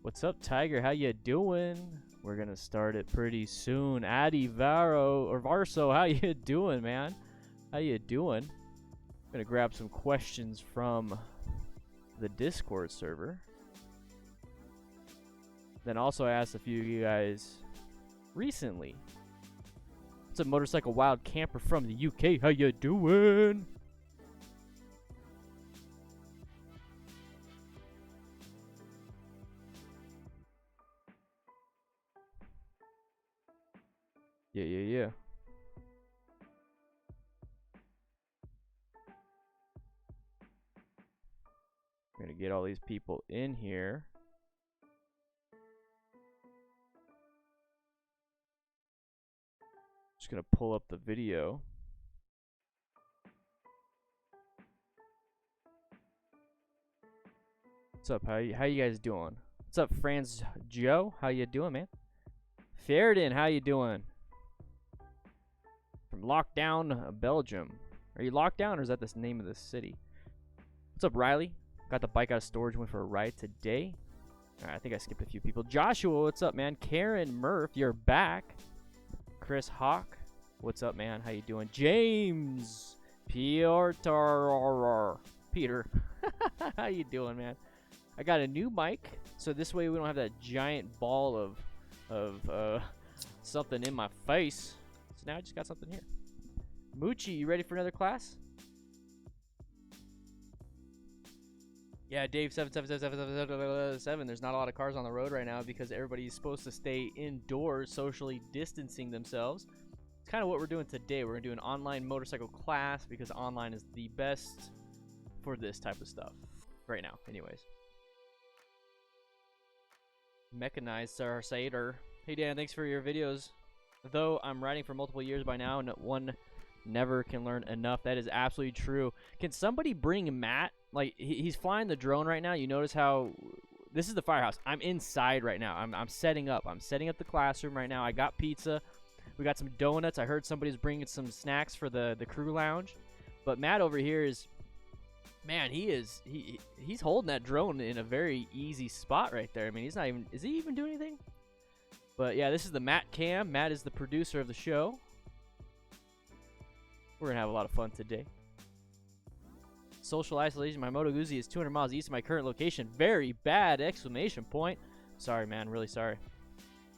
What's up, Tiger? How you doing? We're gonna start it pretty soon. Addy Varo or Varso, how you doing, man? How you doing? I'm gonna grab some questions from the Discord server. Then also I asked a few of you guys recently. What's up, Motorcycle Wild Camper from the UK? How you doing? Yeah. I'm gonna get all these people in here. Just gonna pull up the video. What's up? How you guys doing? What's up, Franz Joe? How you doing, man? Ferdinand, how you doing? From Lockdown, Belgium. Are you locked down, or is that the name of the city? What's up, Riley? Got the bike out of storage, went for a ride today. All right, I think I skipped a few people. Joshua, what's up, man? Karen Murph, you're back. Chris Hawk, what's up, man? How you doing? James Peter, how you doing, man? I got a new mic, so this way we don't have that giant ball of something in my face. So now I just got something here. Moochie, you ready for another class? Yeah, Dave 77777. There's not a lot of cars on the road right now because everybody's supposed to stay indoors, socially distancing themselves. It's kind of what we're doing today. We're gonna do an online motorcycle class because online is the best for this type of stuff right now. Anyways, mechanized Sarsator. Hey Dan, thanks for your videos. Though I'm riding for multiple years by now, and one never can learn enough. That is absolutely true. Can somebody bring Matt? Like, he's flying the drone right now. You notice how this is the firehouse. I'm inside right now. I'm setting up. I'm setting up the classroom right now. I got pizza. We got some donuts. I heard somebody's bringing some snacks for the crew lounge. But Matt over here is, man, he's holding that drone in a very easy spot right there. I mean, he's not even, is he even doing anything? But yeah, this is the Matt cam. Matt is the producer of the show. We're gonna have a lot of fun today. Social isolation. My Moto Guzzi is 200 miles east of my current location. Very bad! Exclamation point. Sorry, man. Really sorry.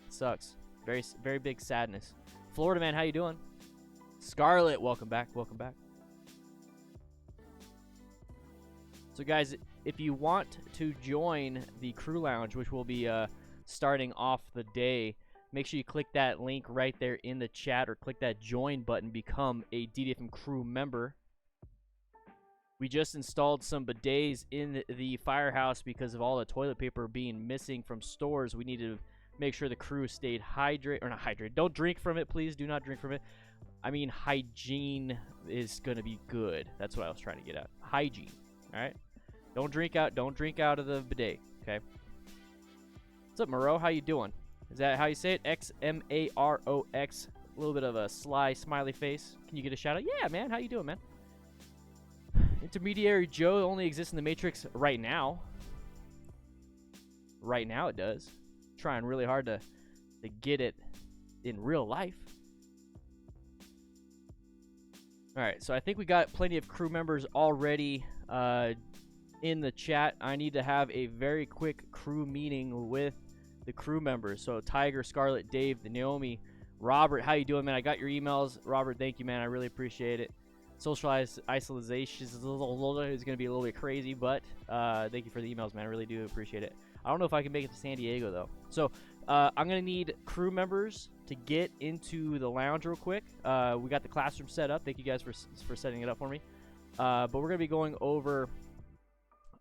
It sucks. Very big sadness. Florida man, how you doing? Scarlett, welcome back. Welcome back. So guys, if you want to join the crew lounge, which will be starting off the day, make sure you click that link right there in the chat or click that join button, become a DDFM crew member. We just installed some bidets in the firehouse because of all the toilet paper being missing from stores. We need to make sure the crew stayed hydrated, or not hydrated. Don't drink from it, please. Do not drink from it. I mean, hygiene is going to be good. That's what I was trying to get at. Hygiene, all right? Don't drink out of the bidet, okay? What's up, Moreau? How you doing? Is that how you say it? X-M-A-R-O-X. A little bit of a sly smiley face. Can you get a shout out? Yeah, man. How you doing, man? Intermediary Joe only exists in the Matrix right now. Right now it does. Trying really hard to get it in real life. Alright, so I think we got plenty of crew members already in the chat. I need to have a very quick crew meeting with the crew members. So Tiger, Scarlett, Dave, Naomi, Robert, how you doing, man? I got your emails. Robert, thank you, man. I really appreciate it. Social isolation is going to be a little bit crazy, but thank you for the emails, man. I really do appreciate it. I don't know if I can make it to San Diego, though. So I'm going to need crew members to get into the lounge real quick. We got the classroom set up. Thank you guys for setting it up for me. But we're going to be going over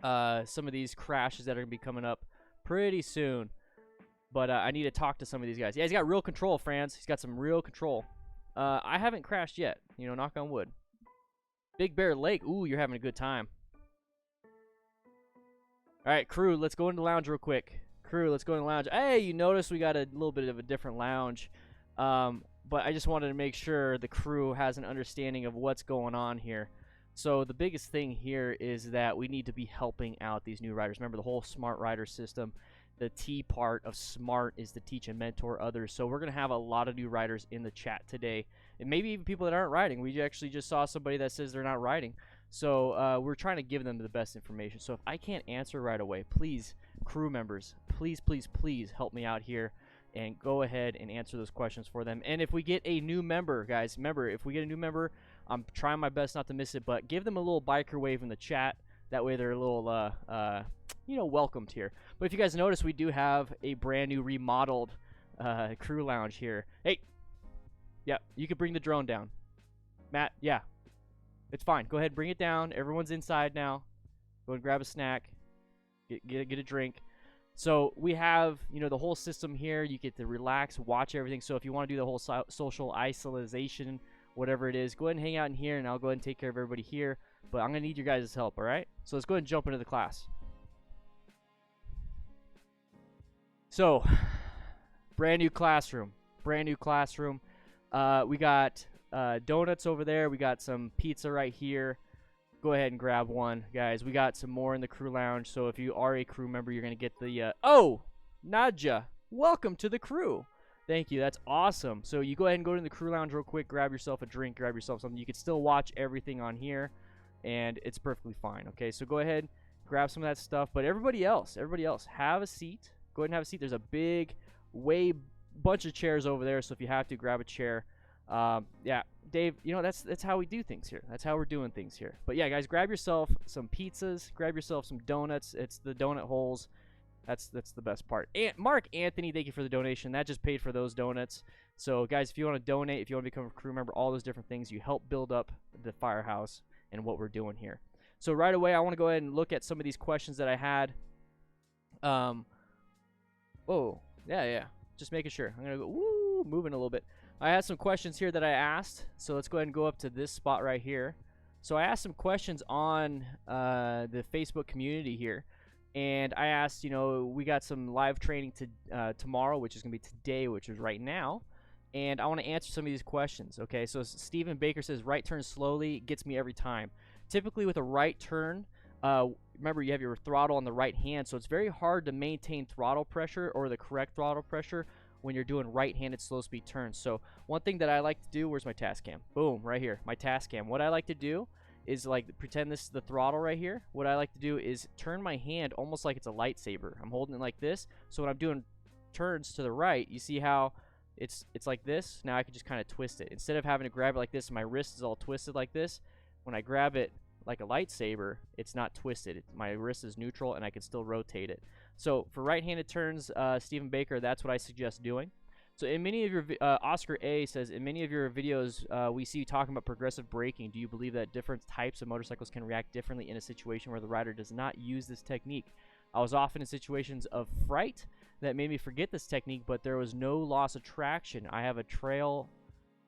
some of these crashes that are going to be coming up pretty soon. But I need to talk to some of these guys. Yeah, he's got real control, Franz. He's got some real control. I haven't crashed yet. You know, knock on wood. Big Bear Lake. Ooh, you're having a good time. All right, crew, let's go into the lounge real quick. Crew, let's go in the lounge. Hey, you notice we got a little bit of a different lounge. But I just wanted to make sure the crew has an understanding of what's going on here. So the biggest thing here is that we need to be helping out these new riders. Remember the whole smart rider system. the T part of SMART is to teach and mentor others. So we're going to have a lot of new riders in the chat today, and maybe even people that aren't riding. We actually just saw somebody that says they're not riding. So we're trying to give them the best information. So if I can't answer right away, please, crew members, please, please, please help me out here and go ahead and answer those questions for them. And if we get a new member, guys, remember, if we get a new member, I'm trying my best not to miss it, but give them a little biker wave in the chat. That way they're a little, you know, welcomed here. But if you guys notice, we do have a brand new remodeled crew lounge here. Hey, yeah, you can bring the drone down. Matt, yeah, it's fine. Go ahead, bring it down. Everyone's inside now. Go and grab a snack. Get a drink. So we have, you know, the whole system here. You get to relax, watch everything. So if you want to do the whole social isolation, whatever it is, go ahead and hang out in here, and I'll go ahead and take care of everybody here. But I'm going to need your guys' help, all right? So let's go ahead and jump into the class. So, brand new classroom. Brand new classroom. We got donuts over there. We got some pizza right here. Go ahead and grab one, guys. We got some more in the crew lounge. So if you are a crew member, you're going to get the... oh, Nadja, welcome to the crew. Thank you. That's awesome. So you go ahead and go to the crew lounge real quick. Grab yourself a drink. Grab yourself something. You can still watch everything on here, and it's perfectly fine. Okay, so go ahead, grab some of that stuff. But everybody else, have a seat. Go ahead and have a seat. There's a big, bunch of chairs over there. So if you have to, grab a chair. Yeah, Dave, you know, that's how we do things here. That's how we're doing things here. But yeah, guys, grab yourself some pizzas. Grab yourself some donuts. It's the donut holes. That's the best part. And Mark Anthony, thank you for the donation. That just paid for those donuts. So guys, if you want to donate, if you want to become a crew member, all those different things, you help build up the firehouse and what we're doing here. So right away, I want to go ahead and look at some of these questions that I had. Oh, yeah. Just making sure. I'm going to go, moving a little bit. I had some questions here that I asked. So let's go ahead and go up to this spot right here. So I asked some questions on the Facebook community here. And I asked, you know, we got some live training tomorrow, which is going to be today, which is right now. And I want to answer some of these questions, okay? So Stephen Baker says, right turn slowly gets me every time. Typically with a right turn, remember you have your throttle on the right hand, so it's very hard to maintain throttle pressure or the correct throttle pressure when you're doing right-handed slow-speed turns. So one thing that I like to do, where's my task cam? Boom, right here, my task cam. What I like to do is like pretend this is the throttle right here. What I like to do is turn my hand almost like it's a lightsaber. I'm holding it like this, so when I'm doing turns to the right, you see how it's like this. Now I can just kind of twist it. Instead of having to grab it like this and my wrist is all twisted like this, when I grab it like a lightsaber, it's not twisted. My wrist is neutral and I can still rotate it. So for right-handed turns, Stephen Baker, that's what I suggest doing. So in many of your, Oscar A says, in many of your videos, we see you talking about progressive braking. Do you believe that different types of motorcycles can react differently in a situation where the rider does not use this technique? I was often in situations of fright that made me forget this technique, but there was no loss of traction. I have a trail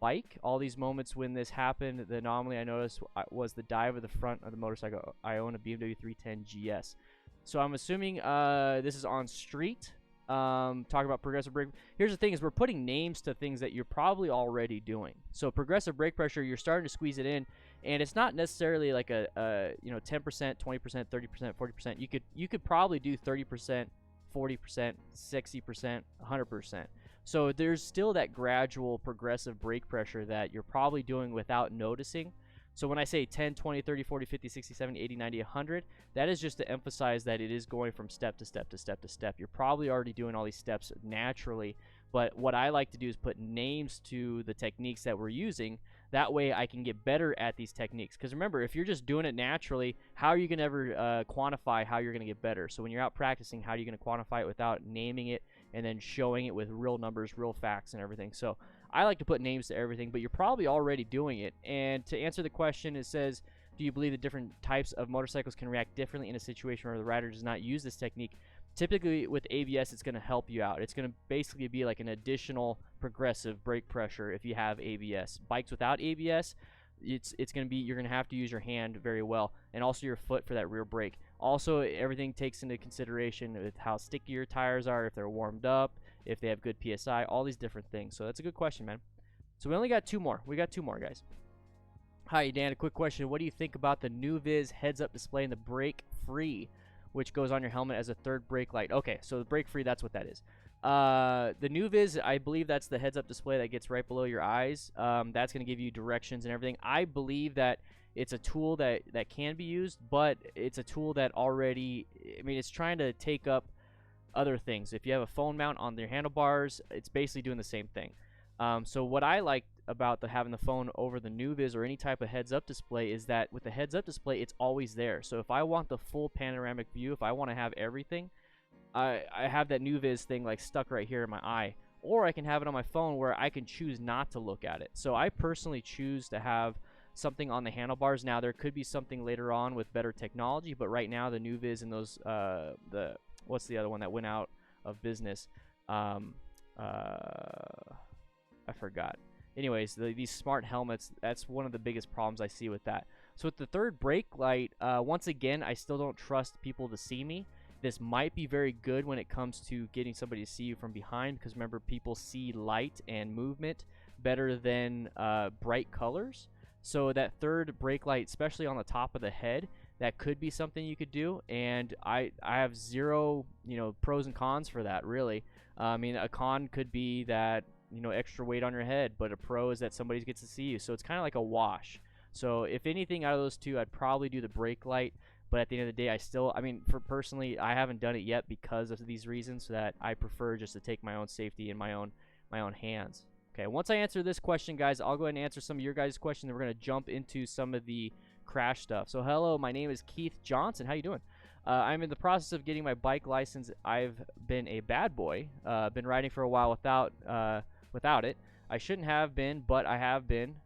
bike. All these moments when this happened, the anomaly I noticed was the dive of the front of the motorcycle. I own a BMW 310 GS. So I'm assuming this is on street. Talking about progressive brake. Here's the thing: is we're putting names to things that you're probably already doing. So progressive brake pressure, you're starting to squeeze it in, and it's not necessarily like a you know 10%, 20%, 30%, 40%. You could probably do 30%, 40%, 60%, 100%. So there's still that gradual progressive brake pressure that you're probably doing without noticing. So when I say 10, 20, 30, 40, 50, 60, 70, 80, 90, 100, that is just to emphasize that it is going from step to step to step to step. You're probably already doing all these steps naturally, but what I like to do is put names to the techniques that we're using. That way I can get better at these techniques. Because remember, if you're just doing it naturally, how are you going to ever quantify how you're going to get better? So when you're out practicing, how are you going to quantify it without naming it and then showing it with real numbers, real facts, and everything? So I like to put names to everything, but you're probably already doing it. And to answer the question, it says, do you believe that different types of motorcycles can react differently in a situation where the rider does not use this technique? Typically with ABS, it's going to help you out. It's going to basically be like an additional progressive brake pressure if you have ABS. Bikes without ABS, it's going to be, you're going to have to use your hand very well, and also your foot for that rear brake. Also, everything takes into consideration with how sticky your tires are, if they're warmed up, if they have good PSI, all these different things. So that's a good question, man. So we only got two more. We got two more, guys. Hi, Dan. A quick question. What do you think about the new Viz heads-up display and the brake free? which goes on your helmet as a third brake light. Okay, so the brake free, that's what that is. The new Viz, I believe that's the heads-up display that gets right below your eyes. That's going to give you directions and everything. I believe that it's a tool that can be used, but it's a tool that already, I mean, it's trying to take up other things. If you have a phone mount on their handlebars, it's basically doing the same thing. So what I like about having the phone over the new Viz or any type of heads-up display is that with the heads-up display, it's always there. So if I want the full panoramic view, if I want to have everything, I have that new Viz thing like stuck right here in my eye, or I can have it on my phone where I can choose not to look at it. So I personally choose to have something on the handlebars. Now there could be something later on with better technology, but right now the new Viz and those what's the other one that went out of business? I forgot. Anyways, these smart helmets, that's one of the biggest problems I see with that. So with the third brake light, once again, I still don't trust people to see me. This might be very good when it comes to getting somebody to see you from behind, because remember, people see light and movement better than bright colors. So that third brake light, especially on the top of the head, that could be something you could do. And I have zero, pros and cons for that, really. I mean, a con could be that, extra weight on your head, but a pro is that somebody gets to see you. So it's kind of like a wash. So if anything out of those two, I'd probably do the brake light. But at the end of the day, for personally, I haven't done it yet because of these reasons, so that I prefer just to take my own safety in my own hands. Okay, once I answer this question, guys, I'll go ahead and answer some of your guys' questions, and we're going to jump into some of the crash stuff. So hello, my name is Keith Johnson. How you doing? I'm in the process of getting my bike license. I've been a bad boy. Been riding for a while without it. I shouldn't have been, but I have been.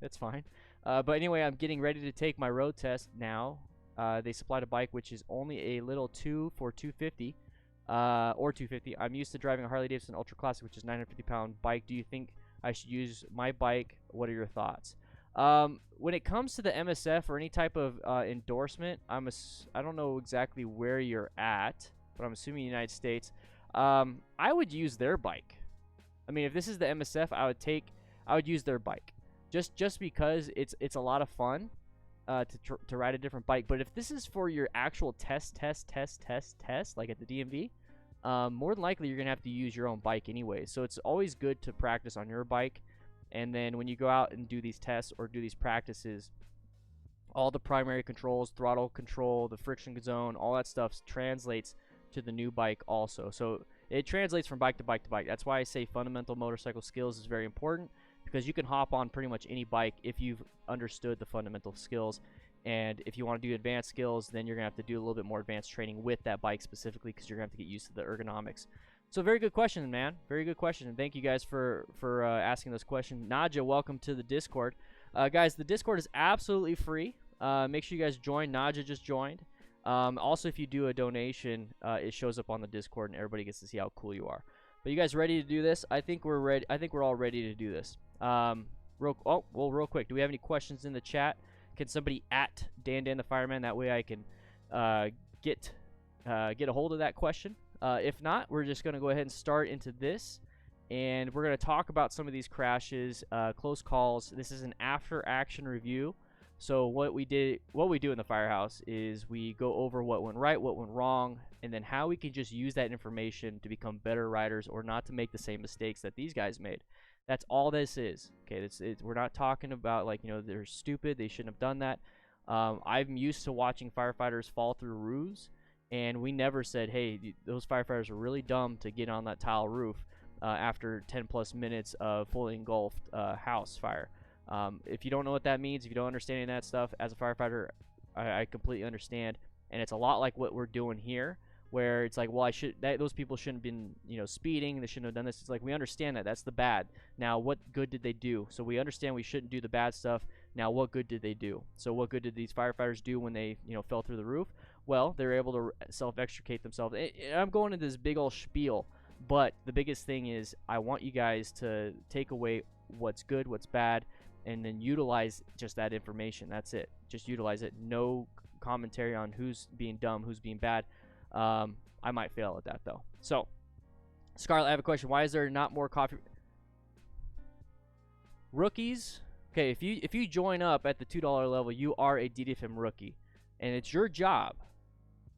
That's fine. But anyway, I'm getting ready to take my road test now. They supplied a bike which is only a little 2 for 250 or 250. I'm used to driving a Harley Davidson Ultra Classic, which is 950-pound bike. Do you think I should use my bike? What are your thoughts? When it comes to the MSF or any type of endorsement, I don't know exactly where you're at, but I'm assuming United States. I would use their bike. I mean, if this is the MSF, I would use their bike, just because it's a lot of fun. To ride a different bike. But if this is for your actual test, like at the DMV, more than likely you're going to have to use your own bike anyway. So it's always good to practice on your bike. And then when you go out and do these tests or do these practices, all the primary controls, throttle control, the friction zone, all that stuff translates to the new bike also. So it translates from bike to bike to bike. That's why I say fundamental motorcycle skills is very important, because you can hop on pretty much any bike if you've understood the fundamental skills. And if you want to do advanced skills, then you're going to have to do a little bit more advanced training with that bike specifically, because you're going to have to get used to the ergonomics. So very good question, man. Very good question. And thank you guys for asking those questions. Nadja, welcome to the Discord. Guys, the Discord is absolutely free. Make sure you guys join. Nadja just joined. Also, if you do a donation, it shows up on the Discord and everybody gets to see how cool you are. But you guys ready to do this? I think we're ready. I think we're all ready to do this. Real quick, do we have any questions in the chat? Can somebody at DanDanTheFireman? That way I can get a hold of that question. If not, we're just going to go ahead and start into this, and we're going to talk about some of these crashes, close calls. This is an after-action review. So what we do in the Firehouse is we go over what went right, what went wrong, and then how we can just use that information to become better riders or not to make the same mistakes that these guys made. That's all this is. Okay, we're not talking about like, they're stupid, they shouldn't have done that. I'm used to watching firefighters fall through roofs, and we never said, hey, those firefighters are really dumb to get on that tile roof after 10 plus minutes of fully engulfed house fire. If you don't know what that means, if you don't understand any of that stuff, as a firefighter, I completely understand. And it's a lot like what we're doing here, where it's like, well, those people shouldn't have been, speeding. They shouldn't have done this. It's like, we understand that. That's the bad. Now, what good did they do? So we understand we shouldn't do the bad stuff. Now, what good did they do? So what good did these firefighters do when they, fell through the roof? Well, they were able to self-extricate themselves. I'm going into this big old spiel, but the biggest thing is I want you guys to take away what's good, what's bad, and then utilize just that information. That's it. Just utilize it. No commentary on who's being dumb, who's being bad. I might fail at that, though. So, Scarlett, I have a question. Why is there not more coffee? Rookies? Okay, if you join up at the $2 level, you are a DDFM rookie. And it's your job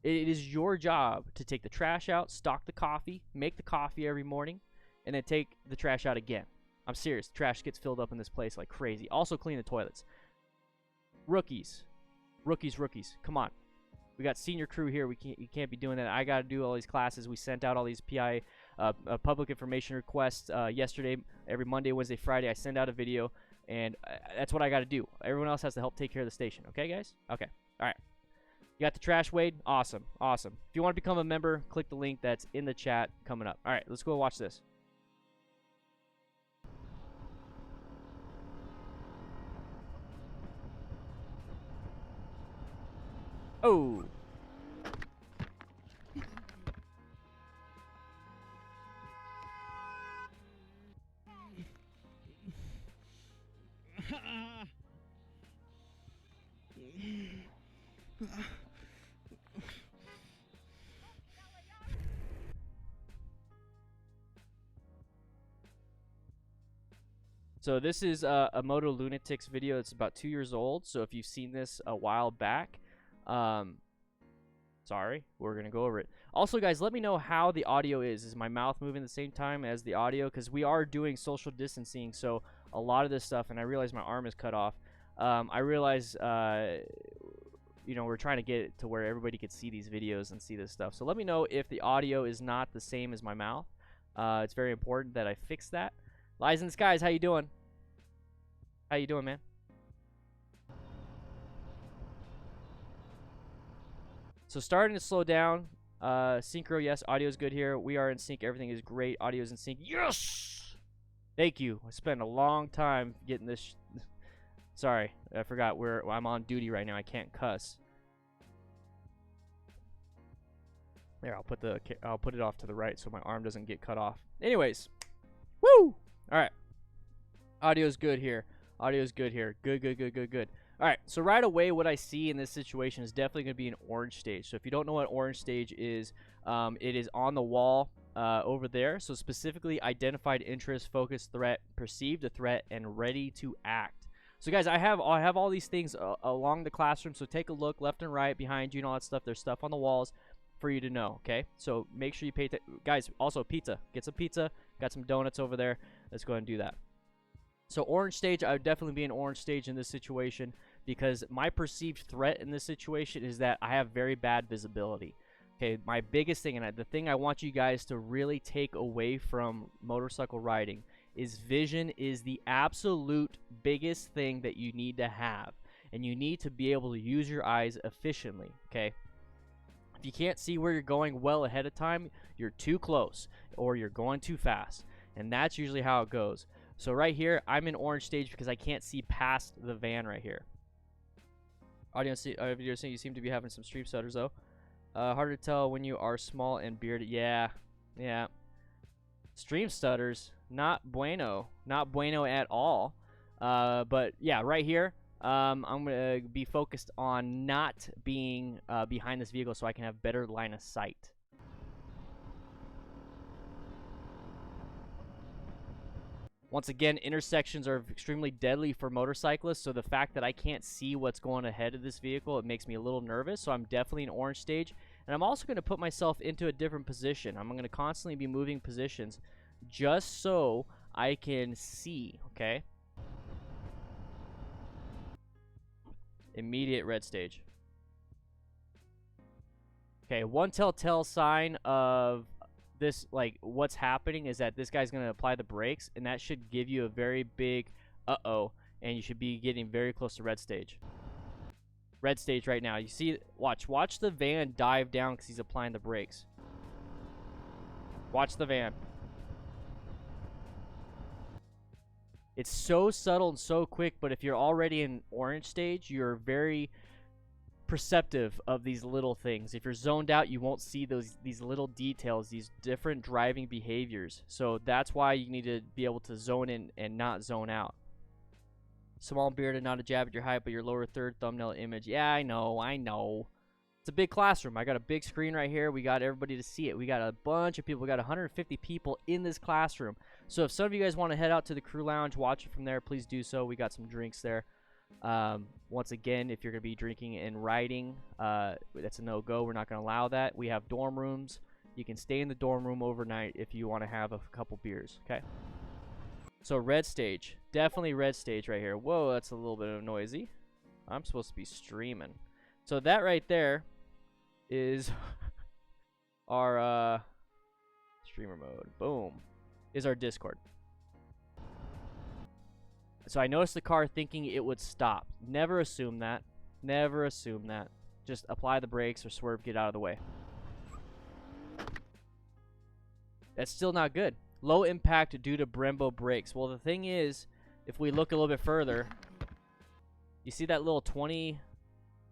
It is your job to take the trash out, stock the coffee, make the coffee every morning, and then take the trash out again. I'm serious. The trash gets filled up in this place like crazy. Also clean the toilets. Rookies. Rookies. Come on. We got senior crew here. You can't be doing that. I got to do all these classes. We sent out all these PI public information requests yesterday. Every Monday, Wednesday, Friday, I send out a video, and that's what I got to do. Everyone else has to help take care of the station. Okay, guys? Okay. All right. You got the trash weighed? Awesome. Awesome. If you want to become a member, click the link that's in the chat coming up. All right, let's go watch this. Oh. So this is a Moto Lunatics video. It's about 2 years old. So if you've seen this a while back, sorry, we're going to go over it. Also, guys, let me know how the audio is. Is my mouth moving at the same time as the audio? Because we are doing social distancing, so a lot of this stuff, and I realize my arm is cut off. I realize, you know, we're trying to get it to where everybody could see these videos and see this stuff. So let me know if the audio is not the same as my mouth. It's very important that I fix that. Lies in the skies, how you doing? How you doing, man? So starting to slow down. Synchro, yes. Audio is good here. We are in sync. Everything is great. Audio is in sync. Yes! Thank you. I spent a long time getting this. Sorry, I forgot. I'm on duty right now. I can't cuss. There, I'll put it off to the right so my arm doesn't get cut off. Anyways, woo! All right. Audio is good here. Audio is good here. Good. All right, so right away, what I see in this situation is definitely going to be an orange stage. So if you don't know what orange stage is, it is on the wall over there. So specifically, identified interest, focused threat, perceived a threat, and ready to act. So guys, I have all these things along the classroom. So take a look left and right, behind you, and all that stuff. There's stuff on the walls for you to know. Okay, so make sure you pay. Guys, also pizza. Get some pizza. Got some donuts over there. Let's go ahead and do that. So orange stage, I would definitely be an orange stage in this situation, because my perceived threat in this situation is that I have very bad visibility. Okay, my biggest thing, and the thing I want you guys to really take away from motorcycle riding, is vision is the absolute biggest thing that you need to have. And you need to be able to use your eyes efficiently, okay? If you can't see where you're going well ahead of time, you're too close, or you're going too fast. And that's usually how it goes. So right here, I'm in orange stage because I can't see past the van right here. Audience, video saying you seem to be having some stream stutters though. Hard to tell when you are small and bearded. Yeah. Stream stutters, not bueno at all. But yeah, right here, I'm gonna be focused on not being behind this vehicle so I can have better line of sight. Once again, intersections are extremely deadly for motorcyclists, so the fact that I can't see what's going ahead of this vehicle, it makes me a little nervous, so I'm definitely in orange stage. And I'm also going to put myself into a different position. I'm going to constantly be moving positions just so I can see, okay? Immediate red stage. Okay, one telltale sign of this, like, what's happening is that this guy's going to apply the brakes, and that should give you a very big uh-oh, and you should be getting very close to red stage. Red stage right now. You see, watch the van dive down because he's applying the brakes. Watch the van. It's so subtle and so quick, but if you're already in orange stage, you're very perceptive of these little things. If you're zoned out, you won't see these little details, these different driving behaviors. So that's why you need to be able to zone in and not zone out. Small bearded, not a jab at your height, but your lower third thumbnail image. Yeah, I know. It's a big classroom. I got a big screen right here. We got everybody to see it. We got a bunch of people. We got 150 people in this classroom. So if some of you guys want to head out to the crew lounge, watch it from there, please do so. We got some drinks there. Once again, if you're going to be drinking and riding, that's a no-go. We're not going to allow that. We have dorm rooms. You can stay in the dorm room overnight if you want to have a couple beers, okay? So red stage. Definitely red stage right here. Whoa, that's a little bit noisy. I'm supposed to be streaming. So that right there is our streamer mode. Boom. Is our Discord. So I noticed the car thinking it would stop. Never assume that. Never assume that. Just apply the brakes or swerve, get out of the way. That's still not good. Low impact due to Brembo brakes. Well, the thing is, if we look a little bit further, you see that little 20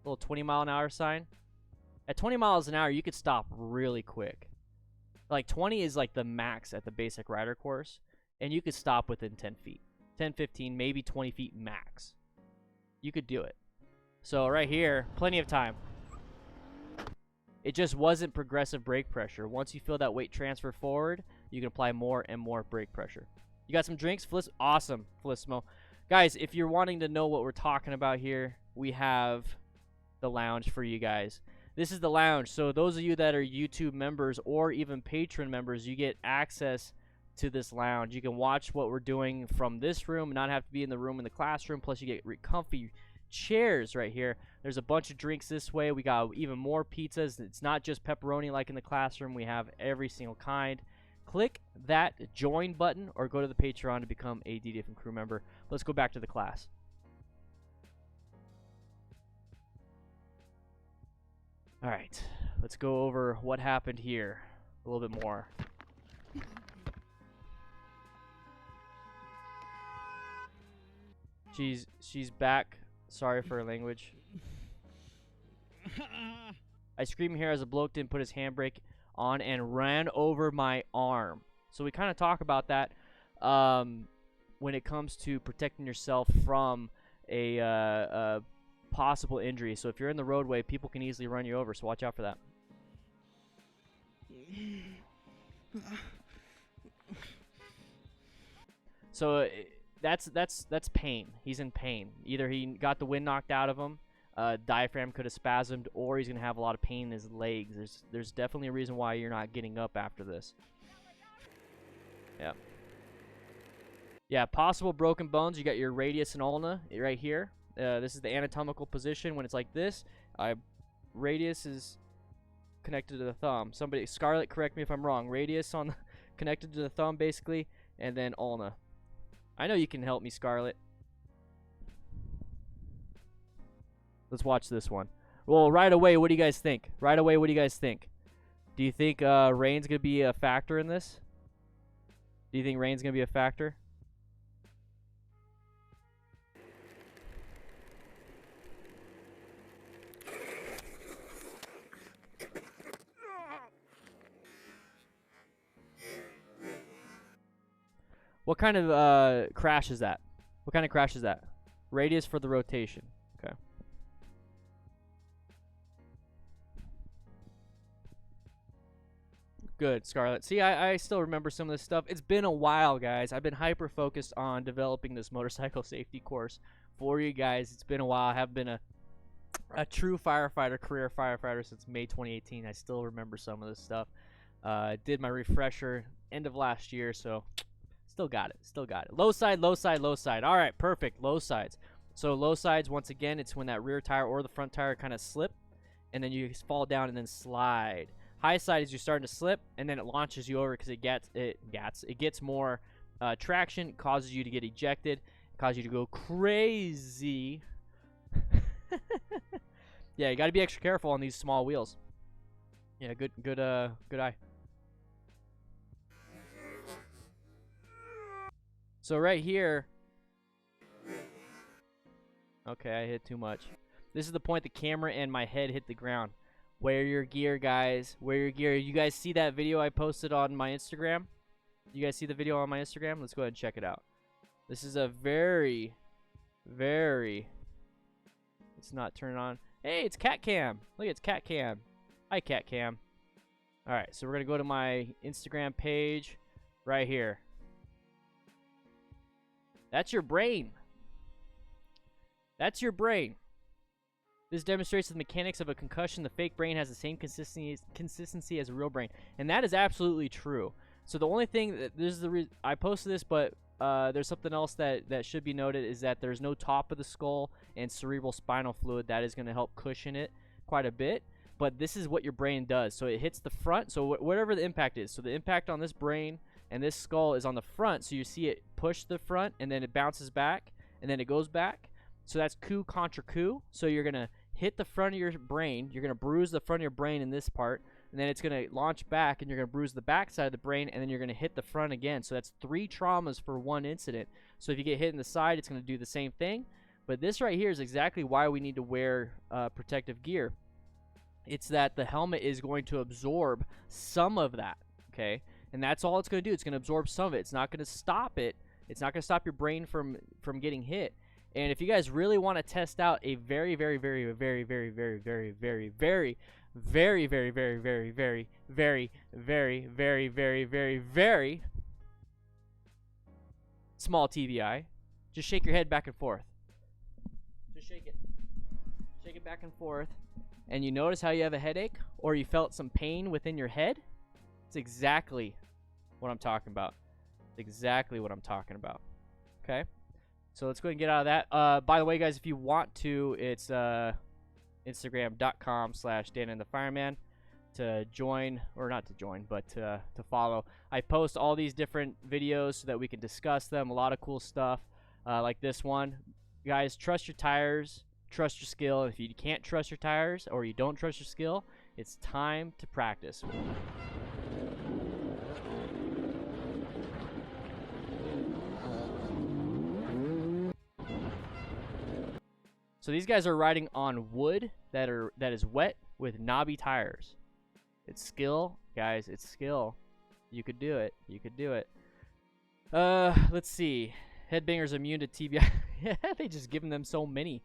mile an hour sign? At 20 miles an hour, you could stop really quick. Like 20 is like the max at the basic rider course, and you could stop within 10 feet. 10, 15, maybe 20 feet max. You could do it. So right here, plenty of time. It just wasn't progressive brake pressure. Once you feel that weight transfer forward, you can apply more and more brake pressure. You got some drinks? Awesome, Felismo. Guys, if you're wanting to know what we're talking about here, we have the lounge for you guys. This is the lounge. So those of you that are YouTube members or even patron members, you get access to this lounge. You can watch what we're doing from this room and not have to be in the room in the classroom. Plus, you get comfy chairs right here. There's a bunch of drinks this way. We got even more pizzas. It's not just pepperoni like in the classroom. We have every single kind. Click that join button or go to the Patreon to become a DDFM crew member. Let's go back to the class. All right, let's go over what happened here a little bit more. She's back. Sorry for her language. I screamed here as a bloke didn't put his handbrake on and ran over my arm. So we kind of talk about that when it comes to protecting yourself from a possible injury. So if you're in the roadway, people can easily run you over. So watch out for that. So that's pain. He's in pain. Either he got the wind knocked out of him, diaphragm could have spasmed, or he's gonna have a lot of pain in his legs. There's definitely a reason why you're not getting up after this. Yeah. Yeah. Possible broken bones. You got your radius and ulna right here. This is the anatomical position when it's like this. Radius is connected to the thumb. Somebody, Scarlett, correct me if I'm wrong. Radius on connected to the thumb basically, and then ulna. I know you can help me, Scarlett. Let's watch this one. Well, right away, what do you guys think? Right away, what do you guys think? Do you think rain's going to be a factor in this? Do you think rain's going to be a factor? What kind of crash is that? What kind of crash is that? Radius for the rotation. Okay. Good, Scarlett. See, I still remember some of this stuff. It's been a while, guys. I've been hyper-focused on developing this motorcycle safety course for you guys. It's been a while. I have been a true firefighter, career firefighter since May 2018. I still remember some of this stuff. Did my refresher end of last year, so... Still got it. Still got it. Low side, low side, low side. All right, perfect. Low sides. So low sides, once again, it's when that rear tire or the front tire kind of slip, and then you fall down and then slide. High side is you're starting to slip, and then it launches you over because it gets more traction, causes you to get ejected, causes you to go crazy. Yeah, you got to be extra careful on these small wheels. Yeah, good eye. So right here, okay, I hit too much. This is the point the camera and my head hit the ground. Wear your gear, guys. Wear your gear. You guys see that video I posted on my Instagram? You guys see the video on my Instagram? Let's go ahead and check it out. This is a very... It's not turning on. Hey, it's Cat Cam. Look, it's Cat Cam. Hi, Cat Cam. All right, so we're going to go to my Instagram page right here. That's your brain. That's your brain. This demonstrates the mechanics of a concussion. The fake brain has the same consistency as a real brain, and that is absolutely true. So the only thing that this is the I posted this, but there's something else that should be noted is that there's no top of the skull and cerebral spinal fluid that is going to help cushion it quite a bit. But this is what your brain does. So it hits the front. So whatever the impact is. So the impact on this brain and this skull is on the front. So you see it push the front, and then it bounces back, and then it goes back. So that's coup contra coup. So you're going to hit the front of your brain. You're going to bruise the front of your brain in this part, and then it's going to launch back, and you're going to bruise the back side of the brain, and then you're going to hit the front again. So that's 3 traumas for one incident. So if you get hit in the side, it's going to do the same thing. But this right here is exactly why we need to wear protective gear. It's that the helmet is going to absorb some of that, okay? And that's all it's going to do. It's going to absorb some of it. It's not going to stop it. It's not going to stop your brain from getting hit. And if you guys really want to test out a very, very, very, very, very, very, very, very, very, very, very, very, very, very, very, very, very, very, very, very small TBI, just shake your head back and forth. Just shake it. Shake it back and forth. And you notice how you have a headache or you felt some pain within your head? It's exactly what I'm talking about. It's exactly what I'm talking about. Okay? So let's go ahead and get out of that. By the way, guys, if you want to, it's Instagram.com/DanDanTheFireman to join, or not to join, but to follow. I post all these different videos so that we can discuss them. A lot of cool stuff like this one. Guys, trust your tires, trust your skill. If you can't trust your tires or you don't trust your skill, it's time to practice. So these guys are riding on wood that is wet with knobby tires. It's skill, guys. It's skill. You could do it. You could do it. Let's see. Headbangers immune to TBI. They just given them so many.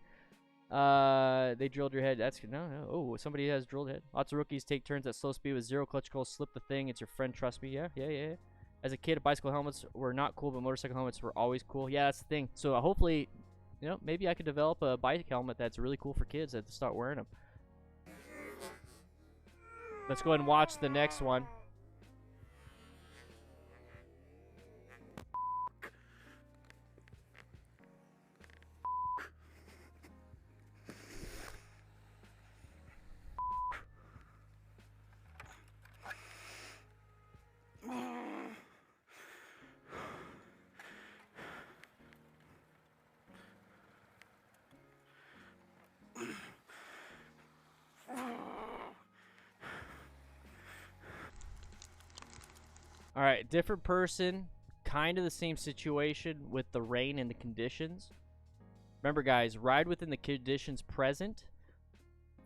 They drilled your head. That's no. Oh, somebody has drilled head. Lots of rookies take turns at slow speed with 0 clutch control. Slip the thing. It's your friend. Trust me. Yeah. As a kid, bicycle helmets were not cool, but motorcycle helmets were always cool. Yeah, that's the thing. So hopefully, you know, maybe I could develop a bike helmet that's really cool for kids that start wearing them. Let's go ahead and watch the next one. All right, different person, kind of the same situation with the rain and the conditions. Remember, guys, ride within the conditions present.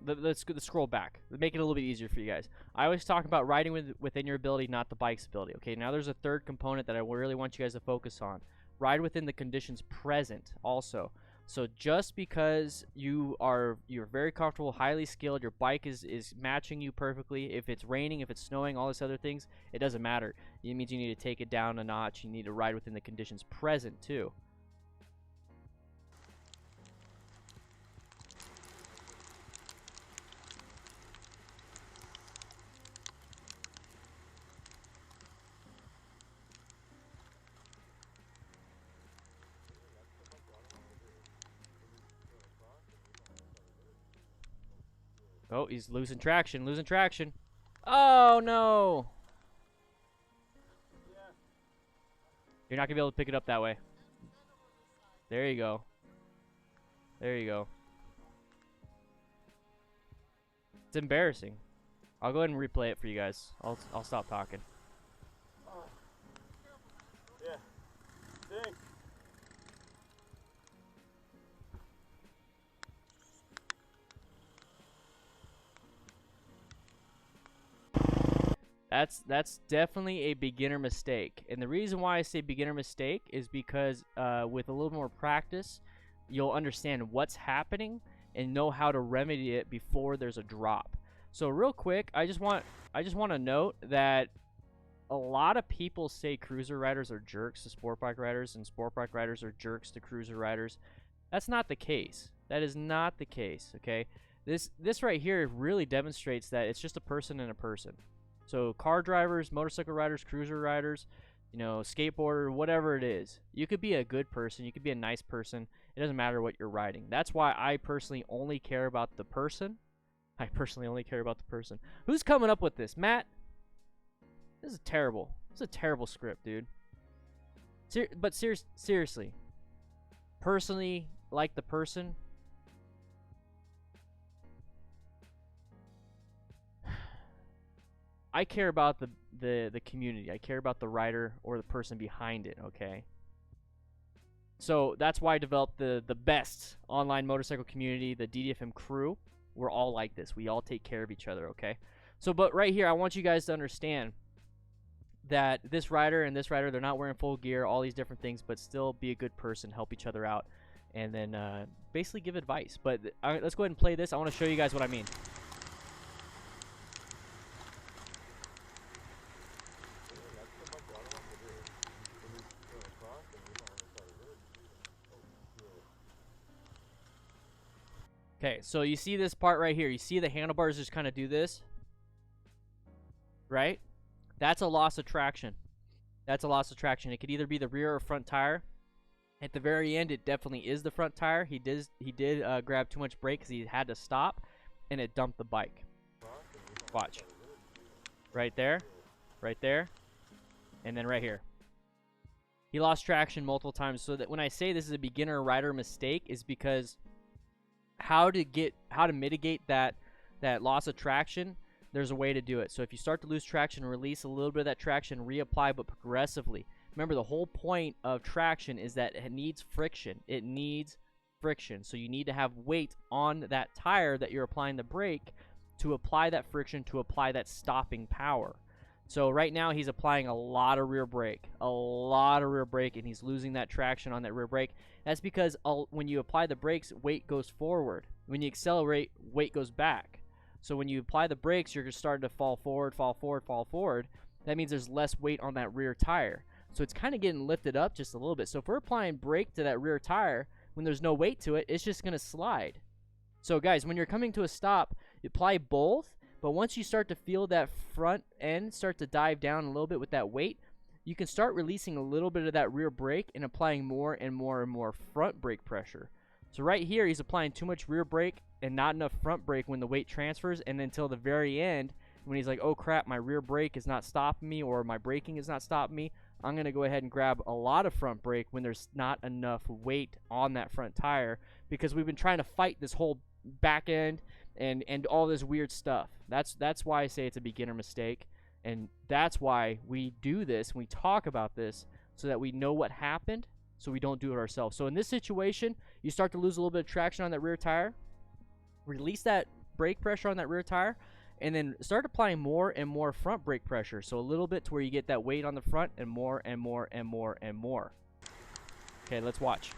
Let's scroll back. Make it a little bit easier for you guys. I always talk about riding within your ability, not the bike's ability. Okay, now there's a third component that I really want you guys to focus on. Ride within the conditions present also. So just because you're very comfortable, highly skilled, your bike is matching you perfectly. If it's raining, if it's snowing, all these other things, it doesn't matter. It means you need to take it down a notch. You need to ride within the conditions present too. Oh, he's losing traction, Oh, no. You're not going to be able to pick it up that way. There you go. There you go. It's embarrassing. I'll go ahead and replay it for you guys. I'll stop talking. Yeah. Dang. That's definitely a beginner mistake. And the reason why I say beginner mistake is because with a little more practice, you'll understand what's happening and know how to remedy it before there's a drop. So real quick, I just want to note that a lot of people say cruiser riders are jerks to sport bike riders and sport bike riders are jerks to cruiser riders. That's not the case. That is not the case, okay? This right here really demonstrates that it's just a person and a person. So car drivers, motorcycle riders, cruiser riders, you know, skateboarder, whatever it is. You could be a good person. You could be a nice person. It doesn't matter what you're riding. That's why I personally only care about the person. I personally only care about the person. Who's coming up with this? Matt? This is terrible. This is a terrible script, dude. But seriously. Personally, like the person. I care about the community. I care about the rider or the person behind it, okay? So that's why I developed the best online motorcycle community, the DDFM crew. We're all like this. We all take care of each other, okay? So, but right here, I want you guys to understand that this rider and this rider, they're not wearing full gear, all these different things, but still be a good person, help each other out, and then basically give advice. But let's go ahead and play this. I want to show you guys what I mean. Okay, so you see this part right here. You see the handlebars just kind of do this, right? That's a loss of traction. That's a loss of traction. It could either be the rear or front tire. At the very end, it definitely is the front tire. He did grab too much brake because he had to stop, and it dumped the bike. Watch. Right there, and then right here. He lost traction multiple times. So that when I say this is a beginner rider mistake is because how to mitigate that loss of traction, there's a way to do it. So if you start to lose traction, release a little bit of that traction, reapply, but progressively. Remember, the whole point of traction is that it needs friction. It needs friction. So you need to have weight on that tire that you're applying the brake to apply that friction, to apply that stopping power. So right now he's applying a lot of rear brake, and he's losing that traction on that rear brake. That's because when you apply the brakes, weight goes forward. When you accelerate, weight goes back. So when you apply the brakes, you're just starting to fall forward. That means there's less weight on that rear tire. So it's kind of getting lifted up just a little bit. So if we're applying brake to that rear tire, when there's no weight to it, it's just going to slide. So guys, when you're coming to a stop, you apply both. But once you start to feel that front end start to dive down a little bit with that weight, you can start releasing a little bit of that rear brake and applying more and more and more front brake pressure. So right here, he's applying too much rear brake and not enough front brake when the weight transfers, and until the very end, when he's like, oh crap, my rear brake is not stopping me, or my braking is not stopping me, I'm going to go ahead and grab a lot of front brake when there's not enough weight on that front tire, because we've been trying to fight this whole back end and all this weird stuff. That's why I say it's a beginner mistake, and that's why we do this, we talk about this, so that we know what happened, so we don't do it ourselves. So in this situation, you start to lose a little bit of traction on that rear tire, release that brake pressure on that rear tire, and then start applying more and more front brake pressure. So a little bit to where you get that weight on the front, and more and more and more and more. Okay, let's watch.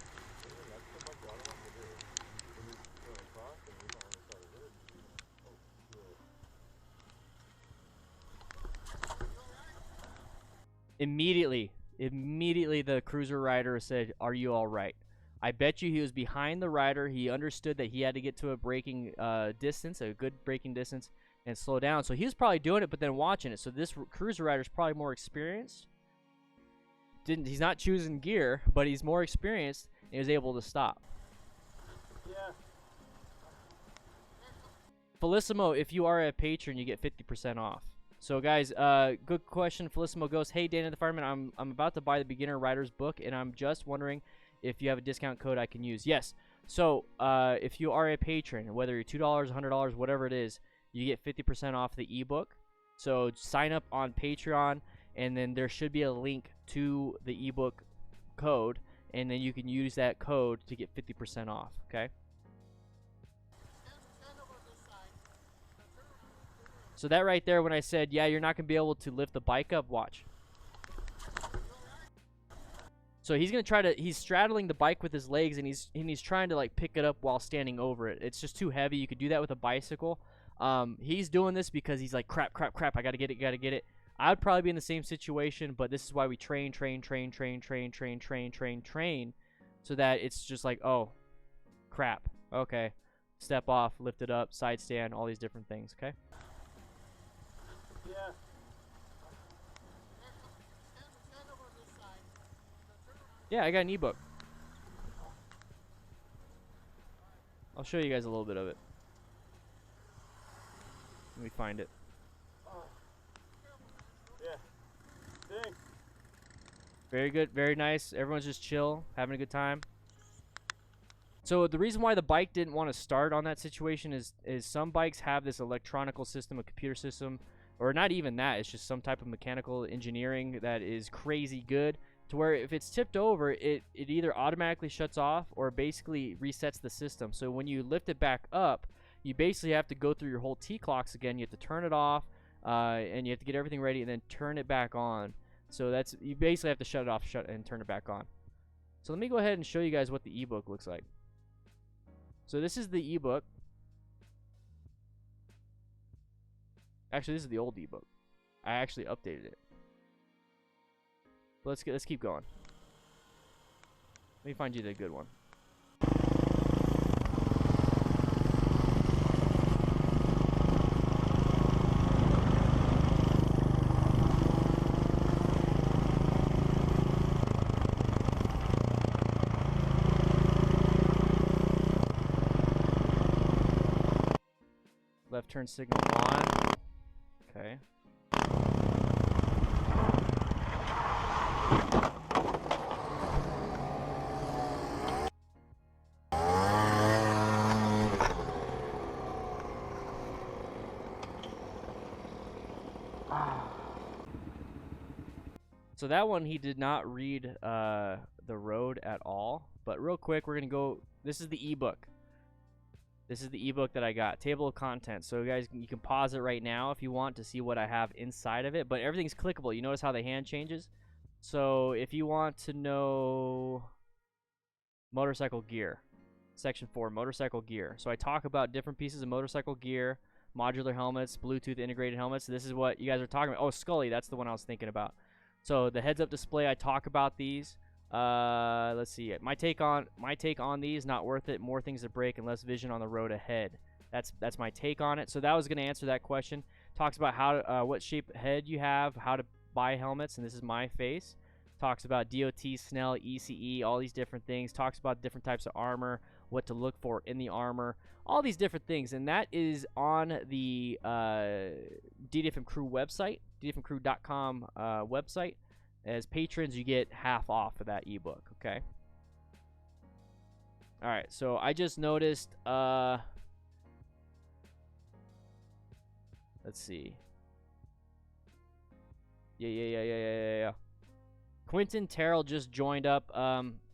Immediately the cruiser rider said, are you all right? I bet you he was behind the rider. He understood that he had to get to a braking distance, a good braking distance, and slow down. So he was probably doing it, but then watching it. So this cruiser rider is probably more experienced. He's not choosing gear, but he's more experienced, and he was able to stop. Yeah. Felissimo, if you are a patron, you get 50% off. So guys, good question. Felissimo goes, hey, Dan and the Fireman, I'm about to buy the beginner rider's book, and I'm just wondering if you have a discount code I can use. Yes. So if you are a patron, whether you're $2, $100, whatever it is, you get 50% off the ebook. So sign up on Patreon, and then there should be a link to the ebook code, and then you can use that code to get 50% off. Okay. So that right there, when I said, yeah, you're not going to be able to lift the bike up, watch. So he's going to try to, he's straddling the bike with his legs, and he's trying to like pick it up while standing over it. It's just too heavy. You could do that with a bicycle. He's doing this because he's like, crap, I got to get it. I would probably be in the same situation, but this is why we train, so that it's just like, oh, crap. Okay. Step off, lift it up, side stand, all these different things, okay? Yeah. Yeah, I got an ebook. I'll show you guys a little bit of it. Let me find it. Yeah. Thanks. Very good, very nice. Everyone's just chill, having a good time. So the reason why the bike didn't want to start on that situation is some bikes have this electronical system, a computer system, or not even that. It's just some type of mechanical engineering that is crazy good to where if it's tipped over, it either automatically shuts off or basically resets the system. So when you lift it back up, you basically have to go through your whole T-clocks again. You have to turn it off, and you have to get everything ready and then turn it back on. So that's, you basically have to shut it off, and turn it back on. So let me go ahead and show you guys what the ebook looks like. So this is the ebook. Actually, this is the old ebook. I actually updated it. Let's keep going. Let me find you the good one. Left turn signal on. Okay. So that one, he did not read the road at all. But real quick, we're going to go. This is the ebook. This is the ebook that I got. Table of contents. So guys, you can pause it right now if you want to see what I have inside of it. But everything's clickable. You notice how the hand changes? So if you want to know motorcycle gear, section 4, motorcycle gear. So I talk about different pieces of motorcycle gear, modular helmets, Bluetooth integrated helmets. This is what you guys are talking about. Oh, Scully, that's the one I was thinking about. So the heads-up display, I talk about these. Let's see. My take on these, not worth it. More things to break and less vision on the road ahead. That's my take on it. So that was going to answer that question. Talks about how what shape head you have, how to buy helmets, and this is my face. Talks about DOT, SNEL, ECE, all these different things. Talks about different types of armor, what to look for in the armor, all these different things. And that is on the DDFM Crew website, DDFMcrew.com website. As patrons, you get half off of that ebook, okay? All right, so I just noticed, let's see. Yeah. Quentin Terrell just joined up.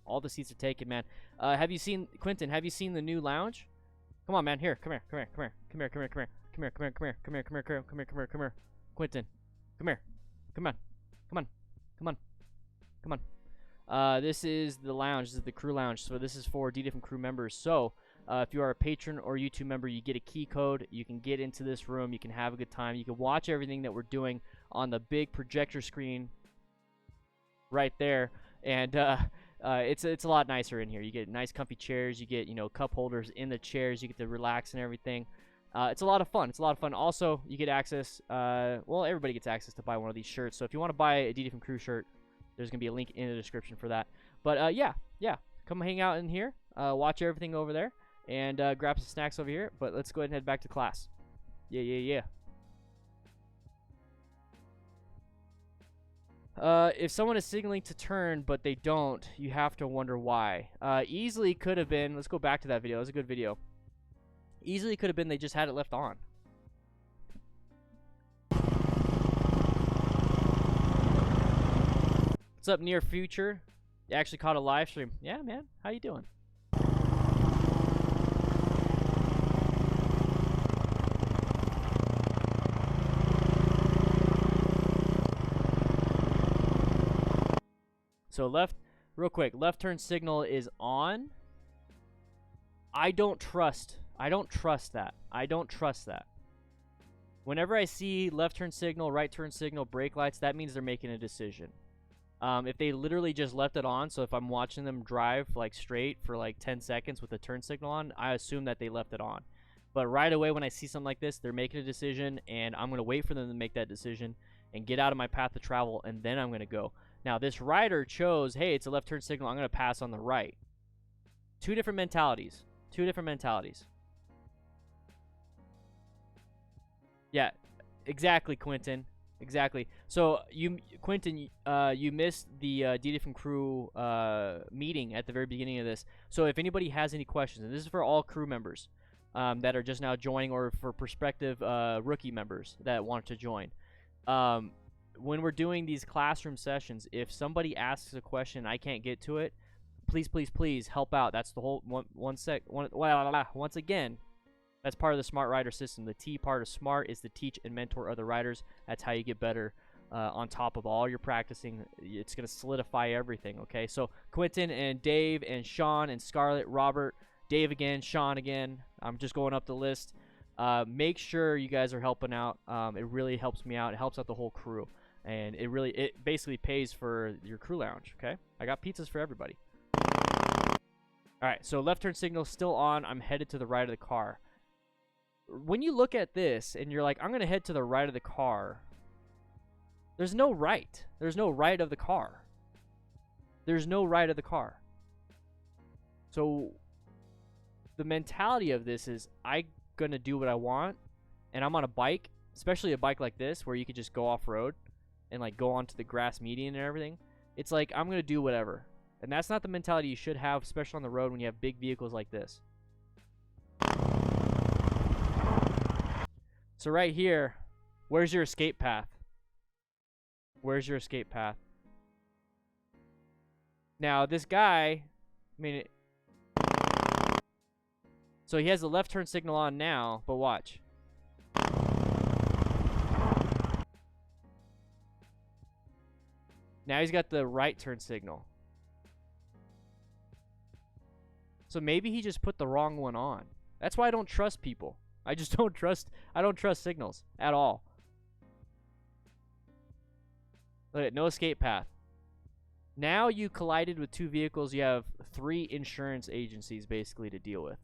All the seats are taken, man. Have you seen, Quentin, have you seen the new lounge? Come on, man. Here, come here. Quentin, come here. Come on. This is the lounge. This is the crew lounge. So this is for DDFM crew members. So if you are a patron or YouTube member, you get a key code. You can get into this room. You can have a good time. You can watch everything that we're doing on the big projector screen right there. And it's a lot nicer in here. You get nice comfy chairs. You get, cup holders in the chairs. You get to relax and everything. It's a lot of fun. Also, you get access. Well, everybody gets access to buy one of these shirts. So if you want to buy a DDFM Crew shirt, there's going to be a link in the description for that. But yeah. Come hang out in here. Watch everything over there. And grab some snacks over here. But let's go ahead and head back to class. Yeah. If someone is signaling to turn, but they don't, you have to wonder why. Easily could have been, let's go back to that video. It was a good video. Easily could have been they just had it left on. What's up, near future? You actually caught a live stream. Yeah, man. How you doing? So real quick, left turn signal is on. I don't trust that. Whenever I see left turn signal, right turn signal, brake lights, that means they're making a decision. If they literally just left it on, so if I'm watching them drive like straight for like 10 seconds with the turn signal on, I assume that they left it on. But right away when I see something like this, they're making a decision, and I'm going to wait for them to make that decision and get out of my path of travel, and then I'm going to go. Now, this rider chose, hey, it's a left turn signal, I'm going to pass on the right. Two different mentalities. Two different mentalities. Yeah, exactly, Quentin. Exactly. So, Quentin, you missed the DDFM crew meeting at the very beginning of this. So, if anybody has any questions, and this is for all crew members that are just now joining, or for prospective rookie members that want to join. When we're doing these classroom sessions, if somebody asks a question I can't get to it, please, please, please help out. That's the whole once again, that's part of the SMART rider system. The T part of SMART is to teach and mentor other riders. That's how you get better on top of all your practicing. It's going to solidify everything, okay? So Quentin and Dave and Sean and Scarlett, Robert, Dave again, Sean again. I'm just going up the list. Make sure you guys are helping out. It really helps me out. It helps out the whole crew. And it basically pays for your crew lounge, okay? I got pizzas for everybody. All right, so left turn signal still on. I'm headed to the right of the car. When you look at this and you're like, I'm going to head to the right of the car, there's no right. There's no right of the car. There's no right of the car. So the mentality of this is I'm going to do what I want, and I'm on a bike, especially a bike like this where you could just go off-road and like go onto the grass median and everything. It's like, I'm going to do whatever. And that's not the mentality you should have, especially on the road when you have big vehicles like this. So right here, where's your escape path? Where's your escape path? Now, this guy, so he has the left turn signal on now, but watch. Now he's got the right turn signal. So maybe he just put the wrong one on. That's why I don't trust people. I just don't trust signals at all. Look at no escape path. Now you collided with two vehicles. You have 3 insurance agencies basically to deal with.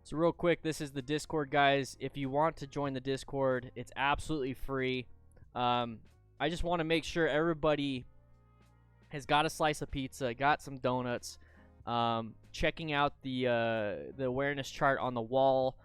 So real quick, this is the Discord, guys. If you want to join the Discord, it's absolutely free. I just want to make sure everybody has got a slice of pizza, got some donuts, checking out the awareness chart on the wall.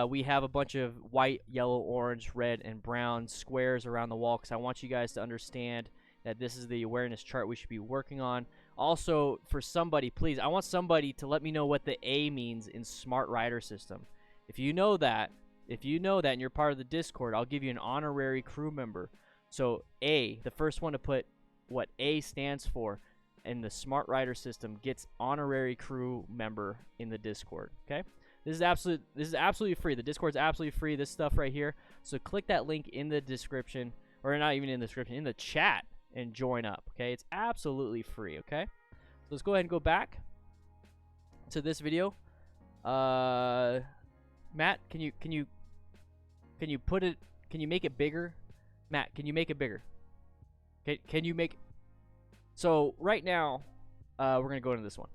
We have a bunch of white, yellow, orange, red, and brown squares around the wall because I want you guys to understand that this is the awareness chart we should be working on. Also, for somebody, please, I want somebody to let me know what the A means in SMART rider system. If you know that and you're part of the Discord, I'll give you an honorary crew member. So A, the first one to put what A stands for in the SMART rider system gets honorary crew member in the Discord, okay? This is absolutely free. The Discord's absolutely free, this stuff right here. So click that link in the description, or not even in the description, in the chat, and join up, okay? It's absolutely free, okay? So let's go ahead and go back to this video. Matt, can you make it bigger? Matt, can you make it bigger? Can you make? So right now, we're gonna go into this one.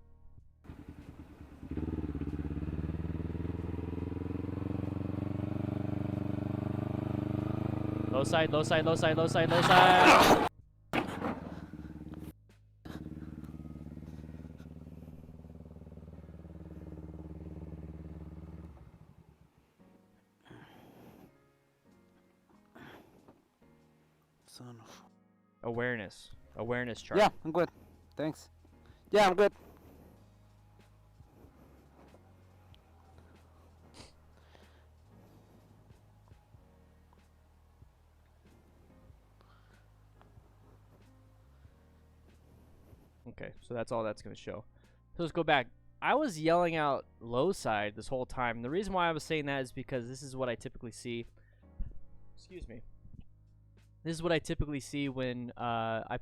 Low side, low side, low side, low side, low side. Son of... Awareness chart. Yeah, I'm good. Thanks. Yeah, I'm good. Okay, so that's all that's going to show. So let's go back. I was yelling out low side this whole time. The reason why I was saying that is because this is what I typically see. Excuse me. This is what I typically see when I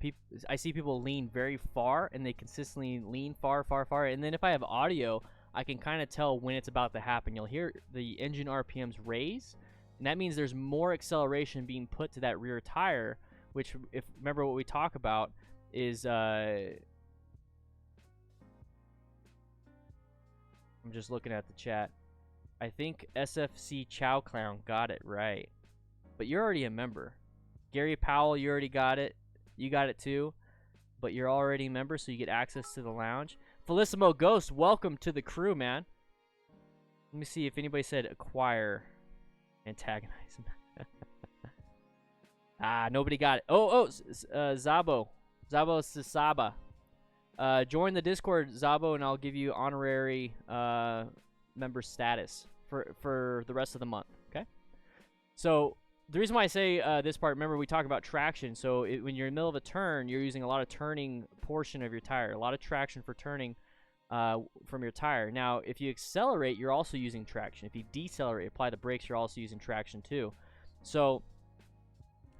see people lean very far, and they consistently lean far, far, far. And then if I have audio, I can kind of tell when it's about to happen. You'll hear the engine RPMs raise, and that means there's more acceleration being put to that rear tire, which, if remember what we talk about, is I'm just looking at the chat. I think SFC Chow Clown got it right, but you're already a member. Gary Powell, you already got it. You got it too, but you're already a member, so you get access to the lounge. Felicimo Ghost, welcome to the crew, man. Let me see if anybody said acquire, antagonize. Nobody got it. Zabo Sisaba. Join the Discord, Zabo, and I'll give you honorary member status for the rest of the month. Okay. So the reason why I say this part, remember we talk about traction. So when you're in the middle of a turn, you're using a lot of turning portion of your tire, a lot of traction for turning from your tire. Now, if you accelerate, you're also using traction. If you decelerate, apply the brakes, you're also using traction too. So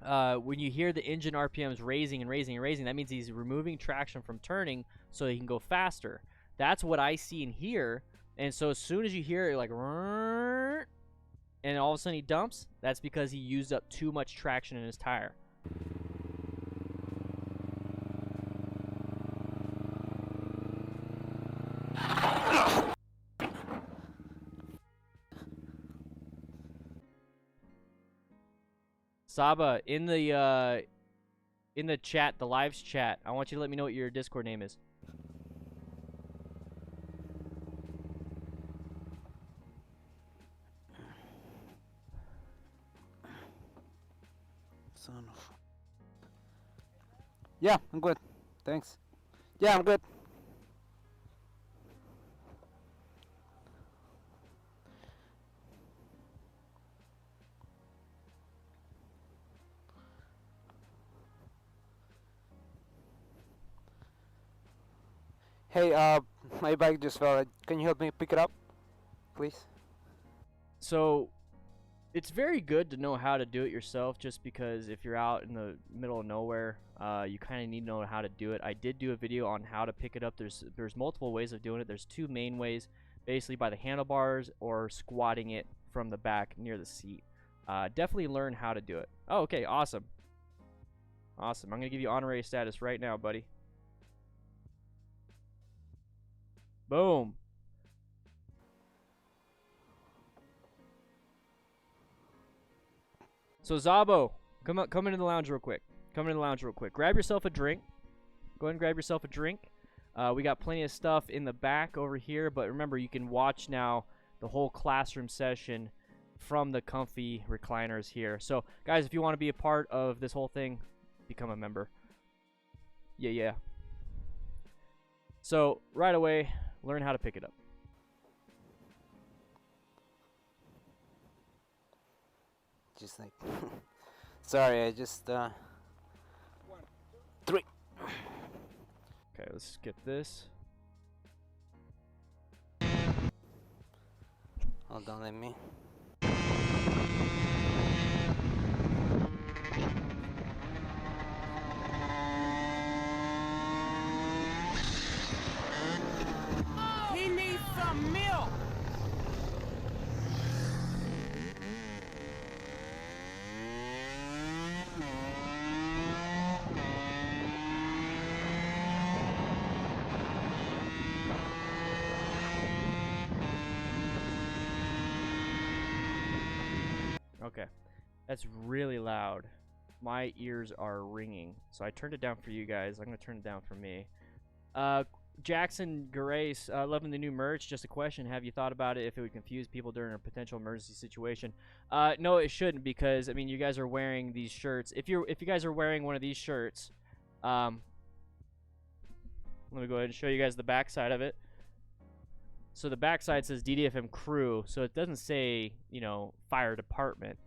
when you hear the engine RPMs raising and raising and raising, that means he's removing traction from turning so he can go faster. That's what I see in here. And so as soon as you hear it, like, and all of a sudden he dumps, that's because he used up too much traction in his tire. Saba, in the chat, the live's chat, I want you to let me know what your Discord name is. Yeah, I'm good. Thanks. Yeah, I'm good. Hey, my bike just fell. Can you help me pick it up, please? So it's very good to know how to do it yourself, just because if you're out in the middle of nowhere, you kind of need to know how to do it. I did do a video on how to pick it up. There's multiple ways of doing it. There's two main ways, basically by the handlebars or squatting it from the back near the seat. Definitely learn how to do it. Oh, okay, awesome. Awesome. I'm going to give you honorary status right now, buddy. Boom. So Zabo, come into the lounge real quick. Come into the lounge real quick. Grab yourself a drink. Go ahead and grab yourself a drink. We got plenty of stuff in the back over here, but remember, you can watch now the whole classroom session from the comfy recliners here. So guys, if you want to be a part of this whole thing, become a member. Yeah. So right away, learn how to pick it up. Just like, sorry, I just, 1, 2, 3. Okay, let's skip this. Hold on, let me. He needs some milk. Okay, that's really loud. My ears are ringing, so I turned it down for you guys. I'm gonna turn it down for me. Jackson Grace, loving the new merch. Just a question: have you thought about it if it would confuse people during a potential emergency situation? No, it shouldn't, because I mean, you guys are wearing these shirts. If you guys are wearing one of these shirts, let me go ahead and show you guys the back side of it. So the backside says DDFM crew, so it doesn't say, you know, fire department.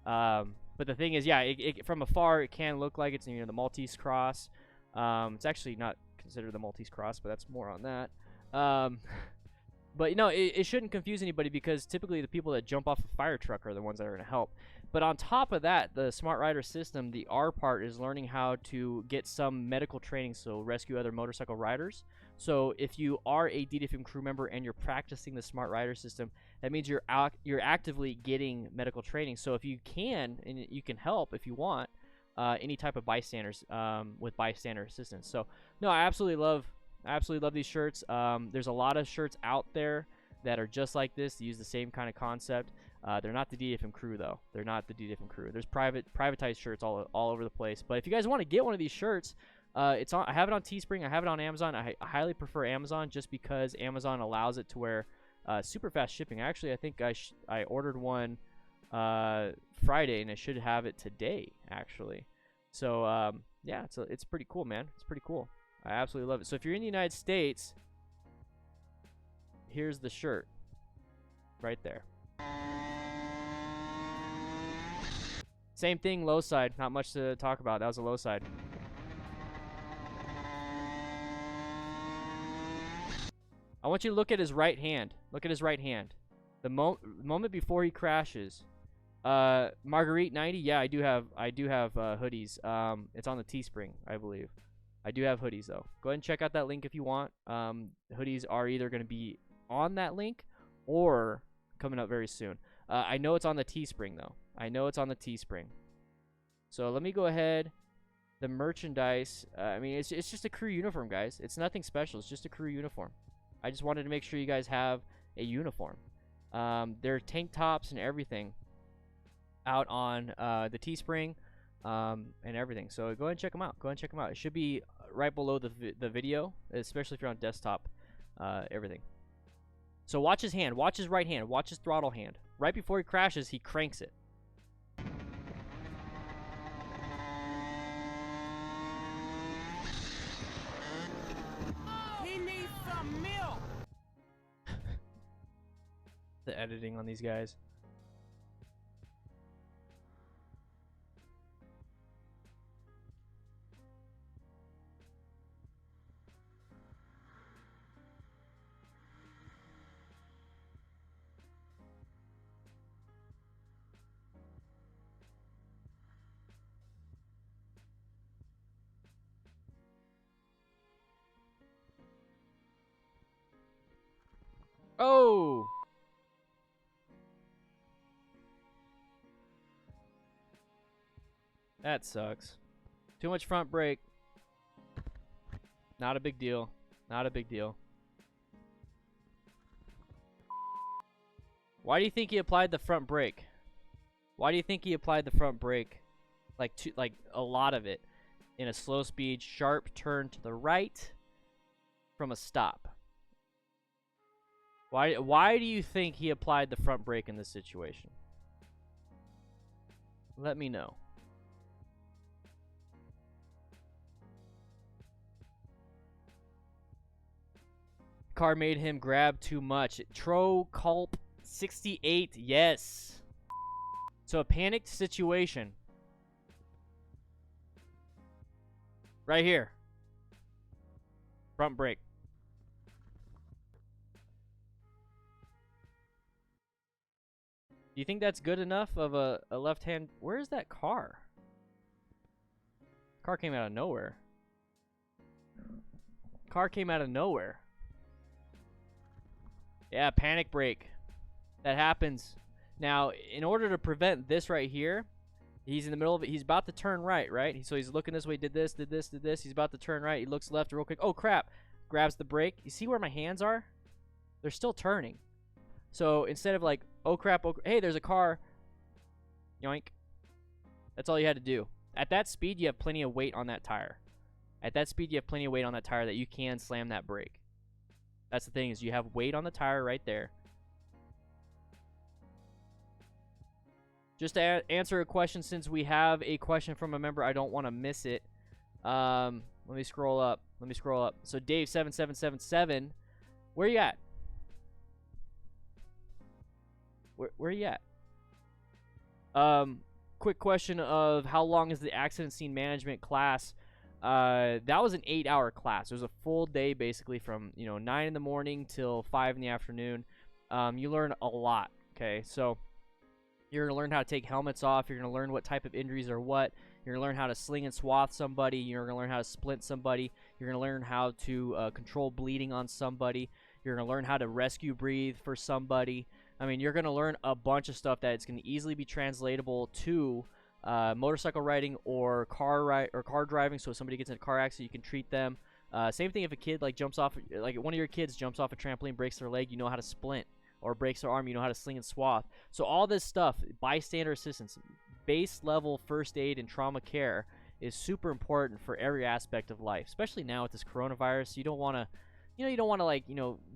But the thing is, yeah, from afar it can look like it's, you know, the Maltese cross. It's actually not considered the Maltese cross, but that's more on that. But you know, it shouldn't confuse anybody, because typically the people that jump off a fire truck are the ones that are going to help. But on top of that, the Smart Rider system, the R part, is learning how to get some medical training, so rescue other motorcycle riders. So if you are a DDFM crew member and you're practicing the Smart Rider system, that means you're actively getting medical training. So if you can, and you can help if you want, any type of bystanders with bystander assistance. So no, I absolutely love these shirts. There's a lot of shirts out there that are just like this. They use the same kind of concept. They're not the DDFM crew though. They're not the DDFM crew. There's privatized shirts all over the place. But if you guys want to get one of these shirts, it's on. I have it on Teespring. I have it on Amazon. I highly prefer Amazon just because Amazon allows it to where super fast shipping. Actually, I think I ordered one Friday and I should have it today actually. So yeah, it's pretty cool, man. It's pretty cool. I absolutely love it. So if you're in the United States, here's the shirt right there. Same thing, low side. Not much to talk about. That was a low side. I want you to look at his right hand. Look at his right hand. The moment before he crashes. Marguerite 90. Yeah, I do have hoodies. It's on the Teespring, I believe. I do have hoodies though. Go ahead and check out that link if you want. Hoodies are either going to be on that link or coming up very soon. I know it's on the Teespring though. I know it's on the Teespring. So let me go ahead. The merchandise. I mean, it's just a crew uniform, guys. It's nothing special. It's just a crew uniform. I just wanted to make sure you guys have a uniform. There are tank tops and everything out on the Teespring and everything. So go ahead and check them out. Go ahead and check them out. It should be right below the video, especially if you're on desktop. Everything. So watch his hand. Watch his right hand. Watch his throttle hand. Right before he crashes, he cranks it. He needs some milk. The editing on these guys. Oh! That sucks. Too much front brake. Not a big deal. Not a big deal. Why do you think he applied the front brake? Why do you think he applied the front brake? Like a lot of it in a slow speed, sharp turn to the right from a stop. Why do you think he applied the front brake in this situation? Let me know. Car made him grab too much. Culp 68, yes. So a panicked situation. Right here. Front brake. Do you think that's good enough of a left hand? Where is that car? Car came out of nowhere. Car came out of nowhere. Yeah, panic brake. That happens. Now, in order to prevent this right here, he's in the middle of it. He's about to turn right, right? So he's looking this way, did this, did this, did this. He's about to turn right. He looks left real quick. Oh, crap. Grabs the brake. You see where my hands are? They're still turning. So instead of like, oh crap, hey, there's a car. Yoink. That's all you had to do. At that speed, you have plenty of weight on that tire. At that speed, you have plenty of weight on that tire that you can slam that brake. That's the thing, is you have weight on the tire right there. Just to answer a question, since we have a question from a member, I don't want to miss it. Let me scroll up. So Dave7777, where you at? Where you at? Quick question of how long is the accident scene management class? That was an 8-hour class. It was a full day, basically, from 9 in the morning till 5 in the afternoon. You learn a lot. Okay, so You're going to learn how to take helmets off. You're going to learn what type of injuries are what. You're going to learn how to sling and swath somebody. You're going to learn how to splint somebody. You're going to learn how to control bleeding on somebody. You're going to learn how to rescue breathe for somebody. I mean, you're going to learn a bunch of stuff that it's going to easily be translatable to motorcycle riding or car driving. So if somebody gets in a car accident, you can treat them. Same thing if a kid jumps off, like one of your kids jumps off a trampoline, breaks their leg, you know how to splint. Or breaks their arm, you know how to sling and swath. So all this stuff, bystander assistance, base level first aid and trauma care is super important for every aspect of life, especially now with this coronavirus. You don't want to,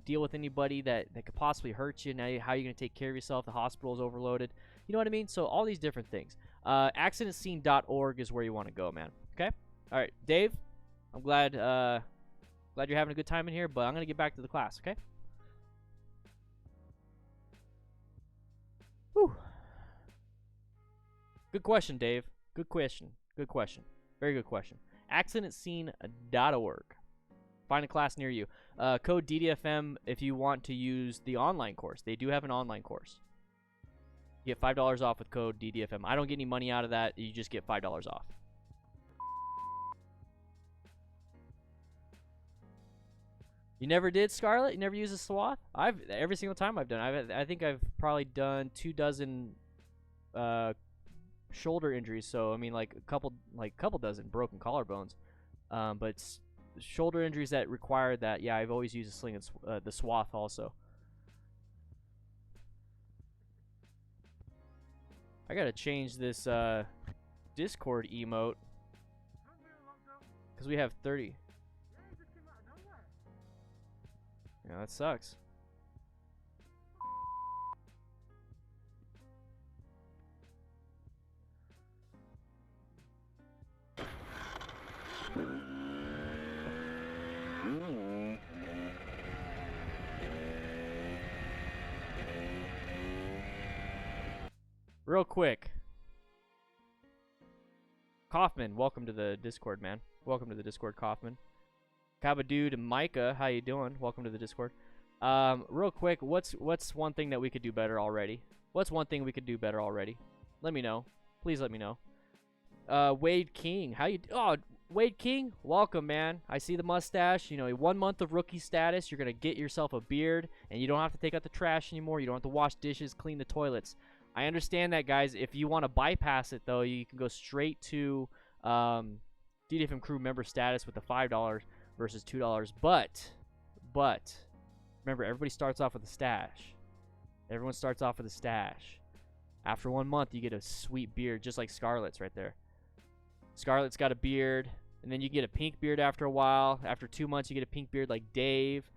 deal with anybody that could possibly hurt you. Now, how are you going to take care of yourself? The hospital is overloaded. You know what I mean? So all these different things. Accidentscene.org is where you want to go, man. Okay? All right, Dave, I'm glad you're having a good time in here, but I'm going to get back to the class, okay? Whew. Good question, Dave. Good question. Good question. Very good question. Accidentscene.org. Find a class near you. Code DDFM if you want to use the online course. They do have an online course. You get $5 off with code DDFM. I don't get any money out of that. You just get $5 off. You never did, Scarlett? You never used a swath? Every single time I've done. I think I've probably done 24 shoulder injuries. So I mean, like a couple dozen broken collarbones. But it's shoulder injuries that require that. Yeah, I've always used a sling and the swath also. I gotta change this Discord emote because we have 30. Yeah, that sucks. Real quick. Kaufman, welcome to the Discord, man. Welcome to the Discord, Kaufman. Kabadude and Micah, how you doing? Welcome to the Discord. Real quick, what's one thing that we could do better already? What's one thing we could do better already? Let me know. Please let me know. Wade King, Wade King, welcome, man. I see the mustache. 1 month of rookie status. You're gonna get yourself a beard, and you don't have to take out the trash anymore. You don't have to wash dishes, clean the toilets. I understand that, guys. If you want to bypass it, though, you can go straight to DDFM crew member status with the $5 versus $2. But remember, everybody starts off with a stash. Everyone starts off with a stash. After 1 month, you get a sweet beard, just like Scarlett's right there. Scarlett's got a beard, and then you get a pink beard after a while. After 2 months, you get a pink beard like Dave.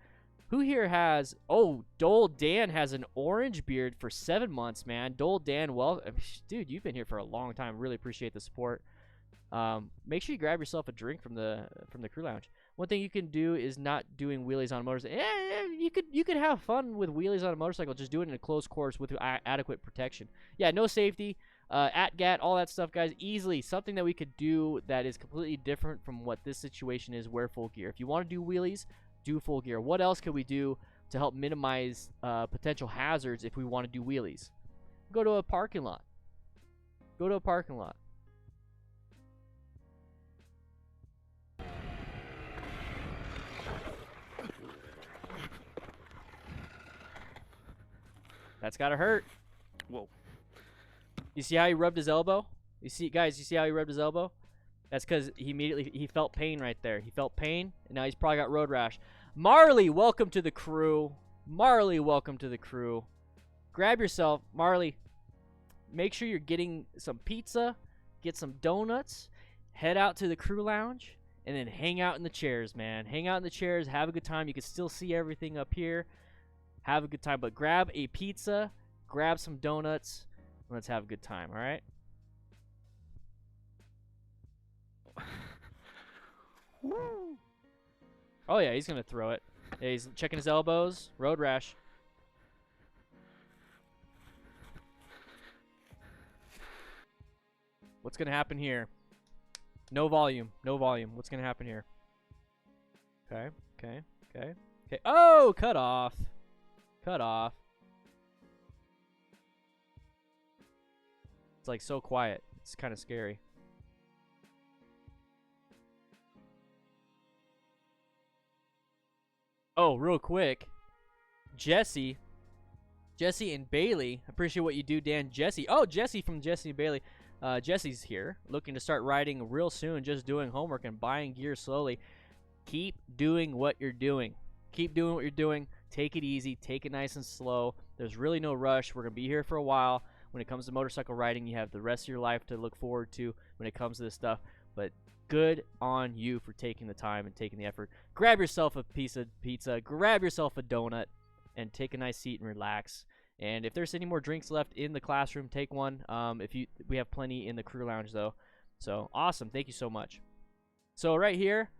Who here has... Oh, Dole Dan has an orange beard for 7 months, man. Dole Dan, well... Dude, you've been here for a long time. Really appreciate the support. Make sure you grab yourself a drink from the crew lounge. One thing you can do is not doing wheelies on a motorcycle. You could have fun with wheelies on a motorcycle. Just do it in a closed course with adequate protection. Yeah, no safety. At-gat, all that stuff, guys. Easily. Something that we could do that is completely different from what this situation is. Wear full gear. If you want to do wheelies, do full gear. What else could we do to help minimize potential hazards if we want to do wheelies? Go to a parking lot. Go to a parking lot. That's gotta hurt. Whoa. You see how he rubbed his elbow? You see how he rubbed his elbow? That's because he felt pain right there. He felt pain, and now he's probably got road rash. Marley, welcome to the crew. Marley, welcome to the crew. Grab yourself, Marley. Make sure you're getting some pizza, get some donuts, head out to the crew lounge, and then hang out in the chairs, man. Hang out in the chairs, have a good time. You can still see everything up here. Have a good time, but grab a pizza, grab some donuts, and let's have a good time, all right? Woo. Oh, yeah, he's going to throw it. Yeah, he's checking his elbows. Road rash. What's going to happen here? No volume. No volume. What's going to happen here? Okay. Oh, cut off. Cut off. It's like so quiet. It's kind of scary. Oh, real quick. Jesse and Bailey. Appreciate what you do, Dan. Jesse. Oh, Jesse from Jesse and Bailey. Jesse's here, looking to start riding real soon, just doing homework and buying gear slowly. Keep doing what you're doing. Keep doing what you're doing. Take it easy. Take it nice and slow. There's really no rush. We're going to be here for a while. When it comes to motorcycle riding, you have the rest of your life to look forward to when it comes to this stuff. But good on you for taking the time and taking the effort. Grab yourself a piece of pizza. Grab yourself a donut and take a nice seat and relax. And if there's any more drinks left in the classroom, take one. We have plenty in the crew lounge though. So awesome. Thank you so much. So right here,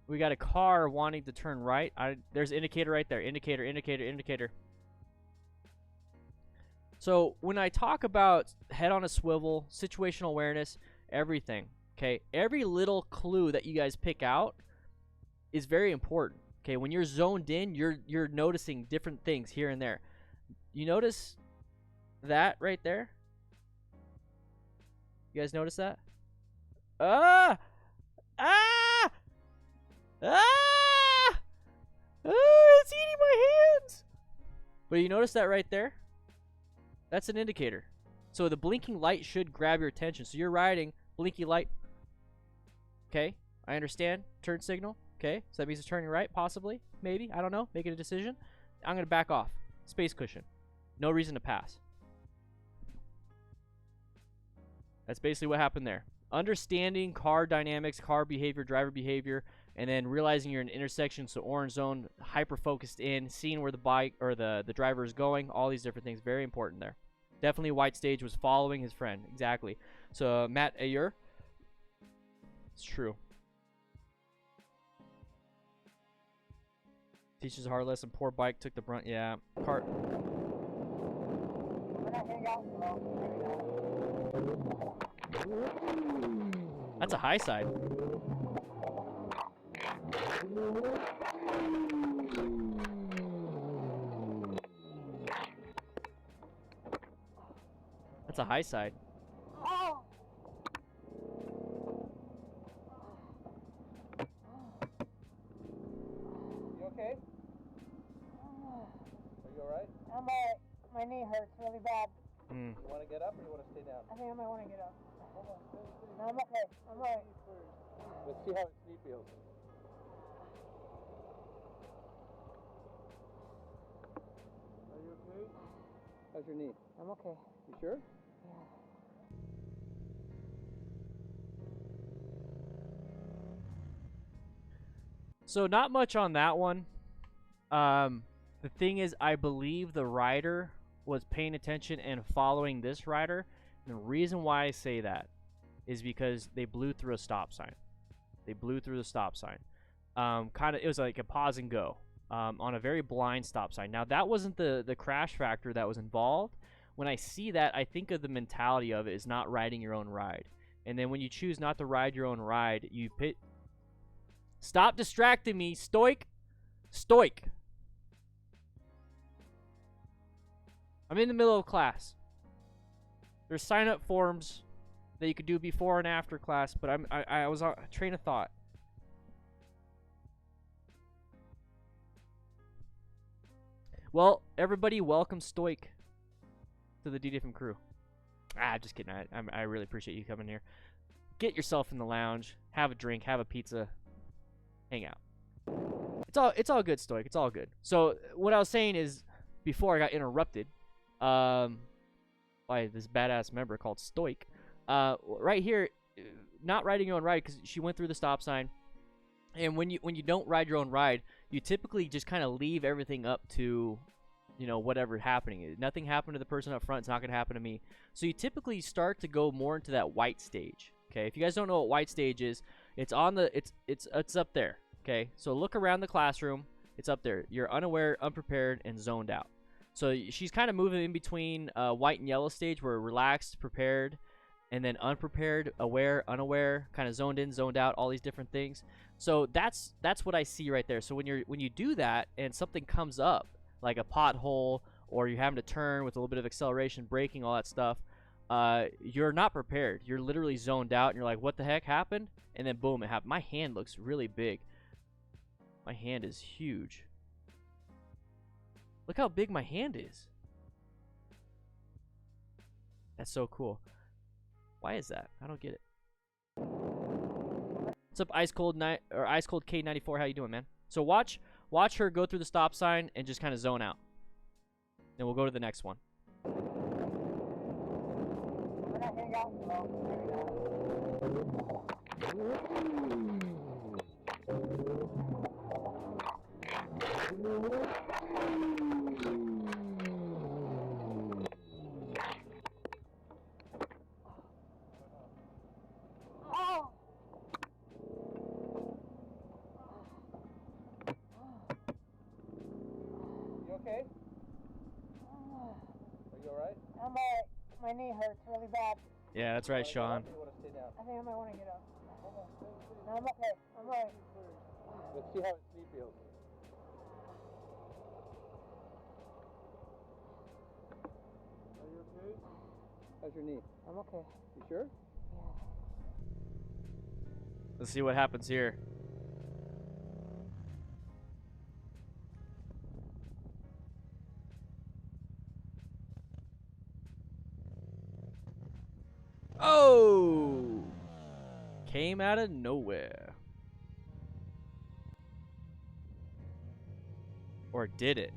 we got a car wanting to turn right. There's an indicator right there. Indicator, indicator, indicator. So when I talk about head on a swivel, situational awareness, everything, okay, every little clue that you guys pick out is very important. Okay, when you're zoned in, you're noticing different things here and there. You notice that right there? You guys notice that? Ah! Ah! Ah! It's eating my hands! But you notice that right there? That's an indicator. So the blinking light should grab your attention. So you're riding, blinky light. Okay, I understand. Turn signal. Okay, so that means it's turning right, possibly, maybe, I don't know, making a decision. I'm going to back off. Space cushion. No reason to pass. That's basically what happened there. Understanding car dynamics, car behavior, driver behavior, and then realizing you're in an intersection, so orange zone, hyper-focused in, seeing where the bike or the driver is going, all these different things, very important there. Definitely White Stage was following his friend, exactly. So, Matt Ayer, it's true. Teaches a hard lesson. Poor bike took the brunt. Yeah. Car. That's a high side. That's a high side. I'm alright. My knee hurts really bad. You want to get up or you want to stay down? I think I might want to get up. Hold on, stay. No, I'm okay. I'm alright. Let's see how his knee feels. Are you okay? How's your knee? I'm okay. You sure? Yeah. So not much on that one. The thing is, I believe the rider was paying attention and following this rider. And the reason why I say that is because they blew through a stop sign. They blew through the stop sign. It was like a pause and go on a very blind stop sign. Now, that wasn't the crash factor that was involved. When I see that, I think of the mentality of it is not riding your own ride. And then when you choose not to ride your own ride, you pit. Stop distracting me, Stoic. Stoic. I'm in the middle of class. There's sign-up forms that you could do before and after class, but I was on a train of thought. Well, everybody, welcome Stoic to the DDFM crew. Just kidding. I really appreciate you coming here. Get yourself in the lounge, have a drink, have a pizza, hang out. It's all good, Stoic. It's all good. So what I was saying is, before I got interrupted, by this badass member called Stoic, right here, not riding your own ride because she went through the stop sign. And when you don't ride your own ride, you typically just kind of leave everything up to, whatever happening. Nothing happened to the person up front. It's not going to happen to me. So you typically start to go more into that white stage. Okay, if you guys don't know what white stage is, it's up there. Okay, so look around the classroom. It's up there. You're unaware, unprepared, and zoned out. So she's kind of moving in between white and yellow stage, where relaxed, prepared, and then unprepared, aware, unaware, kind of zoned in, zoned out, all these different things. So that's what I see right there. So when you do that and something comes up, like a pothole or you're having to turn with a little bit of acceleration, braking, all that stuff, you're not prepared. You're literally zoned out, and you're like, what the heck happened? And then boom, it happened. My hand looks really big. My hand is huge. Look how big my hand is. That's so cool. Why is that? I don't get it. What's up, Ice Cold K94? How you doing, man? So watch her go through the stop sign and just kind of zone out. Then we'll go to the next one. We're not gonna go. Okay? Are you alright? I'm alright. My knee hurts really bad. Yeah, that's right, Sean. You want to stay down? I think I might want to get up. No, I'm okay. I'm alright. Let's see how his knee feels. Are you okay? How's your knee? I'm okay. You sure? Yeah. Let's see what happens here. Oh! Came out of nowhere. Or did it?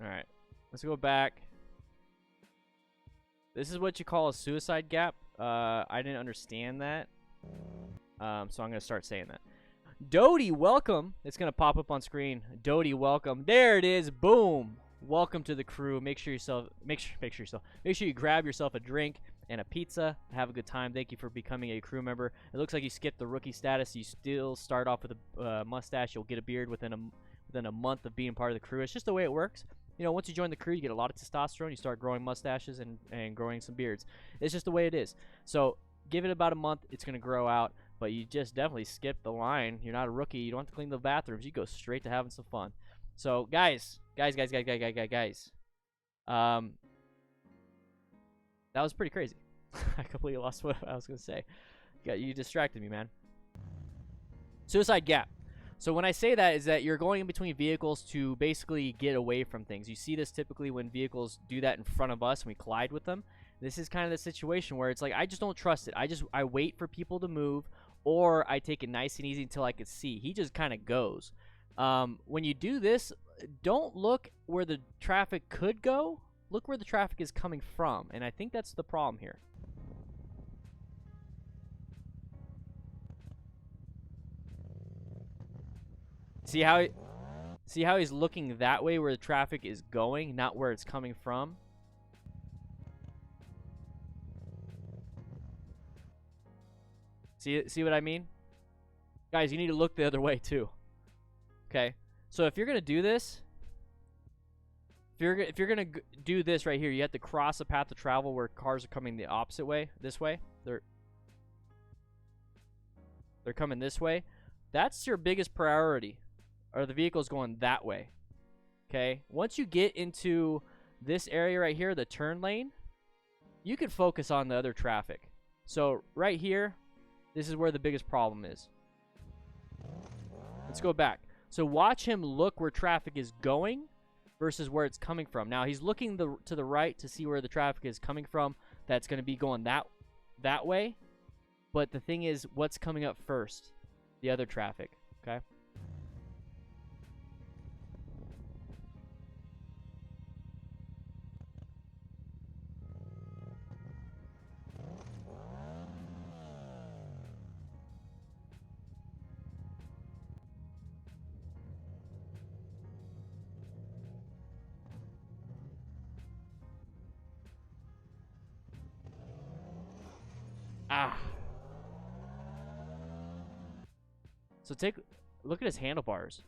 Alright. Let's go back. This is what you call a suicide gap. I didn't understand that. So I'm going to start saying that. Doty, welcome. It's going to pop up on screen. Doty, welcome. There it is. Boom. Welcome to the crew. Make sure you grab yourself a drink and a pizza. Have a good time. Thank you for becoming a crew member. It looks like you skipped the rookie status. You still start off with a mustache. You'll get a beard within a month of being part of the crew. It's just the way it works. You know, once you join the crew, you get a lot of testosterone. You start growing mustaches and growing some beards. It's just the way it is. So give it about a month. It's going to grow out. But you just definitely skipped the line. You're not a rookie. You don't have to clean the bathrooms. You go straight to having some fun. So, guys. That was pretty crazy. I completely lost what I was going to say. You distracted me, man. Suicide gap. So when I say that is that you're going in between vehicles to basically get away from things. You see this typically when vehicles do that in front of us and we collide with them. This is kind of the situation where it's like, I just don't trust it. I wait for people to move, or I take it nice and easy until I can see. He just kind of goes. When you do this, don't look where the traffic could go. Look where the traffic is coming from. And I think that's the problem here. See how he's looking that way where the traffic is going, not where it's coming from? See what I mean? Guys, you need to look the other way too. Okay? So if you're going to do this, if you're going to do this right here, you have to cross a path of travel where cars are coming the opposite way, this way. They're coming this way. That's your biggest priority. Or the vehicle's going that way. Okay? Once you get into this area right here, the turn lane, you can focus on the other traffic. So right here, this is where the biggest problem is. Let's go back. So watch him look where traffic is going versus where it's coming from. Now he's looking to the right to see where the traffic is coming from. That's going to be going that way. But the thing is, what's coming up first? The other traffic. Okay? So look at his handlebars.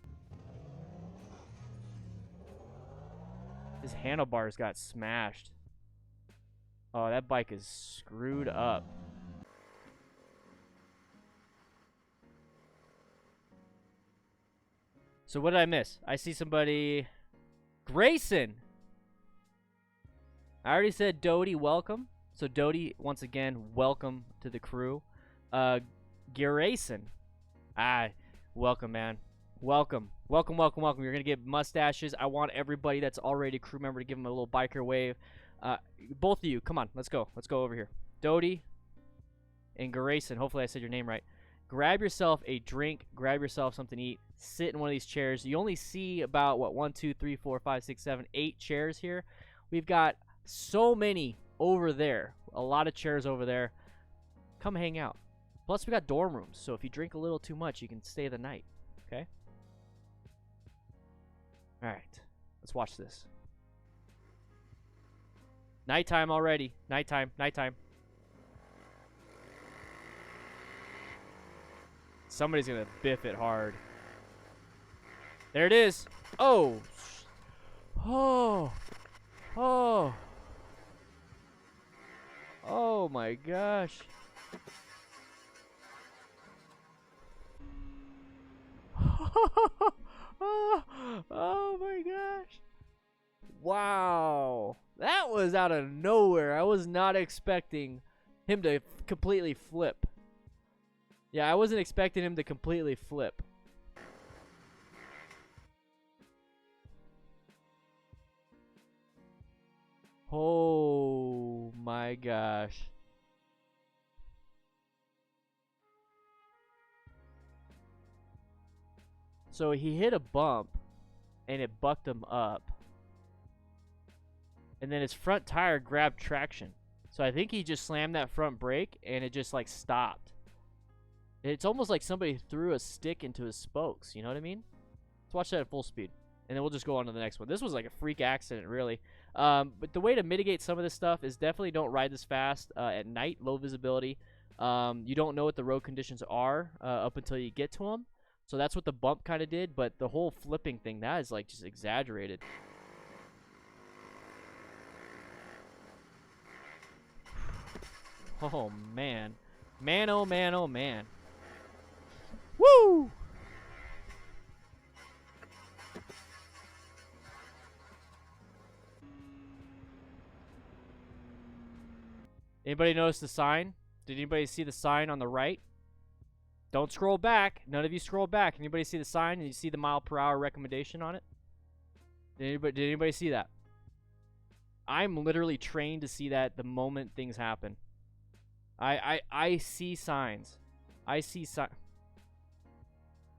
His handlebars got smashed. Oh, that bike is screwed up. So what did I miss? I see somebody... Grayson! I already said Doty, welcome. So Doty, once again, welcome to the crew. Grayson. Welcome, man. Welcome. Welcome, welcome, welcome. You're going to get mustaches. I want everybody that's already a crew member to give them a little biker wave. Both of you, come on. Let's go. Let's go over here. Doty and Grayson. Hopefully I said your name right. Grab yourself a drink. Grab yourself something to eat. Sit in one of these chairs. You only see about, what, 1, 2, 3, 4, 5, 6, 7, 8 chairs here. We've got so many over there. A lot of chairs over there. Come hang out. Plus, we got dorm rooms. So if you drink a little too much, you can stay the night. Okay? Alright. Let's watch this. Nighttime already. Nighttime. Nighttime. Somebody's gonna biff it hard. There it is. Oh. Oh. Oh. Oh my gosh. Oh my gosh. Wow. That was out of nowhere. I was not expecting him to completely flip. Yeah, I wasn't expecting him to completely flip. Oh my gosh. So he hit a bump and it bucked him up. And then his front tire grabbed traction. So I think he just slammed that front brake and it just like stopped. It's almost like somebody threw a stick into his spokes. You know what I mean? Let's watch that at full speed. And then we'll just go on to the next one. This was like a freak accident, really. But the way to mitigate some of this stuff is definitely don't ride this fast at night, low visibility. You don't know what the road conditions are up until you get to them. So that's what the bump kind of did. But the whole flipping thing, that is like just exaggerated. Oh, man. Man, oh, man, oh, man. Woo! Anybody notice the sign? Did anybody see the sign on the right? Don't scroll back. None of you scroll back. Anybody see the sign and you see the mile-per-hour recommendation on it? Did anybody see that? I'm literally trained to see that the moment things happen. I see signs. I see signs.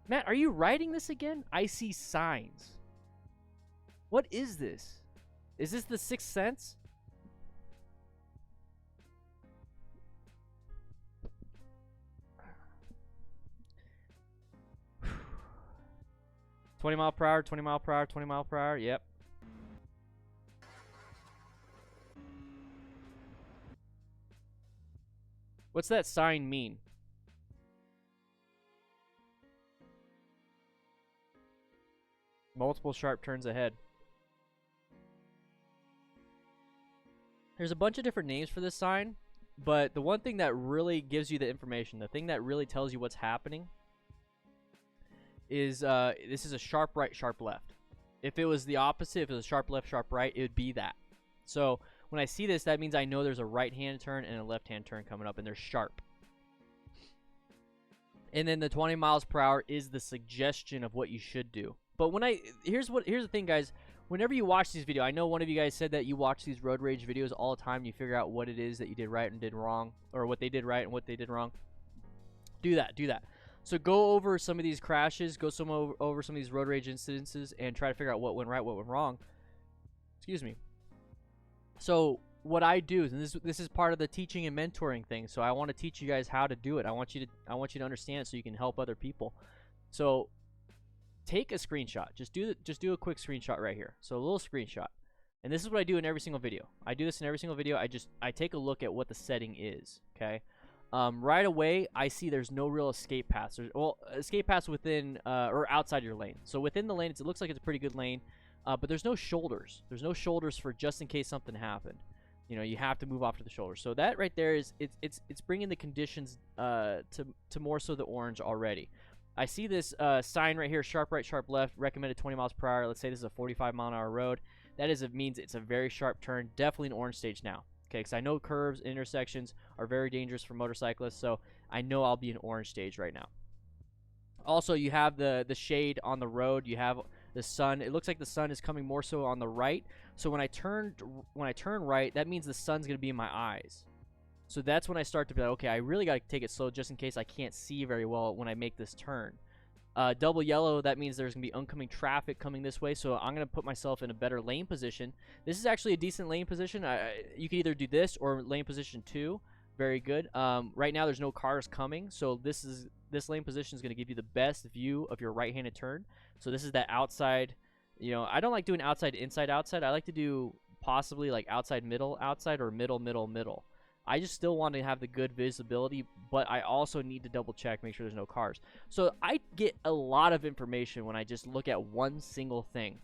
Matt, are you writing this again? I see signs. What is this? Is this the Sixth Sense? $20 miles per hour, 20 miles per hour, 20 miles per hour. Yep. What's that sign mean? Multiple sharp turns ahead. There's a bunch of different names for this sign, but the one thing that really gives you the information, the thing that really tells you what's happening, is this is a sharp right, sharp left. If it was the opposite, if it was sharp left, sharp right, it would be that. So when I see this, that means I know there's a right-hand turn and a left-hand turn coming up, and they're sharp. And then the 20 miles per hour is the suggestion of what you should do. But when here's the thing, guys. Whenever you watch these videos, I know one of you guys said that you watch these road rage videos all the time. And you figure out what it is that you did right and did wrong, or what they did right and what they did wrong. Do that. Do that. So go over some of these crashes, go over some of these road rage incidences, and try to figure out what went right, what went wrong. Excuse me. So what I do, and this is part of the teaching and mentoring thing. So I want to teach you guys how to do it. I want you to understand it so you can help other people. So take a screenshot. Just do a quick screenshot right here. So a little screenshot. And this is what I do in every single video. I do this in every single video. I take a look at what the setting is. Okay. Right away, I see there's no real escape paths. Well, escape paths within or outside your lane. So within the lane, it looks like it's a pretty good lane, but there's no shoulders. There's no shoulders for just in case something happened. You know, you have to move off to the shoulder. So that right there is it's bringing the conditions to more so the orange already. I see this sign right here, sharp right, sharp left, recommended 20 miles per hour. Let's say this is a 45-mile-an-hour road. That is, it means it's a very sharp turn, definitely an orange stage now. Okay, because I know curves, intersections are very dangerous for motorcyclists, so I know I'll be in orange stage right now. Also, you have the shade on the road. You have the sun. It looks like the sun is coming more so on the right. So when I turn right, that means the sun's gonna be in my eyes. So that's when I start to be like, okay, I really got to take it slow just in case I can't see very well when I make this turn. Double yellow, that means there's going to be oncoming traffic coming this way, so I'm going to put myself in a better lane position. This is actually a decent lane position. You can either do this or lane position 2. Very good. Right now there's no cars coming, so this lane position is going to give you the best view of your right-handed turn. So this is that outside, you know, I don't like doing outside, inside, outside. I like to do possibly like outside, middle, outside, or middle, middle, middle. I just still want to have the good visibility, but I also need to double check, make sure there's no cars. So I get a lot of information when I just look at one single thing.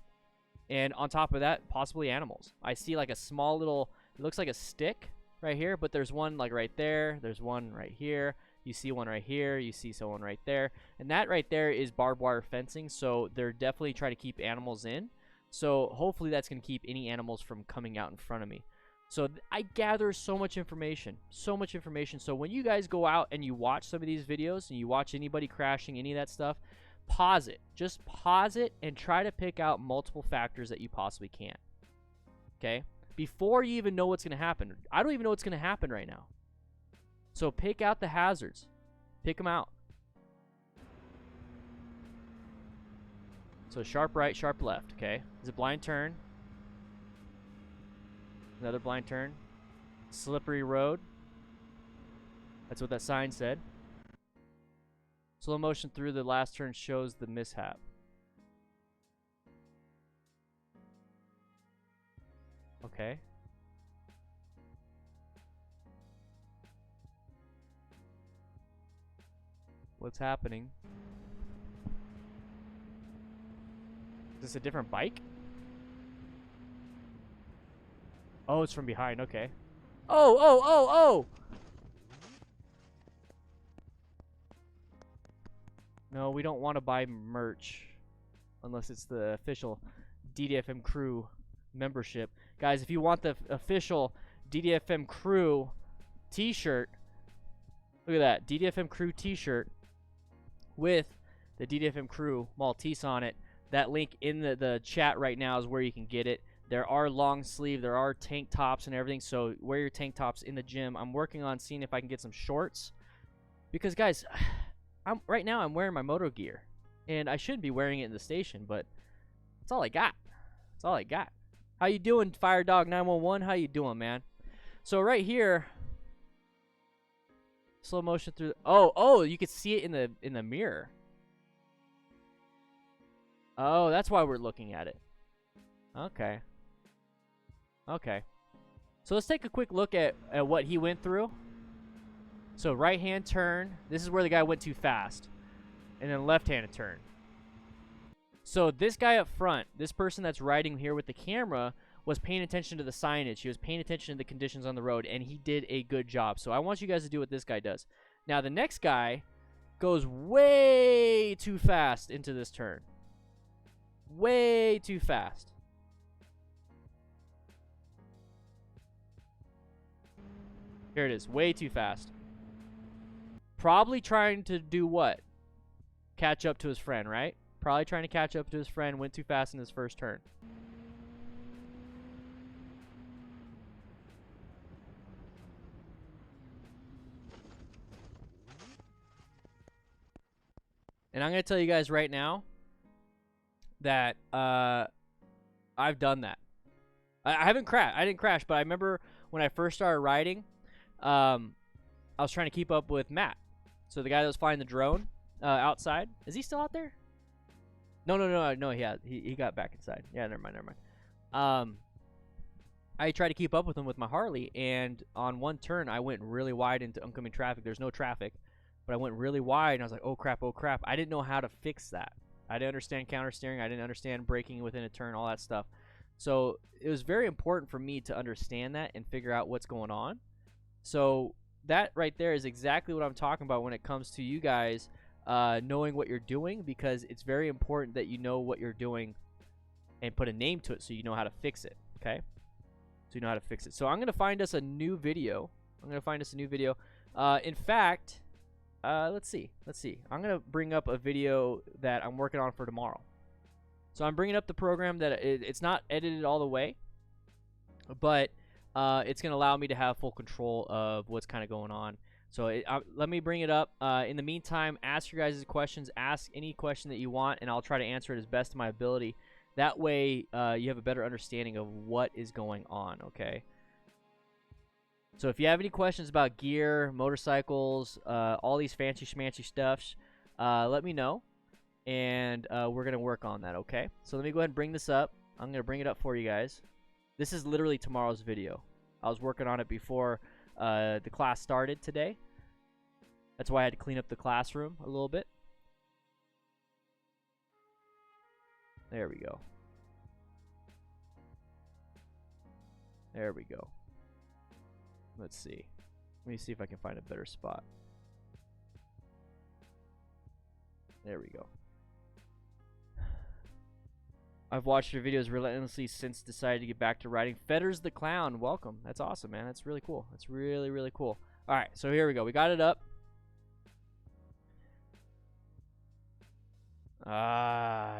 And on top of that, possibly animals. I see like a small little, it looks like a stick right here, but there's one like right there. There's one right here. You see one right here. You see someone right there. And that right there is barbed wire fencing, so they're definitely trying to keep animals in. So hopefully that's going to keep any animals from coming out in front of me. So I gather so much information, so much information. So when you guys go out and you watch some of these videos and you watch anybody crashing, any of that stuff, pause it. Just pause it and try to pick out multiple factors that you possibly can. Okay? Before you even know what's going to happen. I don't even know what's going to happen right now. So pick out the hazards. Pick them out. So sharp right, sharp left. Okay? Is it blind turn? Another blind turn. Slippery road. That's what that sign said. Slow motion through the last turn shows the mishap. Okay. What's happening? Is this a different bike? Oh, it's from behind. Okay. Oh! No, we don't want to buy merch unless it's the official DDFM crew membership. Guys, if you want the official DDFM crew t-shirt, look at that. DDFM crew t-shirt with the DDFM crew Maltese on it. That link in the chat right now is where you can get it. There are long sleeve, there are tank tops and everything, so wear your tank tops in the gym. I'm working on seeing if I can get some shorts. Because, guys, right now I'm wearing my moto gear. And I should be wearing it in the station, but that's all I got. That's all I got. How you doing, Fire Dog 911? How you doing, man? So right here, slow motion through. Oh, you could see it in the mirror. Oh, that's why we're looking at it. Okay. Okay. So let's take a quick look at what he went through. So right-hand turn. This is where the guy went too fast. And then left-handed turn. So this guy up front, this person that's riding here with the camera, was paying attention to the signage. He was paying attention to the conditions on the road, and he did a good job. So I want you guys to do what this guy does. Now, the next guy goes way too fast into this turn. Way too fast. Here it is. Way too fast. Probably trying to do what? Catch up to his friend, right? Probably trying to catch up to his friend. Went too fast in his first turn. And I'm going to tell you guys right now that I've done that. I haven't crashed. I didn't crash, but I remember when I first started riding, I was trying to keep up with Matt. So the guy that was flying the drone outside. Is he still out there? No, he got back inside. Yeah, never mind. I tried to keep up with him with my Harley, and on one turn, I went really wide into oncoming traffic. There's no traffic, but I went really wide, and I was like, oh, crap. I didn't know how to fix that. I didn't understand counter steering. I didn't understand braking within a turn, all that stuff. So it was very important for me to understand that and figure out what's going on. So that right there is exactly what I'm talking about when it comes to you guys knowing what you're doing, because it's very important that you know what you're doing and put a name to it so you know how to fix it, okay? So you know how to fix it. So I'm going to find us a new video. In fact, let's see. I'm going to bring up a video that I'm working on for tomorrow. So I'm bringing up the program that it's not edited all the way, but it's going to allow me to have full control of what's kind of going on. So let me bring it up. In the meantime, ask your guys' questions. Ask any question that you want, and I'll try to answer it as best of my ability. That way, you have a better understanding of what is going on, okay? So if you have any questions about gear, motorcycles, all these fancy schmancy stuffs, let me know, and we're going to work on that, okay? So let me go ahead and bring this up. I'm going to bring it up for you guys. This is literally tomorrow's video. I was working on it before the class started today. That's why I had to clean up the classroom a little bit. There we go. There we go. Let's see. Let me see if I can find a better spot. There we go. I've watched your videos relentlessly since decided to get back to riding. Fetters the Clown, welcome. That's awesome, man. That's really cool. That's really, really cool. All right, so here we go. We got it up. Yeah.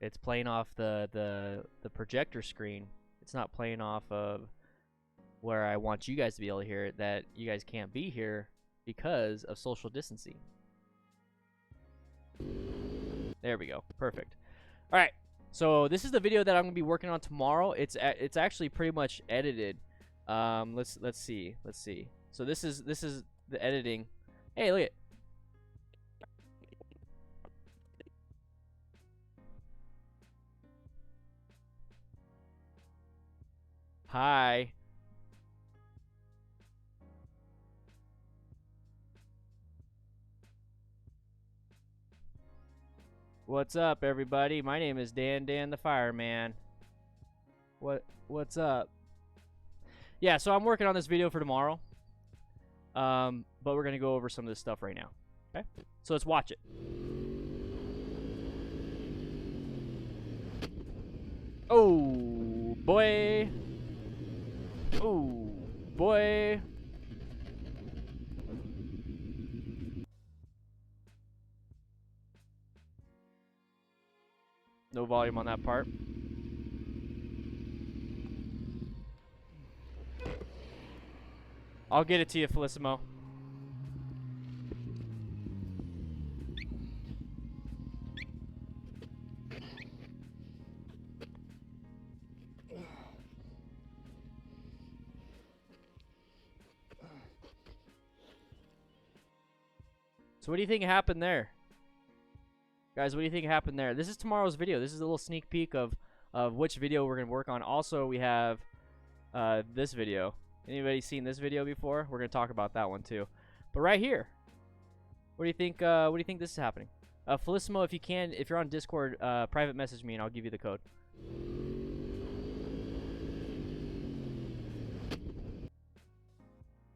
It's playing off the projector screen. It's not playing off of where I want you guys to be able to hear it, that you guys can't be here because of social distancing. There we go. Perfect. All right. So this is the video that I'm going to be working on tomorrow. It's actually pretty much edited. Let's see. So this is the editing. Hey, look at it. Hi. What's up, everybody? My name is Dan the Fireman. What's up? Yeah, so I'm working on this video for tomorrow. But we're gonna go over some of this stuff right now. Okay? So let's watch it. Oh boy. Oh boy. No volume on that part. I'll get it to you, Felicimo. So what do you think happened there? Guys, what do you think happened there? This is tomorrow's video. This is a little sneak peek of which video we're going to work on. Also, we have this video. Anybody seen this video before? We're going to talk about that one too. But right here, what do you think this is happening? Felicimo, if you can, if you're on Discord, private message me and I'll give you the code.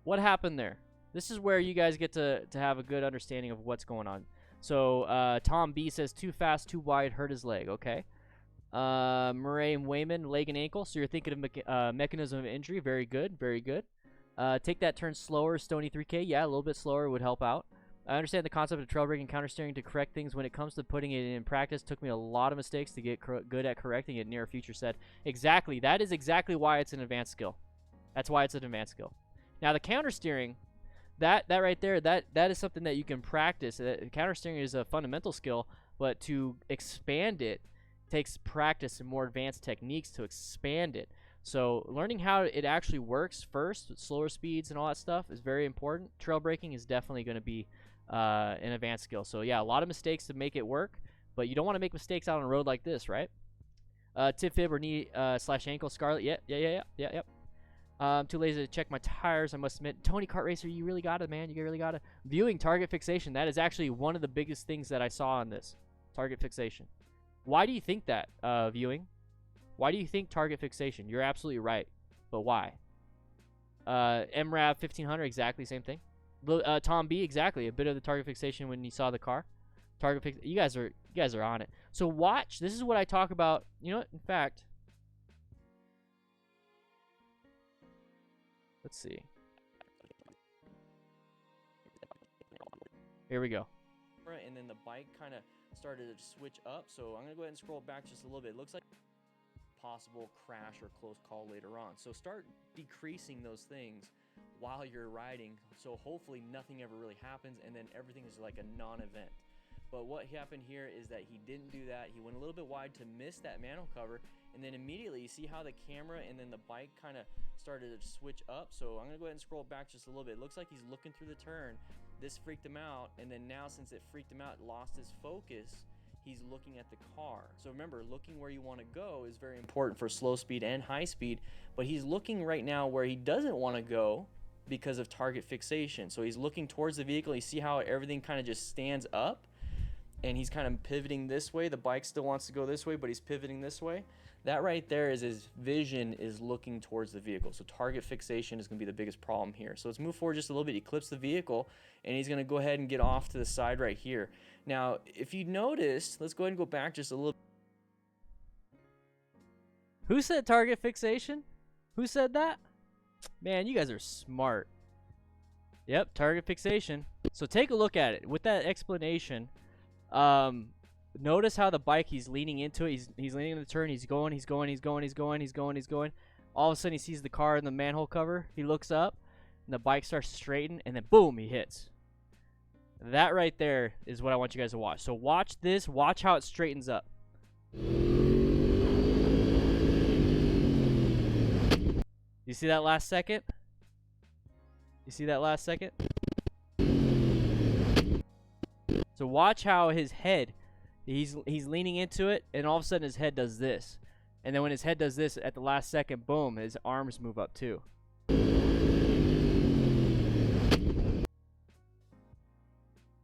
What happened there? This is where you guys get to have a good understanding of what's going on. So, Tom B says, too fast, too wide, hurt his leg. Okay. Murray Wayman, leg and ankle. So you're thinking of mechanism of injury. Very good. Very good. Take that turn slower. Stony 3K. Yeah, a little bit slower would help out. I understand the concept of trail braking, counter steering to correct things. When it comes to putting it in practice, took me a lot of mistakes to get good at correcting it. Near future said. Exactly. That is exactly why it's an advanced skill. That's why it's an advanced skill. Now, the counter steering, that right there, that is something that you can practice. Counter steering is a fundamental skill, but to expand it takes practice and more advanced techniques to expand it. So learning how it actually works first with slower speeds and all that stuff is very important. Trail braking is definitely going to be an advanced skill. So yeah, a lot of mistakes to make it work, but you don't want to make mistakes out on a road like this, right? Tip fib or knee / ankle, Scarlet. Yep. Too lazy to check my tires, I must admit. Tony Kart Racer, you really got it, man. You really got it. Viewing, target fixation. That is actually one of the biggest things that I saw on this. Target fixation. Why do you think that, viewing? Why do you think target fixation? You're absolutely right. But why? MRAV 1500, exactly same thing. Tom B, exactly. A bit of the target fixation when you saw the car. Target fix. You guys are on it. So watch. This is what I talk about. You know what? In fact, let's see. Here we go. And then the bike kind of started to switch up. So I'm gonna go ahead and scroll back just a little bit. It looks like possible crash or close call later on. So start decreasing those things while you're riding. So hopefully nothing ever really happens, and then everything is like a non-event. But what happened here is that he didn't do that. He went a little bit wide to miss that manhole cover, and then immediately you see how the camera and then the bike kind of started to switch up. So I'm gonna go ahead and scroll back just a little bit. It looks like he's looking through the turn. This freaked him out, and then now since it freaked him out, lost his focus, he's looking at the car. So remember, looking where you want to go is very important for slow speed and high speed, but he's looking right now where he doesn't want to go because of target fixation. So he's looking towards the vehicle. You see how everything kind of just stands up, and he's kind of pivoting this way. The bike still wants to go this way, but he's pivoting this way. That right there is his vision is looking towards the vehicle. So target fixation is going to be the biggest problem here. So let's move forward just a little bit. He clips the vehicle, and he's going to go ahead and get off to the side right here. Now, if you noticed, let's go ahead and go back just a little. Who said target fixation? Who said that? Man, you guys are smart. Yep, target fixation. So take a look at it. With that explanation, notice how the bike, he's leaning into it. He's leaning in the turn. He's going. All of a sudden, he sees the car in the manhole cover. He looks up, and the bike starts to straighten, and then boom, he hits. That right there is what I want you guys to watch. So watch this. Watch how it straightens up. You see that last second? You see that last second? So watch how his head, he's leaning into it, and all of a sudden his head does this. And then when his head does this, at the last second, boom, his arms move up too.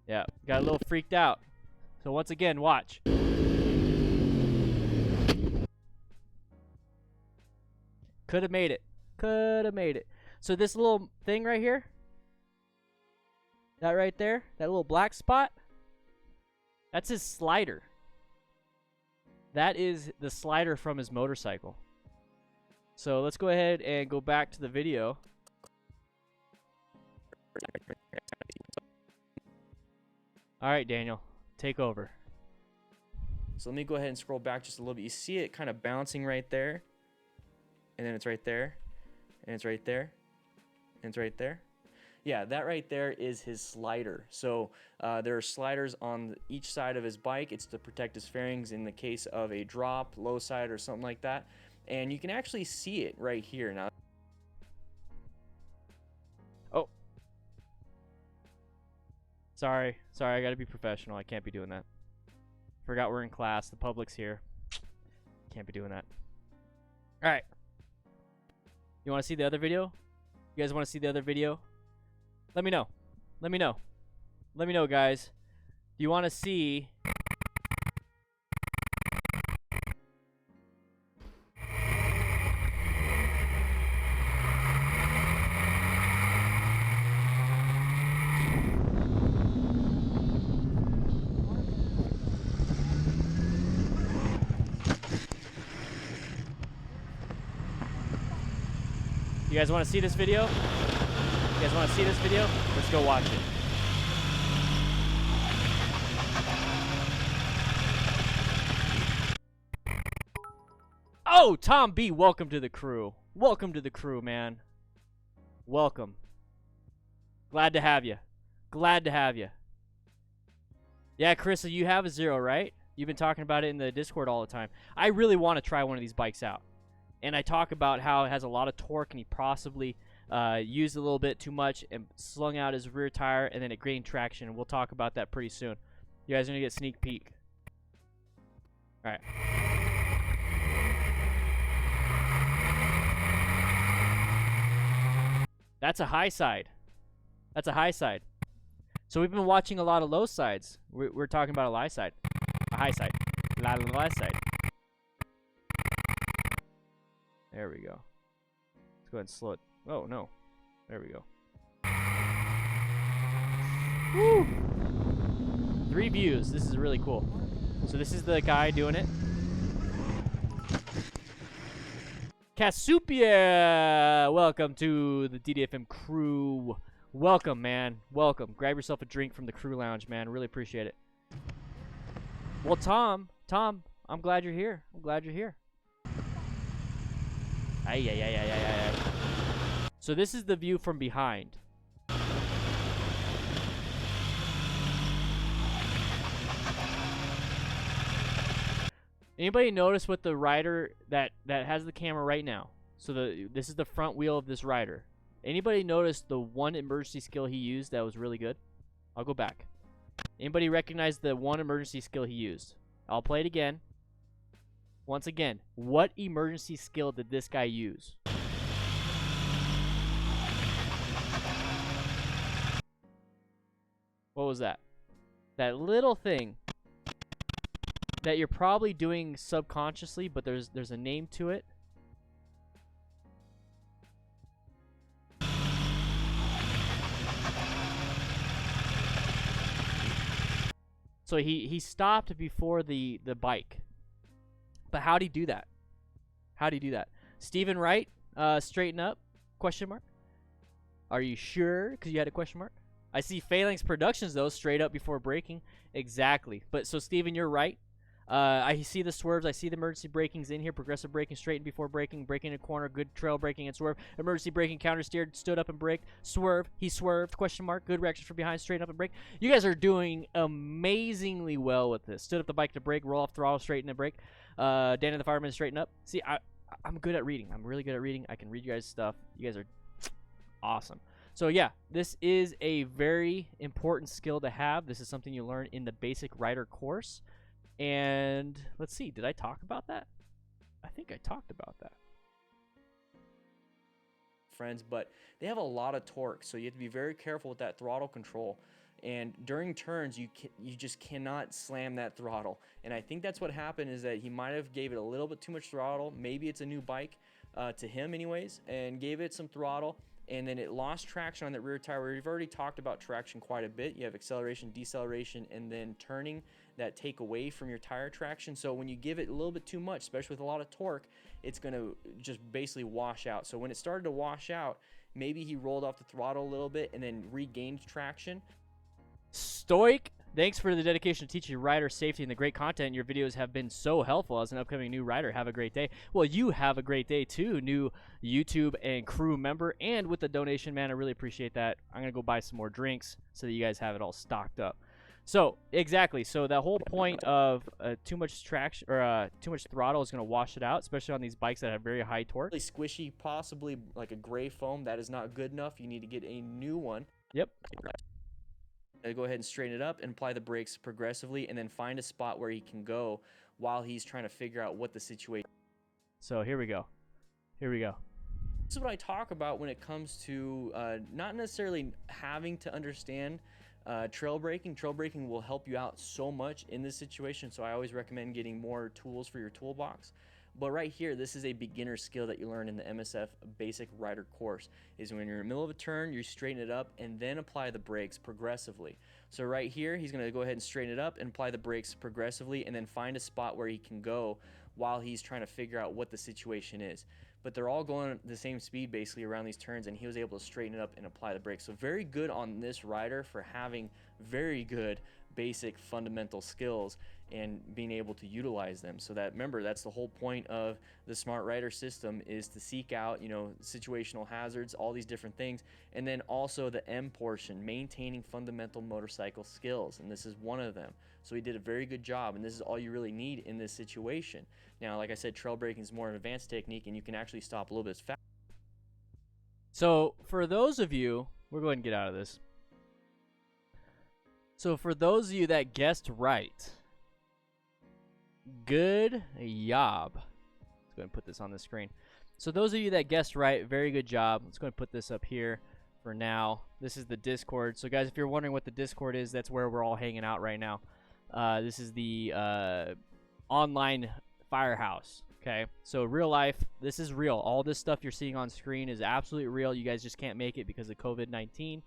Yeah, got a little freaked out. So once again, watch. Could have made it. Could have made it. So this little thing right here, that right there, that little black spot, that's his slider. That is the slider from his motorcycle. So let's go ahead and go back to the video. All right, Daniel, take over. So let me go ahead and scroll back just a little bit. You see it kind of bouncing right there, and then it's right there, and it's right there, and it's right there. Yeah, that right there is his slider. So there are sliders on each side of his bike. It's to protect his fairings in the case of a drop, low side, or something like that. And you can actually see it right here now. Oh. Sorry, I gotta be professional. I can't be doing that. Forgot we're in class. The public's here. Can't be doing that. All right. You want to see the other video? You guys want to see the other video? Let me know. Let me know. Let me know, guys. Do you want to see... You guys want to see this video? You guys want to see this video? Let's go watch it. Oh, Tom B, welcome to the crew. Welcome to the crew, man. Welcome. Glad to have you. Glad to have you. Yeah, Carissa, you have a 0, right? You've been talking about it in the Discord all the time. I really want to try one of these bikes out. And I talk about how it has a lot of torque, and he possibly used a little bit too much and slung out his rear tire, and then it gained traction. And we'll talk about that pretty soon. You guys are going to get a sneak peek. All right. That's a high side. That's a high side. So we've been watching a lot of low sides. We're talking about a high side. A high side. A lot of low side. There we go. Let's go ahead and slow it. Oh, no. There we go. Woo! 3 views. This is really cool. So this is the guy doing it. Casupia! Welcome to the DDFM crew. Welcome, man. Welcome. Grab yourself a drink from the crew lounge, man. Really appreciate it. Well, Tom, I'm glad you're here. I'm glad you're here. Ay. So this is the view from behind. Anybody notice what the rider that has the camera right now? So this is the front wheel of this rider. Anybody notice the one emergency skill he used that was really good? I'll go back. Anybody recognize the one emergency skill he used? I'll play it again. Once again, what emergency skill did this guy use? What was that? That little thing that you're probably doing subconsciously, but there's a name to it. So he stopped before the bike. But how'd he do that? How'd he do that? Stephen Wright, straighten up, question mark. Are you sure? Because you had a question mark. I see Phalanx Productions, though, straight up before braking. Exactly. But so, Stephen, you're right. I see the swerves. I see the emergency braking's in here. Progressive braking, straighten before braking. Braking in a corner. Good trail braking and swerve. Emergency braking, counter steered, stood up and brake. Swerve. He swerved. Question mark. Good reaction from behind. Straighten up and brake. You guys are doing amazingly well with this. Stood up the bike to brake. Roll off throttle. Straighten and brake. DanDanTheFireman, straighten up. See, I'm good at reading. I'm really good at reading. I can read you guys' stuff. You guys are awesome. So yeah, this is a very important skill to have. This is something you learn in the basic rider course. And let's see, did I talk about that? I think I talked about that. Friends, but they have a lot of torque, so you have to be very careful with that throttle control. And during turns, you just cannot slam that throttle. And I think that's what happened, is that he might have gave it a little bit too much throttle. Maybe it's a new bike to him anyways, and gave it some throttle. And then it lost traction on that rear tire. We've already talked about traction quite a bit. You have acceleration, deceleration, and then turning that take away from your tire traction. So when you give it a little bit too much, especially with a lot of torque, it's going to just basically wash out. So when it started to wash out, maybe he rolled off the throttle a little bit and then regained traction. Stoic, thanks for the dedication to teaching rider safety and the great content. Your videos have been so helpful as an upcoming new rider. Have a great day. Well, you have a great day too, new YouTube and crew member. And with the donation, man, I really appreciate that. I'm going to go buy some more drinks so that you guys have it all stocked up. So, exactly. So, the whole point of too much traction or too much throttle is going to wash it out, especially on these bikes that have very high torque. Really squishy, possibly like a gray foam. That is not good enough. You need to get a new one. Yep. Go ahead and straighten it up and apply the brakes progressively, and then find a spot where he can go while he's trying to figure out what the situation. So here we go. Here we go. This is what I talk about when it comes to not necessarily having to understand trail braking. Trail braking will help you out so much in this situation, so I always recommend getting more tools for your toolbox. But right here, this is a beginner skill that you learn in the MSF basic rider course, is when you're in the middle of a turn, you straighten it up and then apply the brakes progressively. So right here, he's gonna go ahead and straighten it up and apply the brakes progressively, and then find a spot where he can go while he's trying to figure out what the situation is. But they're all going at the same speed basically around these turns, and he was able to straighten it up and apply the brakes. So very good on this rider for having very good basic fundamental skills and being able to utilize them. So that, remember, that's the whole point of the smart rider system, is to seek out, you know, situational hazards, all these different things. And then also the M portion, maintaining fundamental motorcycle skills, and this is one of them. So he did a very good job, and this is all you really need in this situation. Now, like I said, trail braking is more an advanced technique, and you can actually stop a little bit fast. So for those of you, we'll go ahead and get out of this. So for those of you that guessed right, good job. Let's go ahead and put this on the screen. So those of you that guessed right, very good job. Let's go ahead and put this up here for now. This is the Discord. So guys, if you're wondering what the Discord is, that's where we're all hanging out right now. This is the online firehouse. Okay, so real life, this is real. All this stuff you're seeing on screen is absolutely real. You guys just can't make it because of COVID-19.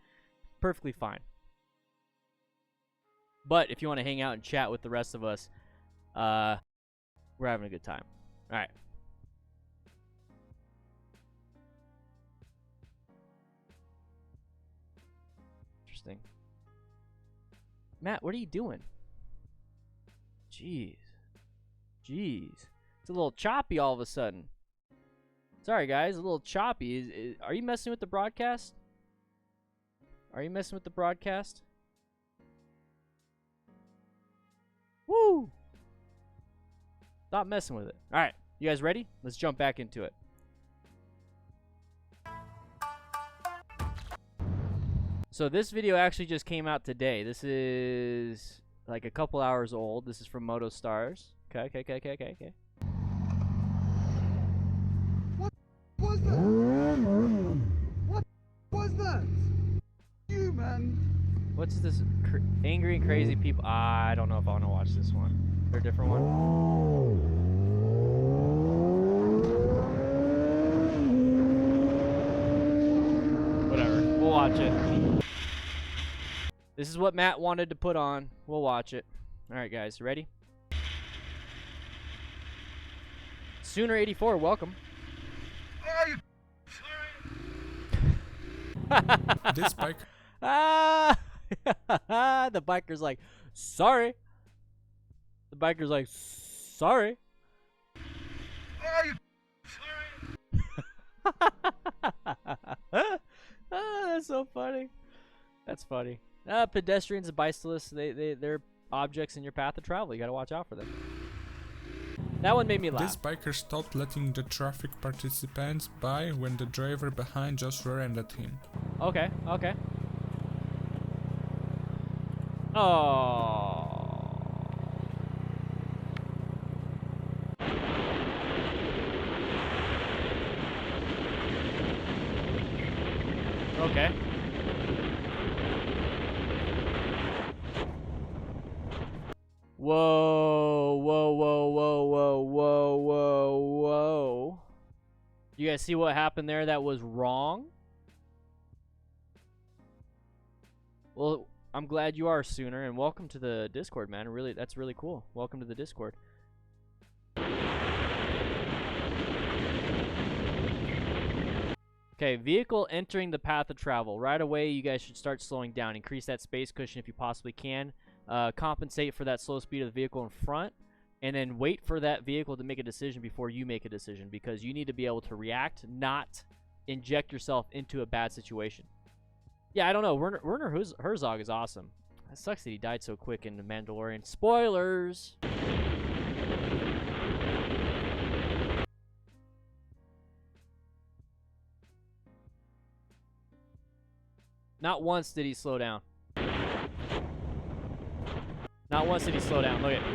Perfectly fine. But if you want to hang out and chat with the rest of us, we're having a good time. All right. Interesting. Matt, what are you doing? Jeez. It's a little choppy all of a sudden. Sorry, guys, a little choppy. Are you messing with the broadcast? Woo! Stop messing with it. All right, you guys ready? Let's jump back into it. So this video actually just came out today. This is like a couple hours old. This is from MotoStars. Okay. What was that? What was that? You, man. What's this? Angry and crazy people. I don't know if I want to watch this one. Is there a different one? Whatever. We'll watch it. This is what Matt wanted to put on. We'll watch it. All right, guys. Ready? Sooner84, welcome. This bike. Ah! The biker's like, sorry. The biker's like, sorry. That's so funny. That's funny. Pedestrians and bicyclists, they're objects in your path of travel. You gotta watch out for them. That one made me laugh. This biker stopped letting the traffic participants by when the driver behind just rear-ended at him. Okay. Oh. Okay. Whoa. You guys see what happened there that was wrong? Well, I'm glad you are, Sooner, and welcome to the Discord, man. Really, that's really cool. Welcome to the Discord. Okay, vehicle entering the path of travel. Right away, you guys should start slowing down. Increase that space cushion if you possibly can. Compensate for that slow speed of the vehicle in front. And then wait for that vehicle to make a decision before you make a decision. Because you need to be able to react, not inject yourself into a bad situation. Yeah, I don't know. Werner Herzog is awesome. It sucks that he died so quick in The Mandalorian. Spoilers! Not once did he slow down. Not once did he slow down. Look at it.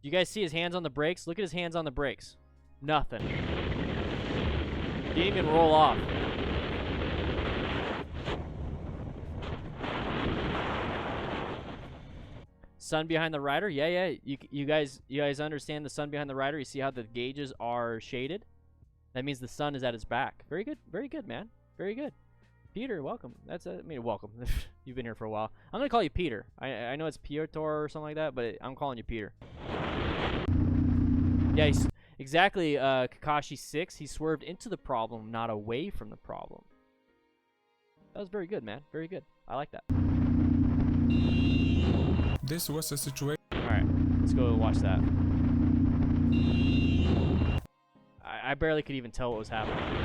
You guys see his hands on the brakes? Look at his hands on the brakes. Nothing. Didn't even roll off. Sun behind the rider? Yeah. You guys understand the sun behind the rider? You see how the gauges are shaded? That means the sun is at his back. Very good, man. Very good. Peter, welcome. Welcome. You've been here for a while. I'm gonna call you Peter. I know it's Piotr or something like that, but I'm calling you Peter. Yeah, exactly. Kakashi 6. He swerved into the problem, not away from the problem. That was very good, man. Very good. I like that. This was a situation. All right, let's go watch that. I barely could even tell what was happening.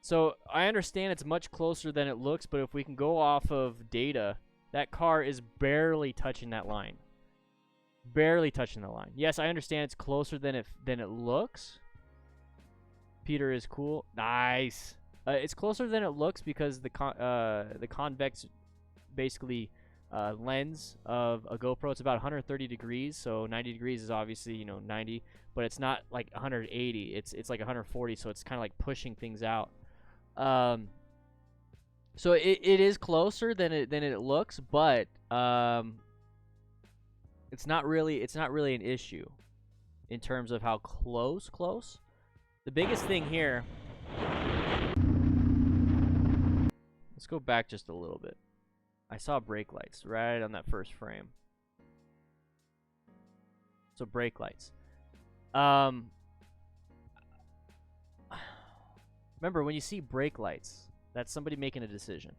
So I understand it's much closer than it looks, but if we can go off of data, that car is barely touching that line. Barely touching the line. Yes, I understand it's closer than it looks. Peter is cool. Nice. It's closer than it looks because the convex basically lens of a GoPro, it's about 130 degrees. So 90 degrees is obviously 90, but it's not like 180. It's like 140. So it's kind of like pushing things out. So it is closer than it looks, but it's not really an issue in terms of how close. The biggest thing here. Let's go back just a little bit. I saw brake lights right on that first frame. So brake lights. Remember, when you see brake lights, that's somebody making a decision.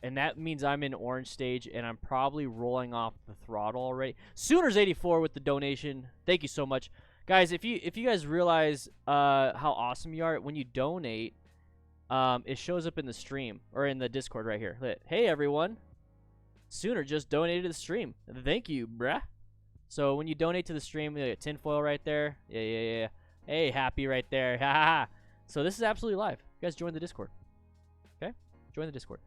And that means I'm in orange stage, and I'm probably rolling off the throttle already. Sooners84 with the donation. Thank you so much. Guys, if you guys realize how awesome you are, when you donate, it shows up in the stream, or in the Discord right here. Hey, everyone. Sooner just donated to the stream. Thank you, bruh. So when you donate to the stream, you get tinfoil right there. Yeah. Hey, happy right there. Ha ha ha. So this is absolutely live. You guys join the Discord. Okay? Join the Discord.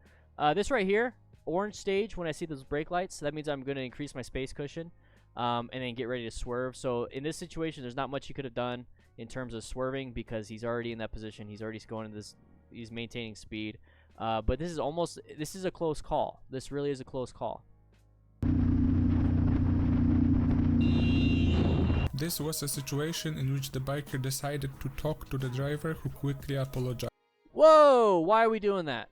This right here, orange stage, when I see those brake lights, that means I'm going to increase my space cushion and then get ready to swerve. So in this situation, there's not much you could have done in terms of swerving because he's already in that position. He's already going to this. He's maintaining speed. But this is a close call. This really is a close call. This was a situation in which the biker decided to talk to the driver, who quickly apologized. Whoa! Why are we doing that?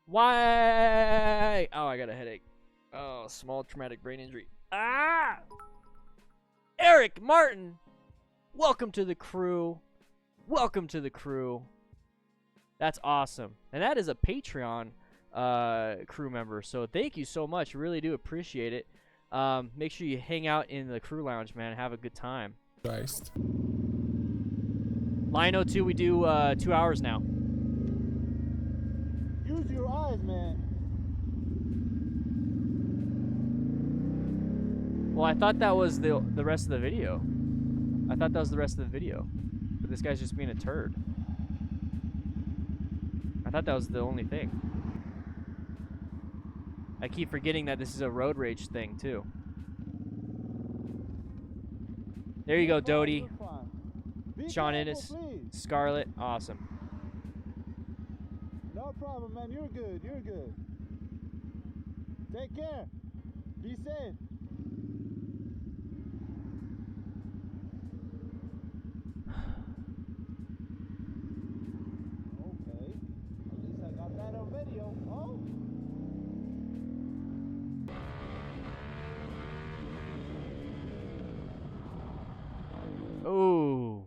Why? Oh, I got a headache. Oh, small traumatic brain injury. Ah! Eric Martin! Welcome to the crew. Welcome to the crew. That's awesome. And that is a Patreon crew member. So thank you so much. Really do appreciate it. Make sure you hang out in the crew lounge, man. Have a good time. Line 02, we do 2 hours now. Use your eyes, man. Well, I thought that was the rest of the video. I thought that was the rest of the video. But this guy's just being a turd. I thought that was the only thing. I keep forgetting that this is a road rage thing, too. There you go, Dodie. Sean Innes. Scarlett. Awesome. No problem, man. You're good. You're good. Take care. Be safe. Okay. At least I got that on video. Oh. Ooh.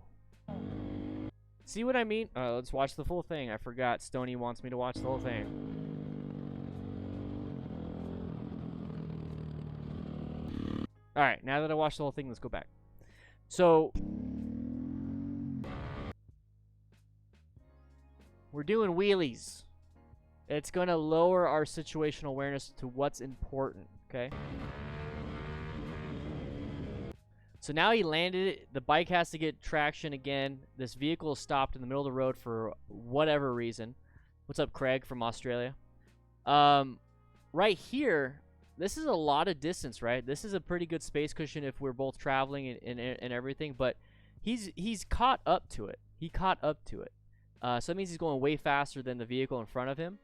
See what I mean? Let's watch the full thing. I forgot Stoney wants me to watch the whole thing. Alright, now that I watched the whole thing, let's go back. So, we're doing wheelies. It's going to lower our situational awareness to what's important, okay? So now he landed it. The bike has to get traction again. This vehicle is stopped in the middle of the road for whatever reason. What's up, Craig from Australia? Right here, this is a lot of distance, right? This is a pretty good space cushion if we're both traveling and everything, but he's caught up to it. He caught up to it. So that means he's going way faster than the vehicle in front of him.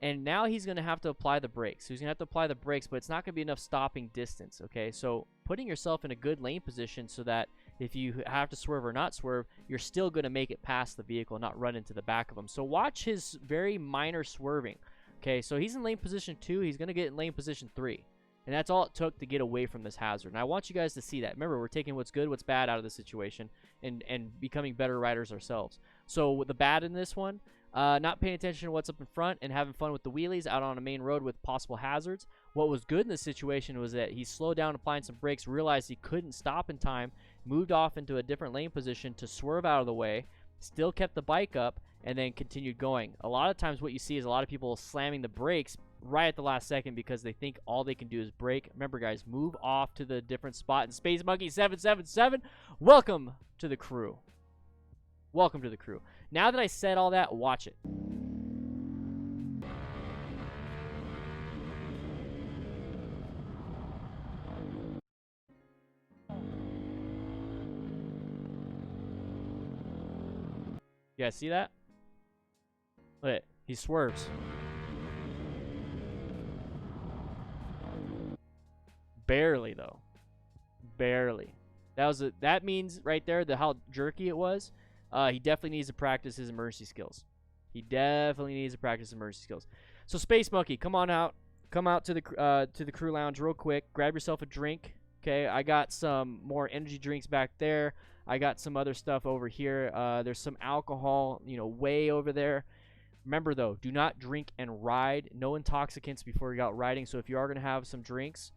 And now he's going to have to apply the brakes. So he's going to have to apply the brakes, but it's not going to be enough stopping distance, okay? So putting yourself in a good lane position so that if you have to swerve or not swerve, you're still going to make it past the vehicle, not run into the back of him. So watch his very minor swerving, okay? So he's in lane position 2. He's going to get in lane position 3. And that's all it took to get away from this hazard. And I want you guys to see that. Remember, we're taking what's good, what's bad out of the situation and becoming better riders ourselves. So with the bad in this one, not paying attention to what's up in front and having fun with the wheelies out on a main road with possible hazards. What was good in this situation was that he slowed down, applying some brakes, realized he couldn't stop in time, moved off into a different lane position to swerve out of the way, still kept the bike up, and then continued going. A lot of times what you see is a lot of people slamming the brakes right at the last second because they think all they can do is brake. Remember, guys, move off to the different spot. And Space Monkey 777, welcome to the crew. Welcome to the crew. Now that I said all that, watch it. You guys see that? Look. He swerves. Barely though. Barely. That means right there how jerky it was. He definitely needs to practice his emergency skills. He definitely needs to practice emergency skills. So Space Monkey, come on out. Come out to the crew lounge real quick. Grab yourself a drink. Okay, I got some more energy drinks back there. I got some other stuff over here. There's some alcohol, way over there. Remember though, do not drink and ride. No intoxicants before you go out riding. So if you are gonna have some drinks,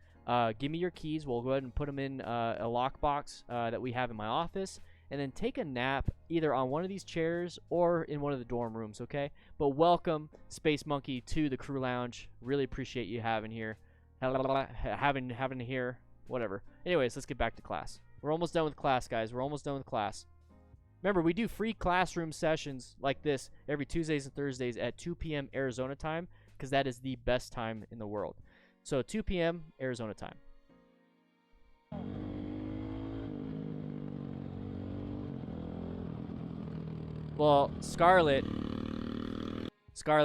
give me your keys. We'll go ahead and put them in a lockbox that we have in my office, and then take a nap either on one of these chairs or in one of the dorm rooms. Okay. But welcome, Space Monkey, to the crew lounge. Really appreciate you having here, here. Whatever. Anyways, let's get back to class. We're almost done with class, guys. We're almost done with class. Remember, we do free classroom sessions like this every Tuesdays and Thursdays at 2 p.m. Arizona time, because that is the best time in the world. So 2 p.m. Arizona time. Well, Scarlet,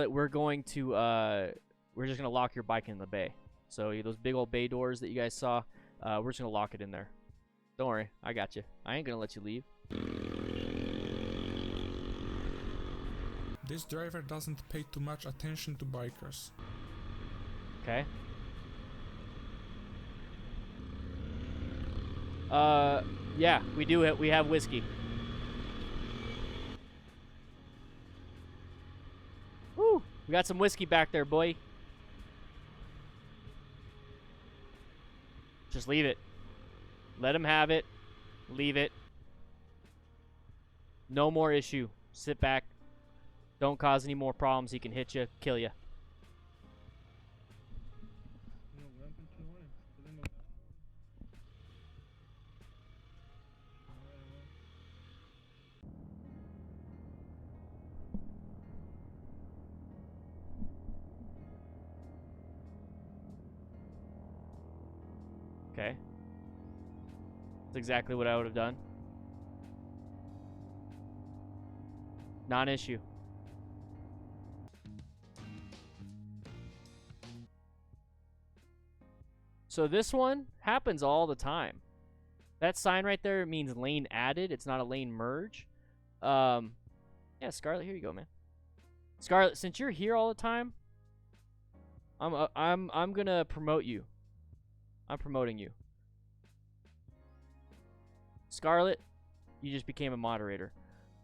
we're just gonna lock your bike in the bay. So those big old bay doors that you guys saw, we're just gonna lock it in there. Don't worry, I got you. I ain't gonna let you leave. This driver doesn't pay too much attention to bikers. Okay. Yeah, we do. We have whiskey. Woo! We got some whiskey back there, boy. Just leave it. Let him have it. Leave it. No more issue. Sit back. Don't cause any more problems. He can hit you, kill you. Okay. That's exactly what I would have done. Non-issue. So this one happens all the time. That sign right there means lane added. It's not a lane merge. Yeah, Scarlet, here you go, man. Scarlet, since you're here all the time, I'm gonna promote you. I'm promoting you. Scarlet, you just became a moderator.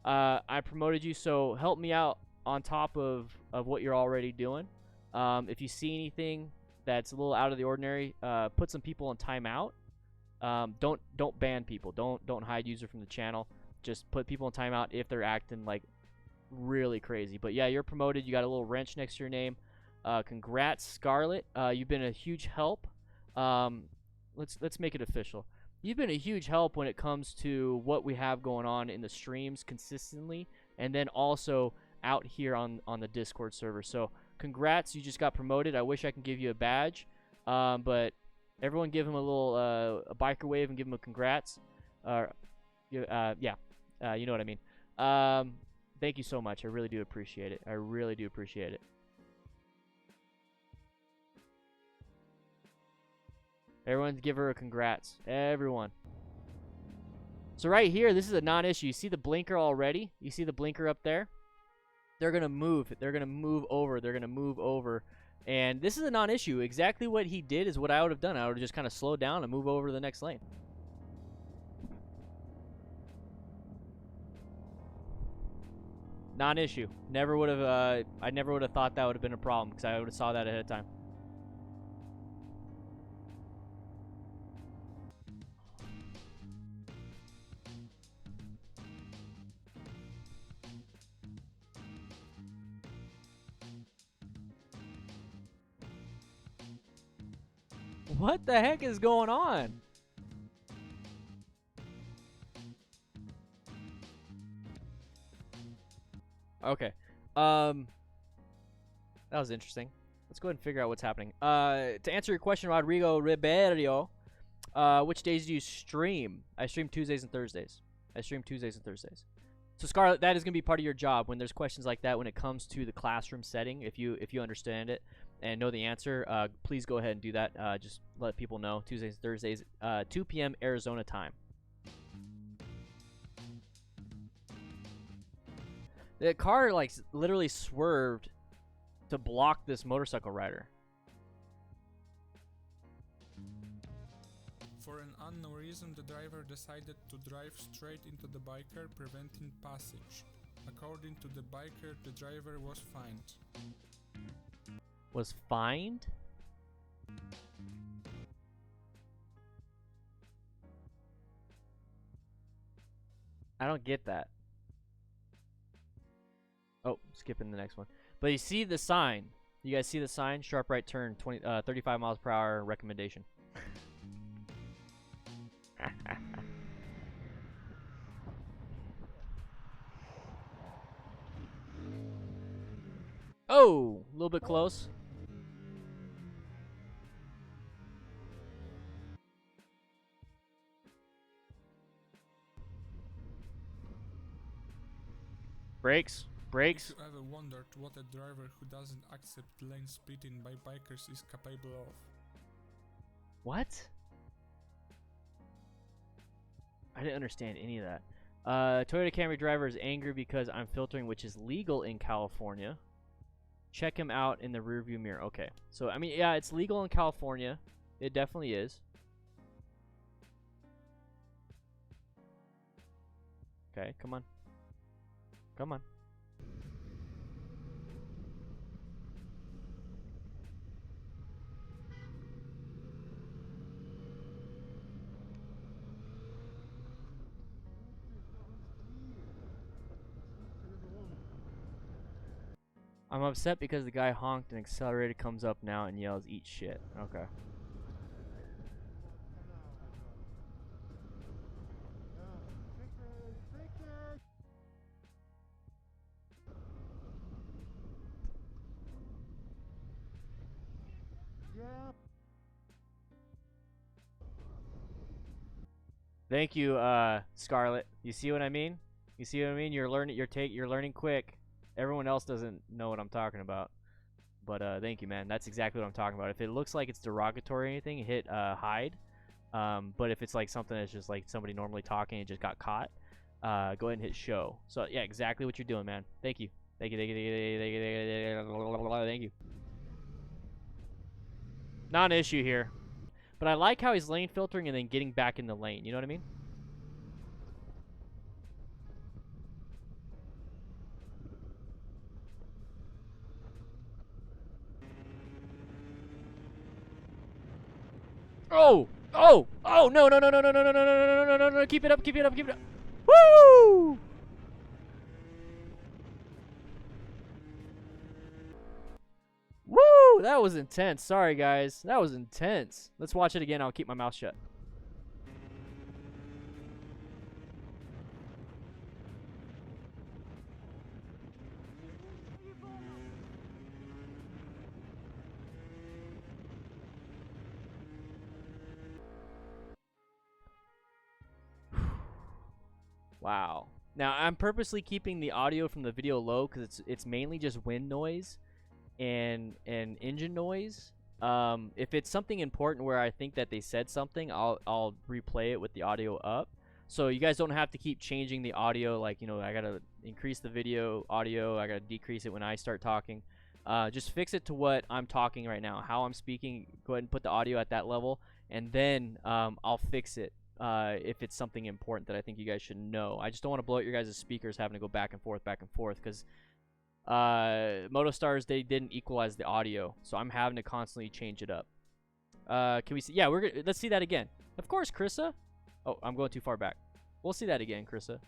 I promoted you, so help me out on top of what you're already doing. If you see anything that's a little out of the ordinary, put some people on timeout. Don't ban people. Don't hide user from the channel. Just put people on timeout if they're acting like really crazy. But yeah, you're promoted. You got a little wrench next to your name. Congrats, Scarlet. You've been a huge help. Let's make it official. You've been a huge help when it comes to what we have going on in the streams consistently, and then also out here on the Discord server. So congrats, you just got promoted. I wish I could give you a badge, but everyone give him a little a biker wave and give him a congrats. Yeah, you know what I mean. Thank you so much. I really do appreciate it. I really do appreciate it. Everyone give her a congrats. Everyone. So right here, this is a non-issue. You see the blinker already? You see the blinker up there? They're going to move. They're going to move over. They're going to move over. And this is a non-issue. Exactly what he did is what I would have done. I would have just kind of slowed down and move over to the next lane. Non-issue. Never would have, I never would have thought that would have been a problem because I would have saw that ahead of time. What the heck is going on? Okay. That was interesting. Let's go ahead and figure out what's happening. To answer your question, Rodrigo Ribeiro, which days do you stream? I stream Tuesdays and Thursdays. So Scarlett, that is going to be part of your job when there's questions like that when it comes to the classroom setting. If you understand it and know the answer, please go ahead and do that. Just let people know. Tuesdays and Thursdays, 2 p.m. Arizona time. The car like literally swerved to block this motorcycle rider. For an unknown reason, the driver decided to drive straight into the biker, preventing passage. According to the biker, the driver was fined. Was fined? I don't get that. Oh, skipping the next one. But you see the sign. You guys see the sign? Sharp right turn, 35 miles per hour recommendation. Oh, a little bit close. Brakes. Brakes. If you ever wondered what a driver who doesn't accept lane splitting by bikers is capable of. What? I didn't understand any of that. Toyota Camry driver is angry because I'm filtering, which is legal in California. Check him out in the rearview mirror. Okay. So, I mean, yeah, it's legal in California. It definitely is. Okay, come on. Come on. I'm upset because the guy honked and accelerated comes up now and yells, "Eat shit." Okay. Thank you, Scarlett. You see what I mean? You see what I mean? You're learning. You're learning quick. Everyone else doesn't know what I'm talking about. But thank you, man. That's exactly what I'm talking about. If it looks like it's derogatory or anything, hit hide. But if it's like something that's just like somebody normally talking and just got caught, go ahead and hit show. So yeah, exactly what you're doing, man. Thank you. Thank you. Thank you. Thank you. Thank you. Thank you. Thank you. Not an issue here. But I like how he's lane filtering and then getting back in the lane. You know what I mean? Oh! Oh! Oh! No! No! No! No! No! No! No! No! No! No! No! No! No! Keep it up! Keep it up! Keep it up! Woo! Woo! That was intense. Sorry, guys. That was intense. Let's watch it again. I'll keep my mouth shut. Wow. Now, I'm purposely keeping the audio from the video low because it's mainly just wind noise and engine noise. If it's something important where I think that they said something, I'll replay it with the audio up. So you guys don't have to keep changing the audio. Like, you know, I gotta increase the video audio. I gotta decrease it when I start talking. Just fix it to what I'm talking right now, how I'm speaking. Go ahead and put the audio at that level, and then I'll fix it if it's something important that I think you guys should know. I just don't want to blow out your guys' speakers having to go back and forth, because MotoStars, they didn't equalize the audio, so I'm having to constantly change it up. Can we see? Yeah, let's see that again. Of course, Krissa. Oh, I'm going too far back. We'll see that again, Krissa.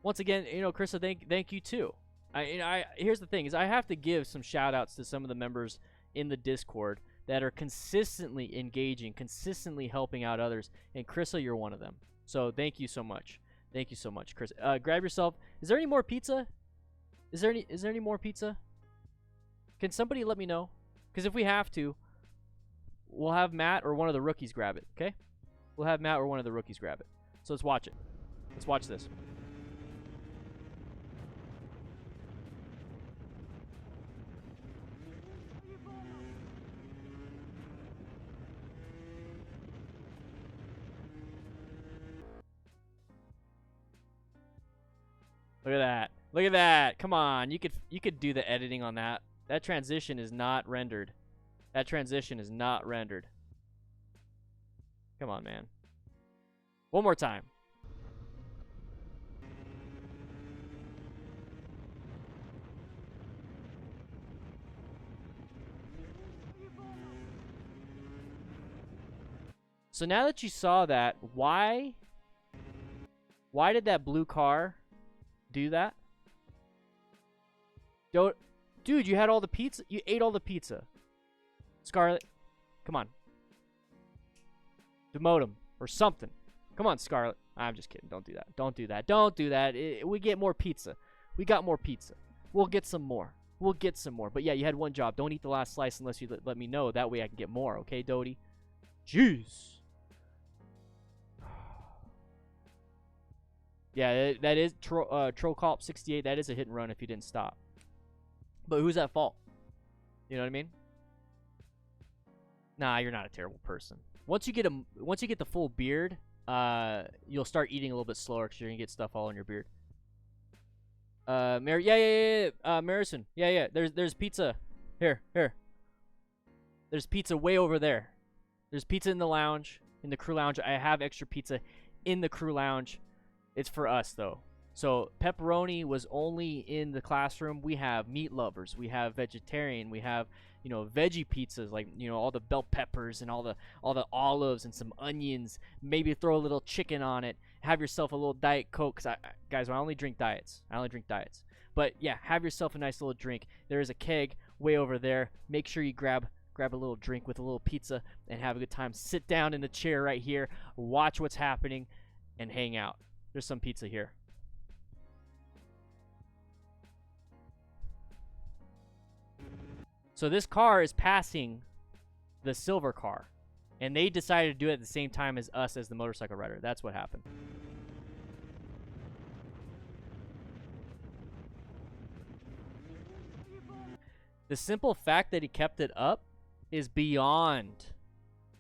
Once again, you know, Krissa, thank you too. Here's the thing: is I have to give some shout outs to some of the members in the Discord that are consistently engaging, consistently helping out others, and Krissa, you're one of them. So thank you so much. Thank you so much, Chris. Grab yourself. Is there any more pizza? Is there any more pizza? Can somebody let me know? Because if we have to, we'll have Matt or one of the rookies grab it, okay? We'll have Matt or one of the rookies grab it. So let's watch it. Let's watch this. Look at that. Look at that. Come on. You could do the editing on that. That transition is not rendered. That transition is not rendered. Come on, man. One more time. So now that you saw that, why did that blue car do that? Dude, you had all the pizza. You ate all the pizza. Scarlett, come on. Demote him or something. Come on, Scarlett. I'm just kidding. Don't do that. Don't do that. Don't do that. We get more pizza. We got more pizza. We'll get some more. We'll get some more. But yeah, you had one job. Don't eat the last slice unless you let me know. That way I can get more. Okay, Dodie? Jeez. Yeah, that is Troll Cop 68. That is a hit and run if you didn't stop. But who's at fault? You know what I mean? Nah, you're not a terrible person. Once you get the full beard, you'll start eating a little bit slower because you're gonna get stuff all in your beard. Marison, yeah. There's pizza. Here. There's pizza way over there. There's pizza in the lounge, in the crew lounge. I have extra pizza in the crew lounge. It's for us though. So pepperoni was only in the classroom. We have meat lovers. We have vegetarian. We have, veggie pizzas, like, all the bell peppers and all the olives and some onions. Maybe throw a little chicken on it. Have yourself a little Diet Coke. Cause I only drink diets. But yeah, have yourself a nice little drink. There is a keg way over there. Make sure you grab a little drink with a little pizza and have a good time. Sit down in the chair right here. Watch what's happening and hang out. There's some pizza here. So this car is passing the silver car, and they decided to do it at the same time as us as the motorcycle rider. That's what happened. The simple fact that he kept it up is beyond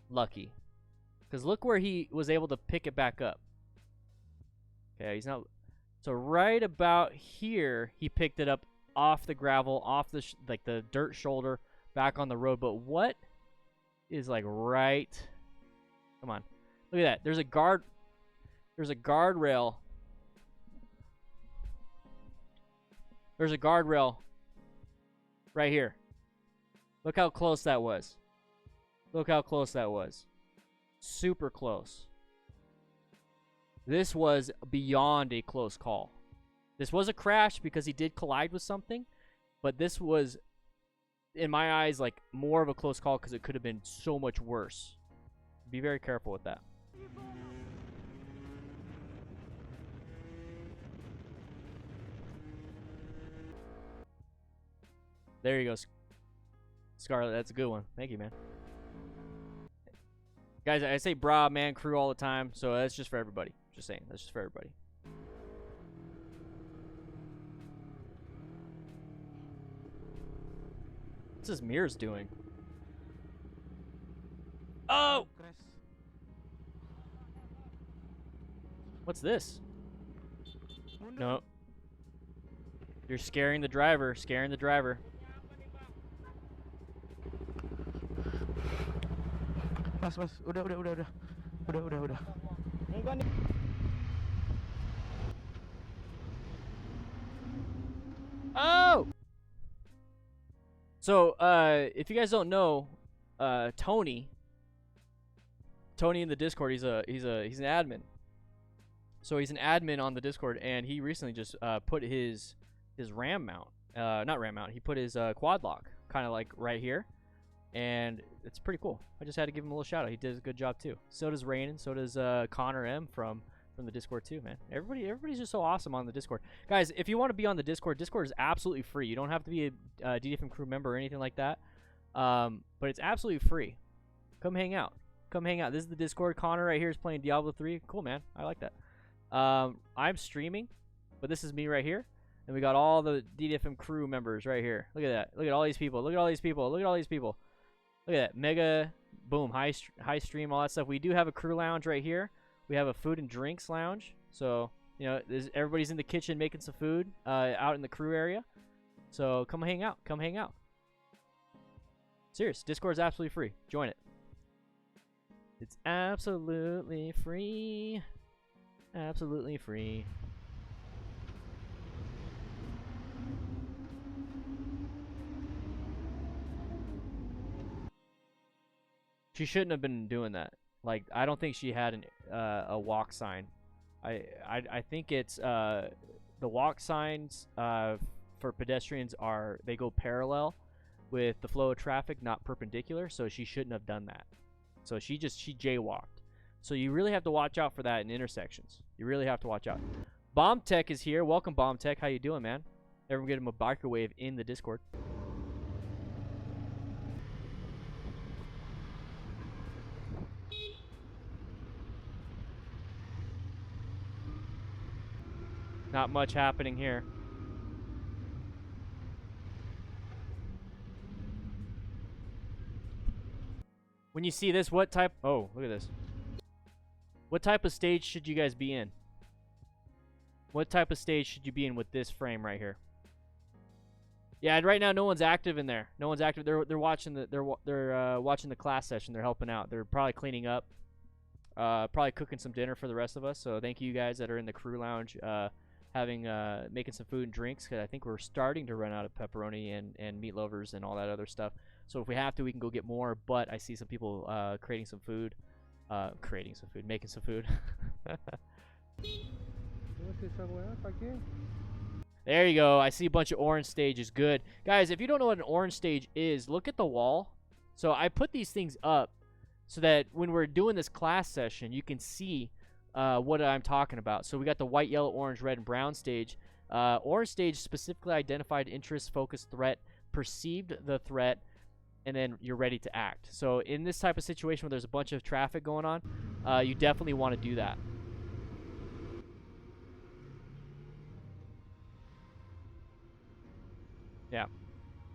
lucky. Because look where he was able to pick it back up. Okay, he's not... So right about here, he picked it up off the gravel, off the the dirt shoulder, back on the road. But what is right? Come on, look at that. There's a guardrail. There's a guardrail right here. Look how close that was. Look how close that was. Super close. This was beyond a close call. This was a crash because he did collide with something, but this was, in my eyes, more of a close call because it could have been so much worse. Be very careful with that. There you go, Scarlett. That's a good one. Thank you, man. Guys, I say bra, man, crew all the time, so that's just for everybody. Just saying, that's just for everybody. What's his mirrors doing? Oh! What's this? No. You're scaring the driver. Scaring the driver. Mas, udah. Oh! So, if you guys don't know, Tony in the Discord, he's an admin. So he's an admin on the Discord, and he recently just put his RAM mount, not RAM mount. He put his quad lock kind of right here, and it's pretty cool. I just had to give him a little shout out. He did a good job too. So does Rainen. So does Connor M from the Discord too, man. Everybody's just so awesome on the Discord. Guys, if you want to be on the Discord is absolutely free. You don't have to be a DDFM crew member or anything like that. But it's absolutely free. Come hang out. This is the Discord. Connor right here is playing Diablo 3. Cool, man. I like that. I'm streaming, but this is me right here. And we got all the DDFM crew members right here. Look at that. Look at all these people. Look at that. Mega, boom, high stream, all that stuff. We do have a crew lounge right here. We have a food and drinks lounge. So You know, everybody's in the kitchen making some food out in the crew area. So come hang out. Come hang out. Serious. Discord's absolutely free. Join it. It's absolutely free. Absolutely free. She shouldn't have been doing that. Like, I don't think she had a walk sign. I think it's the walk signs for pedestrians they go parallel with the flow of traffic, not perpendicular. So she shouldn't have done that. So she jaywalked. So you really have to watch out for that in intersections. You really have to watch out. Bomb Tech is here. Welcome, Bomb Tech. How you doing, man? Everyone get him a biker wave in the Discord. Not much happening here. When you see this, what type... Oh, look at this. What type of stage should you guys be in? What type of stage should you be in with this frame right here? Yeah, and right now no one's active in there. No one's active. They're watching the watching the class session. They're helping out. They're probably cleaning up. Probably cooking some dinner for the rest of us. So thank you guys that are in the crew lounge. Making some food and drinks, because I think we're starting to run out of pepperoni and meat lovers and all that other stuff. So if we have to, we can go get more. But I see some people creating some food, making some food. There you go. I see a bunch of orange stages. Good, guys. If you don't know what an orange stage is, look at the wall. So I put these things up so that when we're doing this class session, you can see what I'm talking about. So we got the white, yellow, orange, red, and brown stage. Orange stage specifically identified interest, focus, threat, perceived the threat, and then you're ready to act. So in this type of situation where there's a bunch of traffic going on, you definitely want to do that.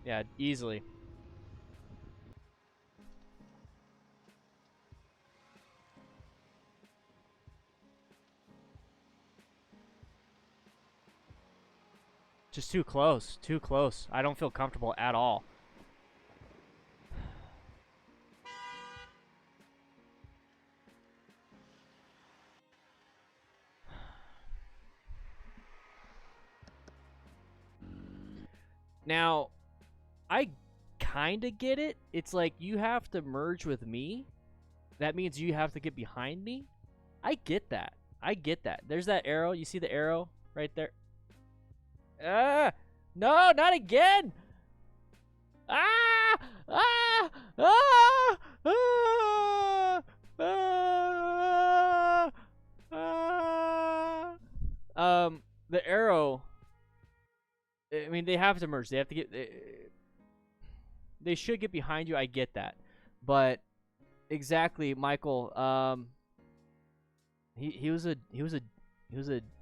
Yeah, easily. Just too close. Too close. I don't feel comfortable at all. Now, I kind of get it. It's like you have to merge with me. That means you have to get behind me. I get that. I get that. There's that arrow. You see the arrow right there? No, not again. Ah! Ah! Ah! Ah! Ah! Ah! The arrow. I mean, they have to merge. They have to get. They should get behind you. I get that, but exactly, Michael. He was a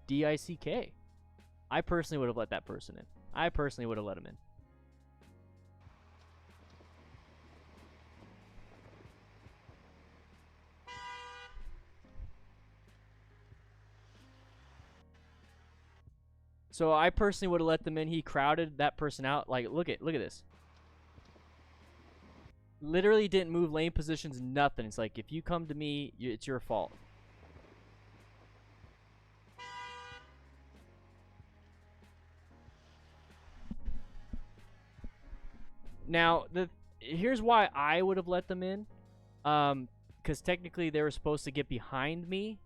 DICK. I personally would have let that person in. I personally would have let him in. So I personally would have let them in. He crowded that person out. Like, look at this. Literally didn't move lane positions, nothing. It's like, if you come to me, it's your fault. Now, here's why I would have let them in. Because technically they were supposed to get behind me.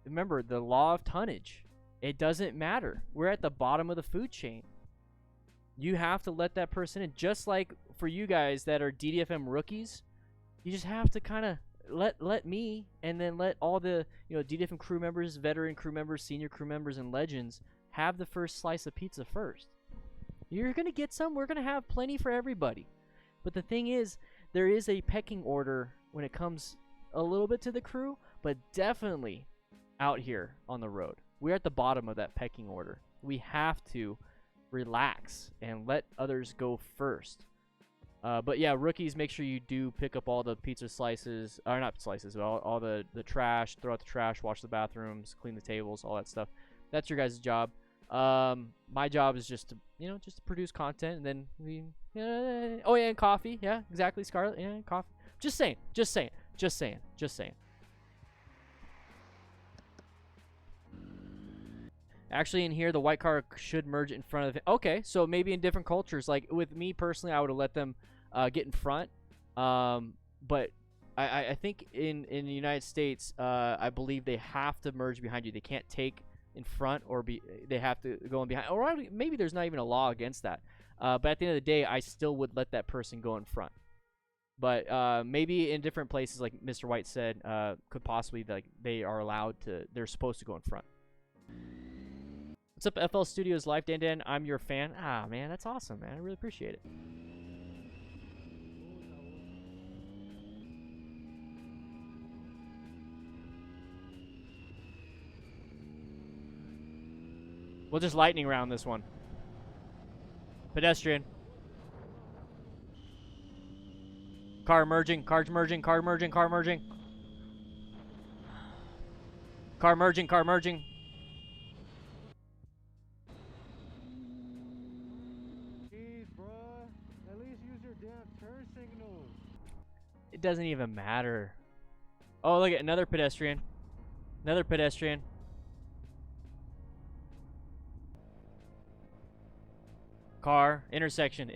Remember, the law of tonnage. It doesn't matter. We're at the bottom of the food chain. You have to let that person in. Just like for you guys that are DDFM rookies, you just have to kind of let me, and then let all the DDFM crew members, veteran crew members, senior crew members, and legends have the first slice of pizza first. You're going to get some. We're going to have plenty for everybody. But the thing is, there is a pecking order when it comes a little bit to the crew, but definitely out here on the road. We're at the bottom of that pecking order. We have to relax and let others go first. But yeah, rookies, make sure you do pick up all the pizza slices, or not slices, but all the trash, throw out the trash, wash the bathrooms, clean the tables, all that stuff. That's your guys' job. My job is just to, you know, just to produce content, and then we, oh yeah, and coffee. Yeah, exactly, Scarlett. Yeah, coffee. Just saying. Actually, in here, the white car should merge in front of it. Okay, so maybe in different cultures, like with me personally, I would have let them get in front. But I think in the United States, I believe they have to merge behind you. They can't take in front, or they have to go in behind. Or maybe there's not even a law against that. But at the end of the day, I still would let that person go in front. But maybe in different places, like Mr. White said, could possibly, like, they are allowed to. They're supposed to go in front. What's up, FL Studios Live? Dan, I'm your fan. Ah, man, that's awesome, man. I really appreciate it. We'll just lightning round this one. Pedestrian. Car merging. Car merging. Car merging. Car merging. Car merging. Car merging. Jeez, bruh. At least use your damn turn signals. It doesn't even matter. Oh, look at another pedestrian. Another pedestrian. Car, intersection,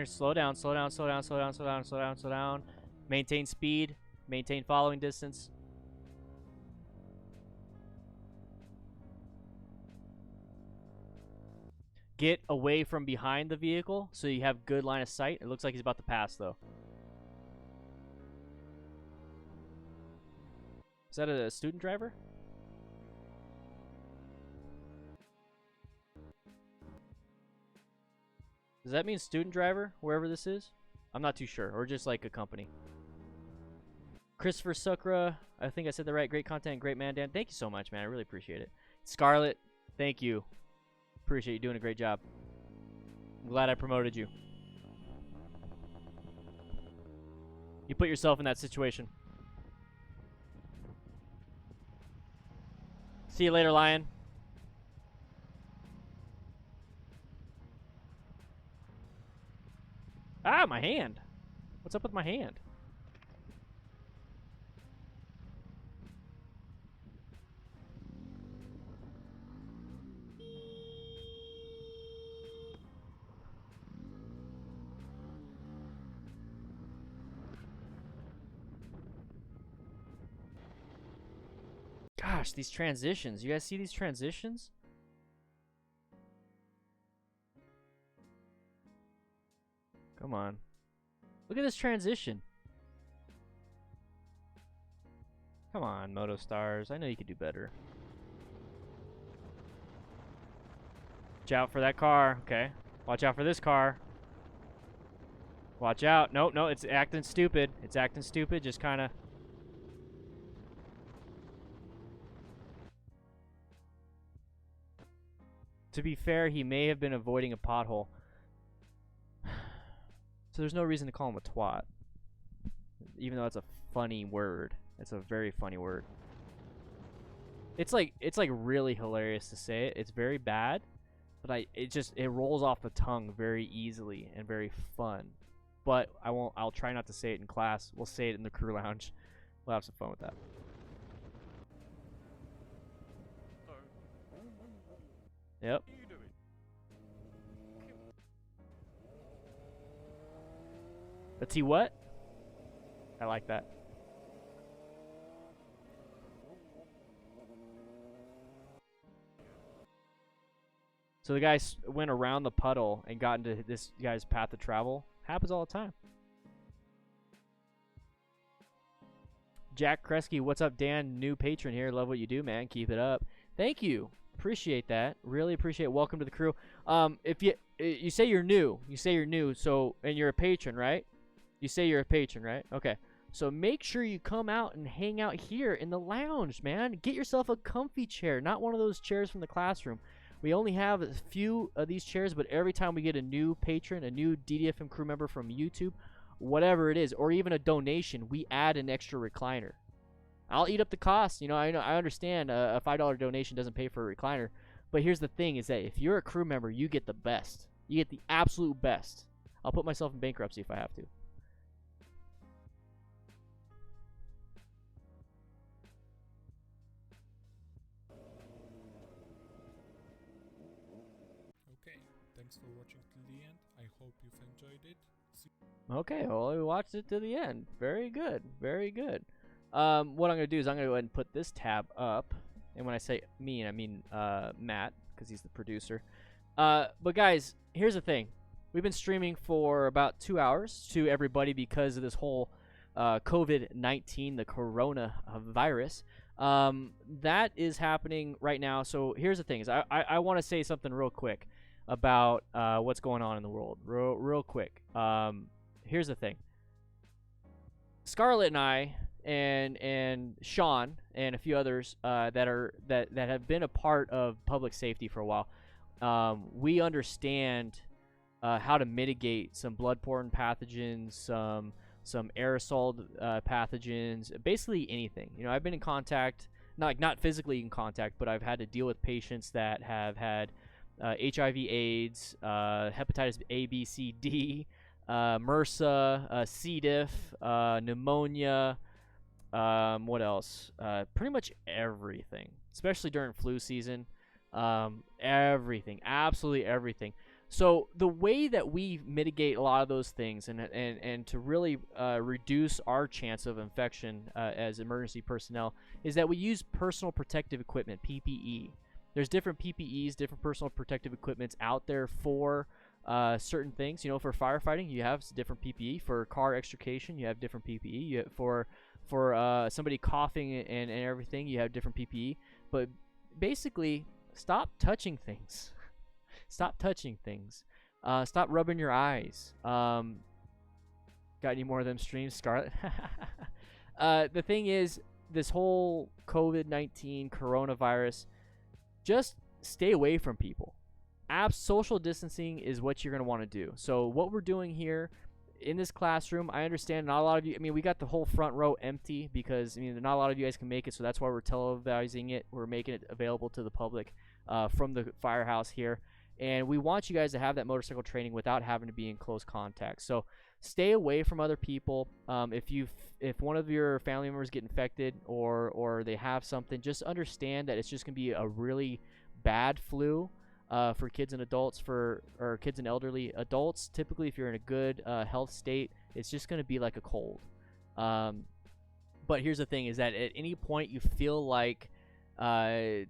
slow down. Maintain speed, maintain following distance. Get away from behind the vehicle so you have good line of sight. It looks like he's about to pass, though. Is that a student driver? Does that mean student driver, wherever this is? I'm not too sure. Or just like a company. Christopher Sucra, I think I said the right. Great content, great man, Dan. Thank you so much, man. I really appreciate it. Scarlett, thank you. Appreciate you doing a great job. I'm glad I promoted you. You put yourself in that situation. See you later, Lion. Ah, my hand. What's up with my hand? Gosh, these transitions. You guys see these transitions? Come on. Look at this transition. Come on, Moto Stars. I know you could do better. Watch out for that car. Okay. Watch out for this car. Watch out. No, it's acting stupid. It's acting stupid. Just kind of... To be fair, he may have been avoiding a pothole. So there's no reason to call him a twat. Even though it's a funny word. It's a very funny word. It's like really hilarious to say it. It's very bad, but it rolls off the tongue very easily and very fun. But I'll try not to say it in class. We'll say it in the crew lounge. We'll have some fun with that. Yep. Let's see what? I like that. So the guy went around the puddle and got into this guy's path of travel. Happens all the time. Jack Kresge, what's up, Dan? New patron here. Love what you do, man. Keep it up. Thank you. Appreciate that. Really appreciate it. Welcome to the crew. If you say you're new, so, and you're a patron, right? You say you're a patron, right? Okay. So make sure you come out and hang out here in the lounge, man. Get yourself a comfy chair, not one of those chairs from the classroom. We only have a few of these chairs, but every time we get a new patron, a new DDFM crew member from YouTube, whatever it is, or even a donation, we add an extra recliner. I'll eat up the cost. You know, I understand a $5 donation doesn't pay for a recliner. But here's the thing is that if you're a crew member, you get the best. You get the absolute best. I'll put myself in bankruptcy if I have to. Okay, thanks for watching till the end. I hope you've enjoyed it. Okay, well, we watched it to the end. Very good. Very good. What I'm going to do is I'm going to go ahead and put this tab up. And when I say me, I mean Matt, because he's the producer. But guys, here's the thing. We've been streaming for about 2 hours to everybody because of this whole COVID-19, the coronavirus. That is happening right now. So here's the thing. Is I want to say something real quick about what's going on in the world. Real quick. Here's the thing. Scarlett and I and Sean and a few others that have been a part of public safety for a while. We understand how to mitigate some bloodborne pathogens, some aerosol pathogens, basically anything. You know, I've been in contact, not physically in contact, but I've had to deal with patients that have had HIV/AIDS, hepatitis A, B, C, D, MRSA, C. diff, pneumonia. What else? Pretty much everything, especially during flu season. Everything, absolutely everything. So the way that we mitigate a lot of those things and to really reduce our chance of infection as emergency personnel is that we use personal protective equipment, PPE. There's different PPEs, different personal protective equipments out there for certain things. You know, for firefighting, you have different PPE. For car extrication, you have different PPE. For somebody coughing and everything, you have different PPE. But basically, stop touching things. Stop touching things. Stop rubbing your eyes. Got any more of them streams, Scarlett? The thing is, this whole COVID-19 coronavirus, just stay away from people. Social distancing is what you're going to want to do. So what we're doing here in this classroom, I understand not a lot of you, I mean, we got the whole front row empty because, I mean, not a lot of you guys can make it, so that's why we're televising it. We're making it available to the public from the firehouse here. And we want you guys to have that motorcycle training without having to be in close contact. So stay away from other people. If one of your family members get infected or they have something, just understand that it's just going to be a really bad flu for kids and adults, or kids and elderly adults. Typically, if you're in a good health state, it's just going to be like a cold. But here's the thing: is that at any point you feel like I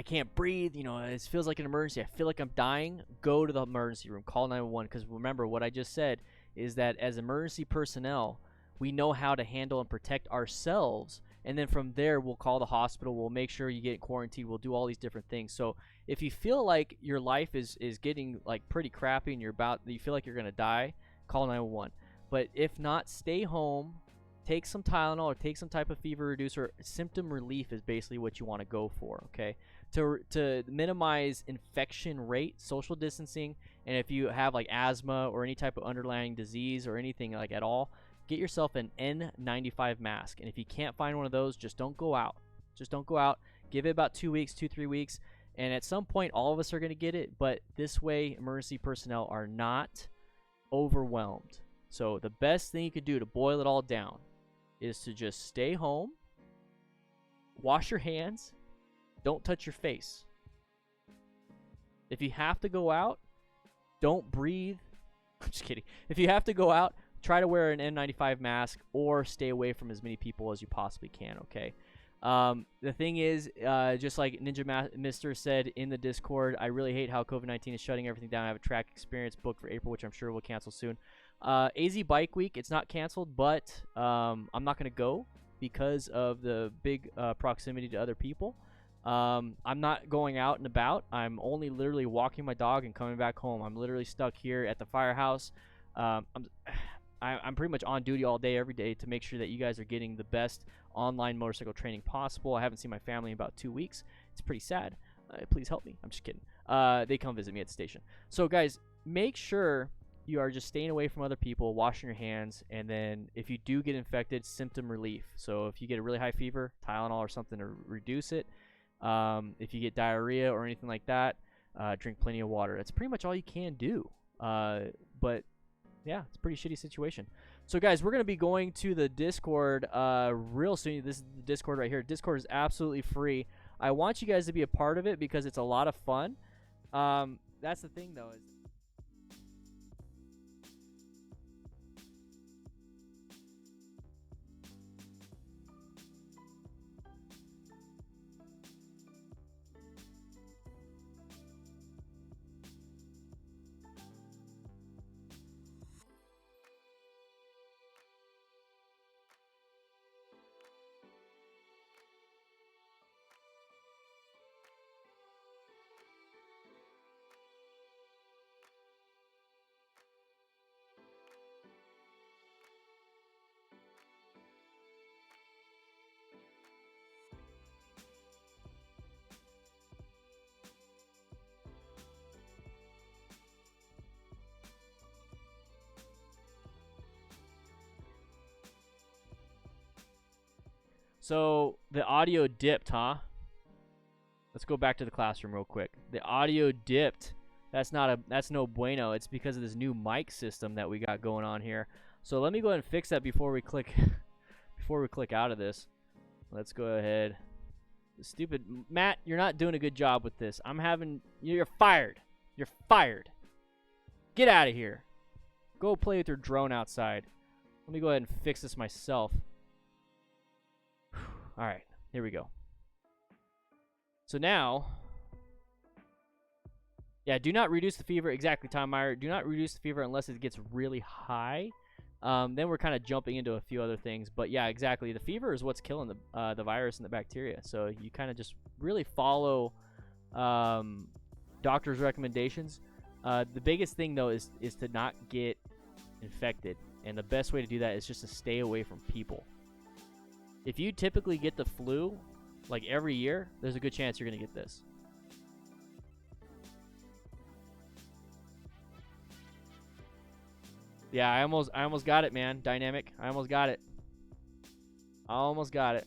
can't breathe, you know, it feels like an emergency, I feel like I'm dying, go to the emergency room, call 911, because remember what I just said is that as emergency personnel, we know how to handle and protect ourselves, and then from there we'll call the hospital, we'll make sure you get quarantined, we'll do all these different things. So if you feel like your life is getting like pretty crappy and you feel like you're gonna die, call 911. But if not, stay home, take some Tylenol or take some type of fever reducer. Symptom relief is basically what you want to go for, okay? To minimize infection rate, social distancing, and if you have like asthma or any type of underlying disease or anything like at all, get yourself an N95 mask. And if you can't find one of those, just don't go out. Just don't go out. Give it about 2 weeks, 2-3 weeks, and at some point all of us are going to get it, but this way emergency personnel are not overwhelmed. So the best thing you could do to boil it all down is to just stay home, wash your hands, don't touch your face. If you have to go out, don't breathe. I'm just kidding. If you have to go out, try to wear an N95 mask or stay away from as many people as you possibly can, okay? The thing is, just like Ninja Mister said in the Discord, I really hate how COVID-19 is shutting everything down. I have a track experience booked for April, which I'm sure will cancel soon. AZ Bike Week, it's not canceled, but I'm not going to go because of the big proximity to other people. I'm not going out and about. I'm only literally walking my dog and coming back home. I'm literally stuck here at the firehouse. I'm pretty much on duty all day, every day to make sure that you guys are getting the best online motorcycle training possible. I haven't seen my family in about 2 weeks. It's pretty sad. Please help me. I'm just kidding. They come visit me at the station. So guys, make sure you are just staying away from other people, washing your hands, and then if you do get infected, symptom relief. So if you get a really high fever, Tylenol or something to reduce it. If you get diarrhea or anything like that, drink plenty of water. That's pretty much all you can do. But yeah, it's a pretty shitty situation. So guys, we're going to be going to the Discord real soon. This is the Discord right here. Discord is absolutely free. I want you guys to be a part of it because it's a lot of fun. That's the thing, though. So the audio dipped, huh? Let's go back to the classroom real quick. The audio dipped. That's no bueno. It's because of this new mic system that we got going on here. So let me go ahead and fix that before we click out of this. Let's go ahead. Stupid Matt, you're not doing a good job with this. You're fired. You're fired. Get out of here. Go play with your drone outside. Let me go ahead and fix this myself. All right, here we go. So now, yeah, do not reduce the fever. Exactly, Tom Meyer. Do not reduce the fever unless it gets really high. Then we're kind of jumping into a few other things. But yeah, exactly. The fever is what's killing the virus and the bacteria. So you kind of just really follow doctor's recommendations. The biggest thing, though, is to not get infected. And the best way to do that is just to stay away from people. If you typically get the flu, like every year, there's a good chance you're going to get this. Yeah, I almost got it, man. Dynamic. I almost got it. Almost got it.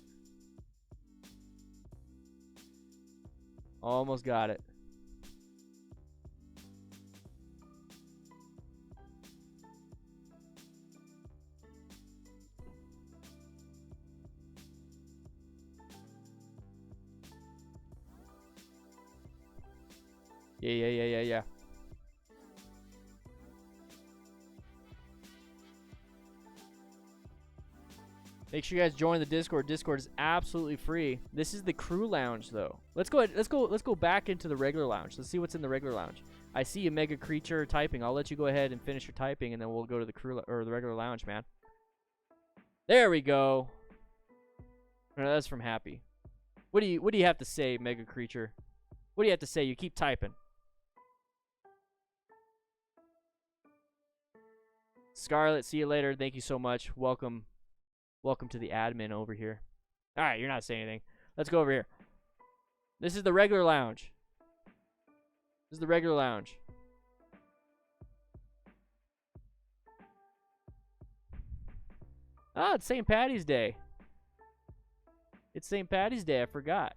Almost got it. Yeah. Make sure you guys join the Discord. Discord is absolutely free. This is the crew lounge, though. Let's go ahead. Let's go back into the regular lounge. Let's see what's in the regular lounge. I see a mega creature typing. I'll let you go ahead and finish your typing, and then we'll go to the crew or the regular lounge, man. There we go. No, that's from Happy. What do you have to say, mega creature? What do you have to say? You keep typing. Scarlet, see you later. Thank you so much. Welcome to the admin over here. All right, you're not saying anything. Let's go over here. This is the regular lounge. This is the regular lounge. Oh, it's St. Patty's Day. It's St. Patty's Day. I forgot.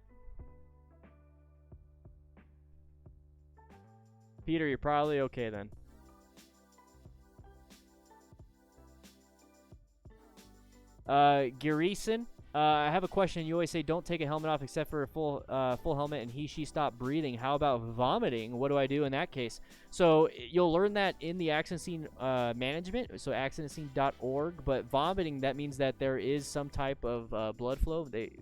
Peter, you're probably okay then. Garrison, I have a question. You always say don't take a helmet off except for a full helmet, and she stopped breathing. How about vomiting? What do I do in that case? So you'll learn that in the accident scene management, so accidentscene.org. But vomiting, that means that there is some type of blood flow. They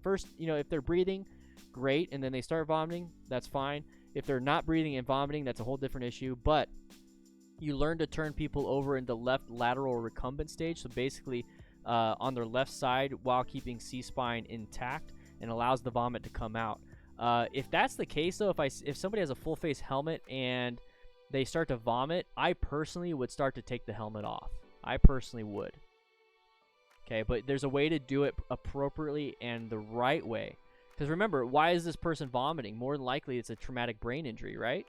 first, if they're breathing, great, and then they start vomiting, that's fine. If they're not breathing and vomiting, that's a whole different issue. But you learn to turn people over into left lateral recumbent stage. So basically, on their left side while keeping C-spine intact, and allows the vomit to come out. If that's the case, though, if somebody has a full face helmet and they start to vomit, I personally would start to take the helmet off. I personally would. Okay, but there's a way to do it appropriately and the right way. Because remember, why is this person vomiting? More than likely, it's a traumatic brain injury, right?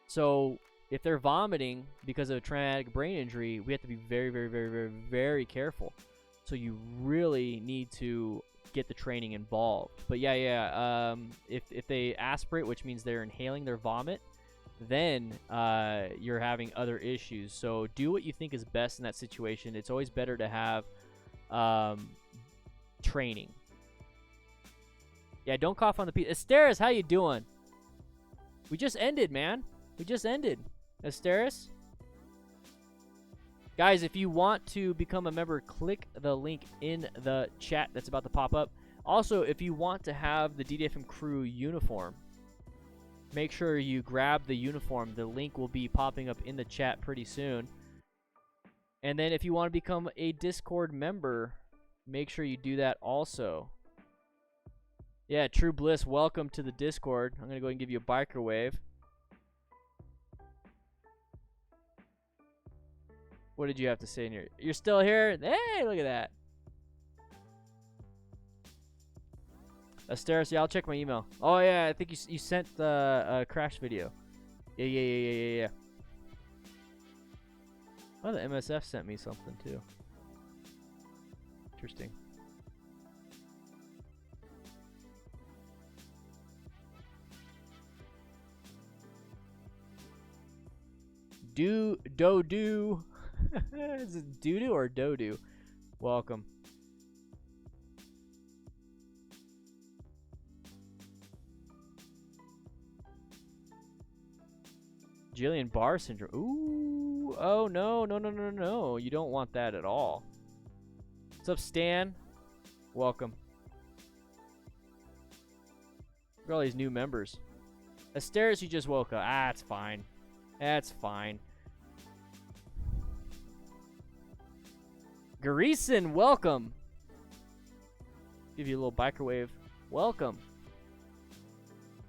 So if they're vomiting because of a traumatic brain injury, we have to be very, very, very, very, very careful. So you really need to get the training involved. But yeah, if they aspirate, which means they're inhaling their vomit, then you're having other issues. So do what you think is best in that situation. It's always better to have training. Yeah, don't cough on the pizza. Asteris, how you doing? We just ended, man. We just ended. Asteris? Guys, if you want to become a member, click the link in the chat that's about to pop up. Also, if you want to have the DDFM crew uniform, make sure you grab the uniform. The link will be popping up in the chat pretty soon. And then if you want to become a Discord member, make sure you do that also. Yeah, True Bliss, welcome to the Discord. I'm going to go ahead and give you a biker wave. What did you have to say in your... You're still here? Hey, look at that. Asteris, yeah, I'll check my email. Oh, yeah, I think you sent the crash video. Yeah. Oh, the MSF sent me something, too. Interesting. Do. Is it doo-doo or do-doo? Welcome. Guillain-Barré syndrome. Ooh. Oh, no. You don't want that at all. What's up, Stan? Welcome. Look at all these new members. Asteris, you just woke up. Ah, it's fine. That's fine. Garrison, welcome. Give you a little biker wave. Welcome.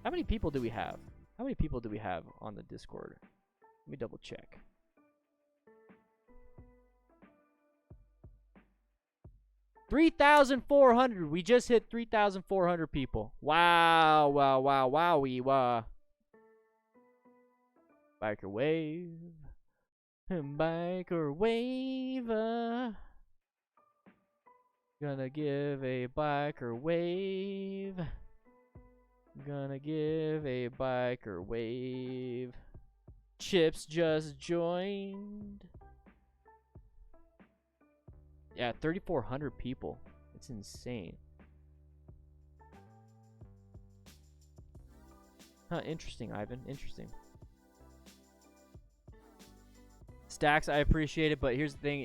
How many people do we have? How many people do we have on the Discord? Let me double check. $3,400. We just hit 3,400 people. Wow. Wow. Biker wave. Biker wave. Gonna give a biker wave. Gonna give a biker wave. Chips just joined. Yeah, 3,400 people. It's insane. Huh, interesting, Ivan. Interesting. Stacks, I appreciate it, but here's the thing.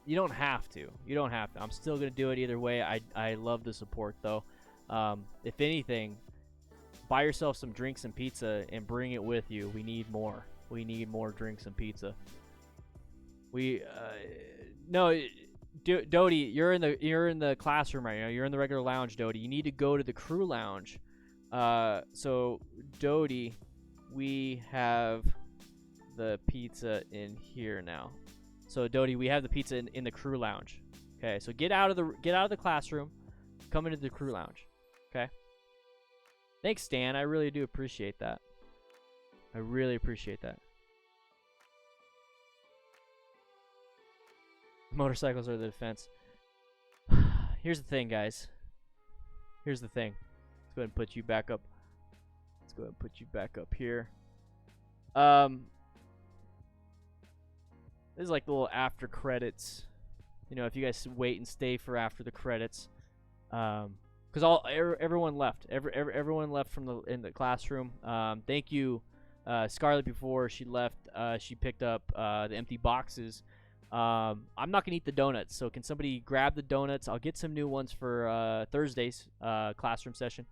You don't have to. You don't have to. I'm still going to do it either way. I love the support, though. If anything, buy yourself some drinks and pizza and bring it with you. We need more. We need more drinks and pizza. No, Dodie, you're in the classroom right now. You're in the regular lounge, Dodie. You need to go to the crew lounge. So Dodie, we have the pizza in here now. So Dodie, we have the pizza in the crew lounge. Okay, so get out of the classroom, come into the crew lounge. Okay. Thanks, Stan. I really do appreciate that. I really appreciate that. Motorcycles are the defense. Here's the thing, guys. Here's the thing. Let's go ahead and put you back up. Let's go ahead and put you back up here. This is like the little after credits. You know, if you guys wait and stay for after the credits, because everyone left. Everyone left from in the classroom. Thank you, Scarlett. Before she left, she picked up the empty boxes. I'm not gonna eat the donuts, so can somebody grab the donuts? I'll get some new ones for Thursday's classroom session.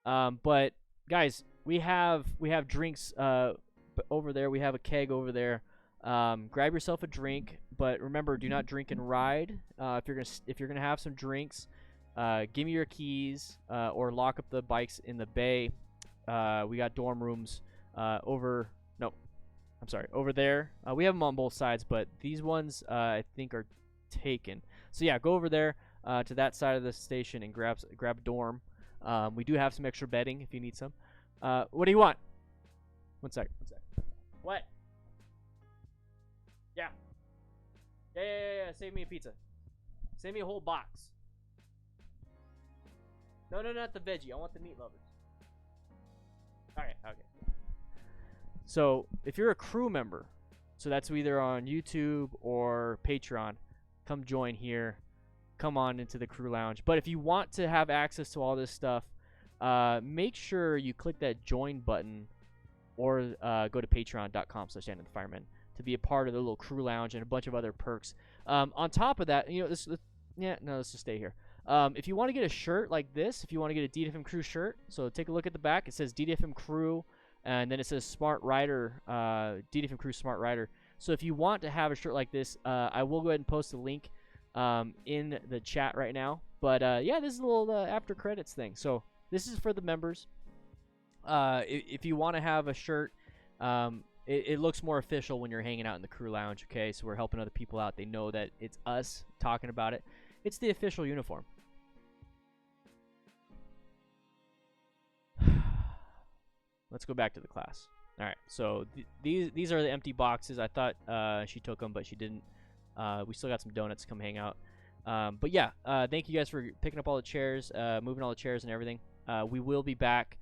But guys, we have drinks over there. We have a keg over there. Grab yourself a drink, but remember, do not drink and ride. If you're gonna have some drinks, give me your keys or lock up the bikes in the bay. We got dorm rooms over there. We have them on both sides, but these ones I think are taken. So yeah, go over there to that side of the station and grab a dorm. We do have some extra bedding if you need some. What do you want? One sec. What? Yeah. Yeah. Save me a pizza. Save me a whole box. No, not the veggie. I want the meat lovers. Alright, okay. So, if you're a crew member, so that's either on YouTube or Patreon, come join here. Come on into the crew lounge. But if you want to have access to all this stuff, make sure you click that join button or go to patreon.com/DanDanTheFireman to be a part of the little crew lounge and a bunch of other perks. On top of that, let's just stay here. If you want to get a shirt like this, if you want to get a DDFM crew shirt, so take a look at the back. It says DDFM crew, and then it says Smart Rider, DDFM crew Smart Rider. So if you want to have a shirt like this, I will go ahead and post a link in the chat right now. But yeah, this is a little after credits thing. So this is for the members. If you want to have a shirt, it looks more official when you're hanging out in the crew lounge. Okay, so we're helping other people out. They know that it's us talking about it. It's the official uniform. Let's go back to the class. All right, so these are the empty boxes. I thought she took them, but she didn't. We still got some donuts to come hang out. But yeah, thank you guys for picking up all the chairs, moving all the chairs and everything. We will be back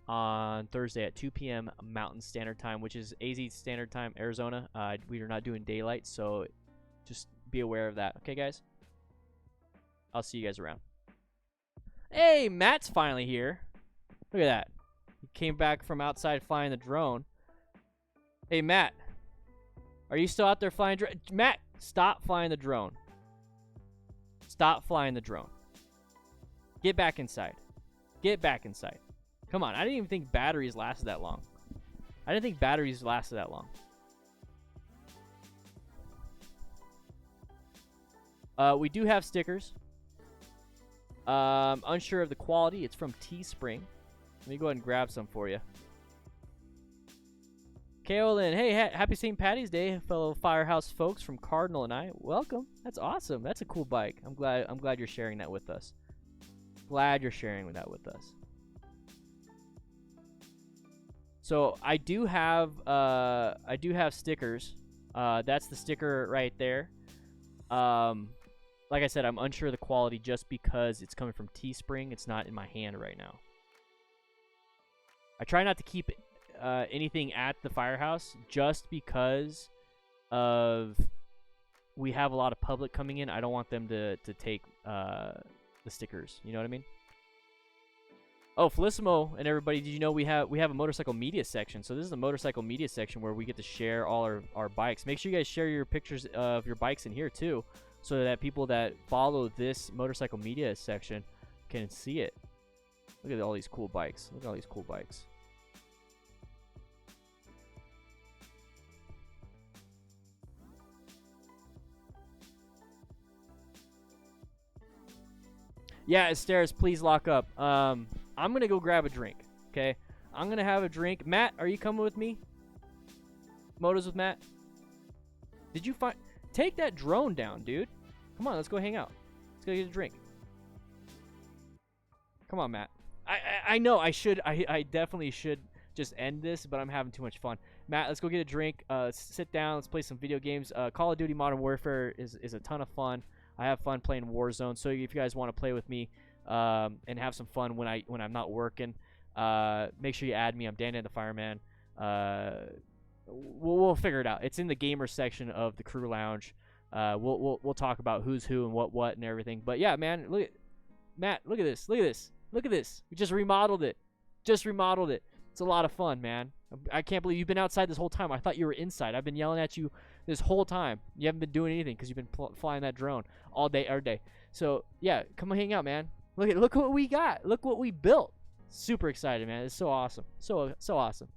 on Thursday at 2 p.m. Mountain Standard Time, which is AZ Standard Time, Arizona. We are not doing daylight, so just be aware of that. Okay, guys? I'll see you guys around. Hey, Matt's finally here. Look at that. He came back from outside flying the drone. Hey, Matt. Are you still out there flying drone? Matt, stop flying the drone. Stop flying the drone. Get back inside. Get back inside. Come on. I didn't even think batteries lasted that long. We do have stickers. Unsure of the quality. It's from Teespring. Let me go ahead and grab some for you. Kaolin, hey, happy St. Patty's Day, fellow Firehouse folks from Cardinal and I. Welcome. That's awesome. That's a cool bike. I'm glad you're sharing that with us. So I do have stickers. That's the sticker right there. Like I said, I'm unsure of the quality just because it's coming from Teespring. It's not in my hand right now. I try not to keep anything at the firehouse just because of we have a lot of public coming in. I don't want them to take the stickers. You know what I mean? Oh, Felissimo and everybody, did you know we have a motorcycle media section? So this is the motorcycle media section where we get to share all our bikes. Make sure you guys share your pictures of your bikes in here too, so that people that follow this motorcycle media section can see it. Look at all these cool bikes. Yeah, Asteris, please lock up. I'm going to go grab a drink, okay? I'm going to have a drink. Matt, are you coming with me? Motos with Matt? Did you find... Take that drone down, dude. Come on, let's go hang out. Let's go get a drink. Come on, Matt. I know I should. I definitely should just end this, but I'm having too much fun. Matt, let's go get a drink. Sit down. Let's play some video games. Call of Duty Modern Warfare is a ton of fun. I have fun playing Warzone. So if you guys want to play with me and have some fun when I'm not working, make sure you add me. I'm DanDanTheFireman. We'll figure it out. It's in the gamer section of the crew lounge. We'll talk about who's who and what and everything. But yeah, man, look at this. We just remodeled it. It's a lot of fun, man. I can't believe you've been outside this whole time. I thought you were inside. I've been yelling at you this whole time. You haven't been doing anything because you've been flying that drone all day, every day. So yeah, come hang out, man. Look what we got. Look what we built. Super excited, man. It's so awesome. So awesome.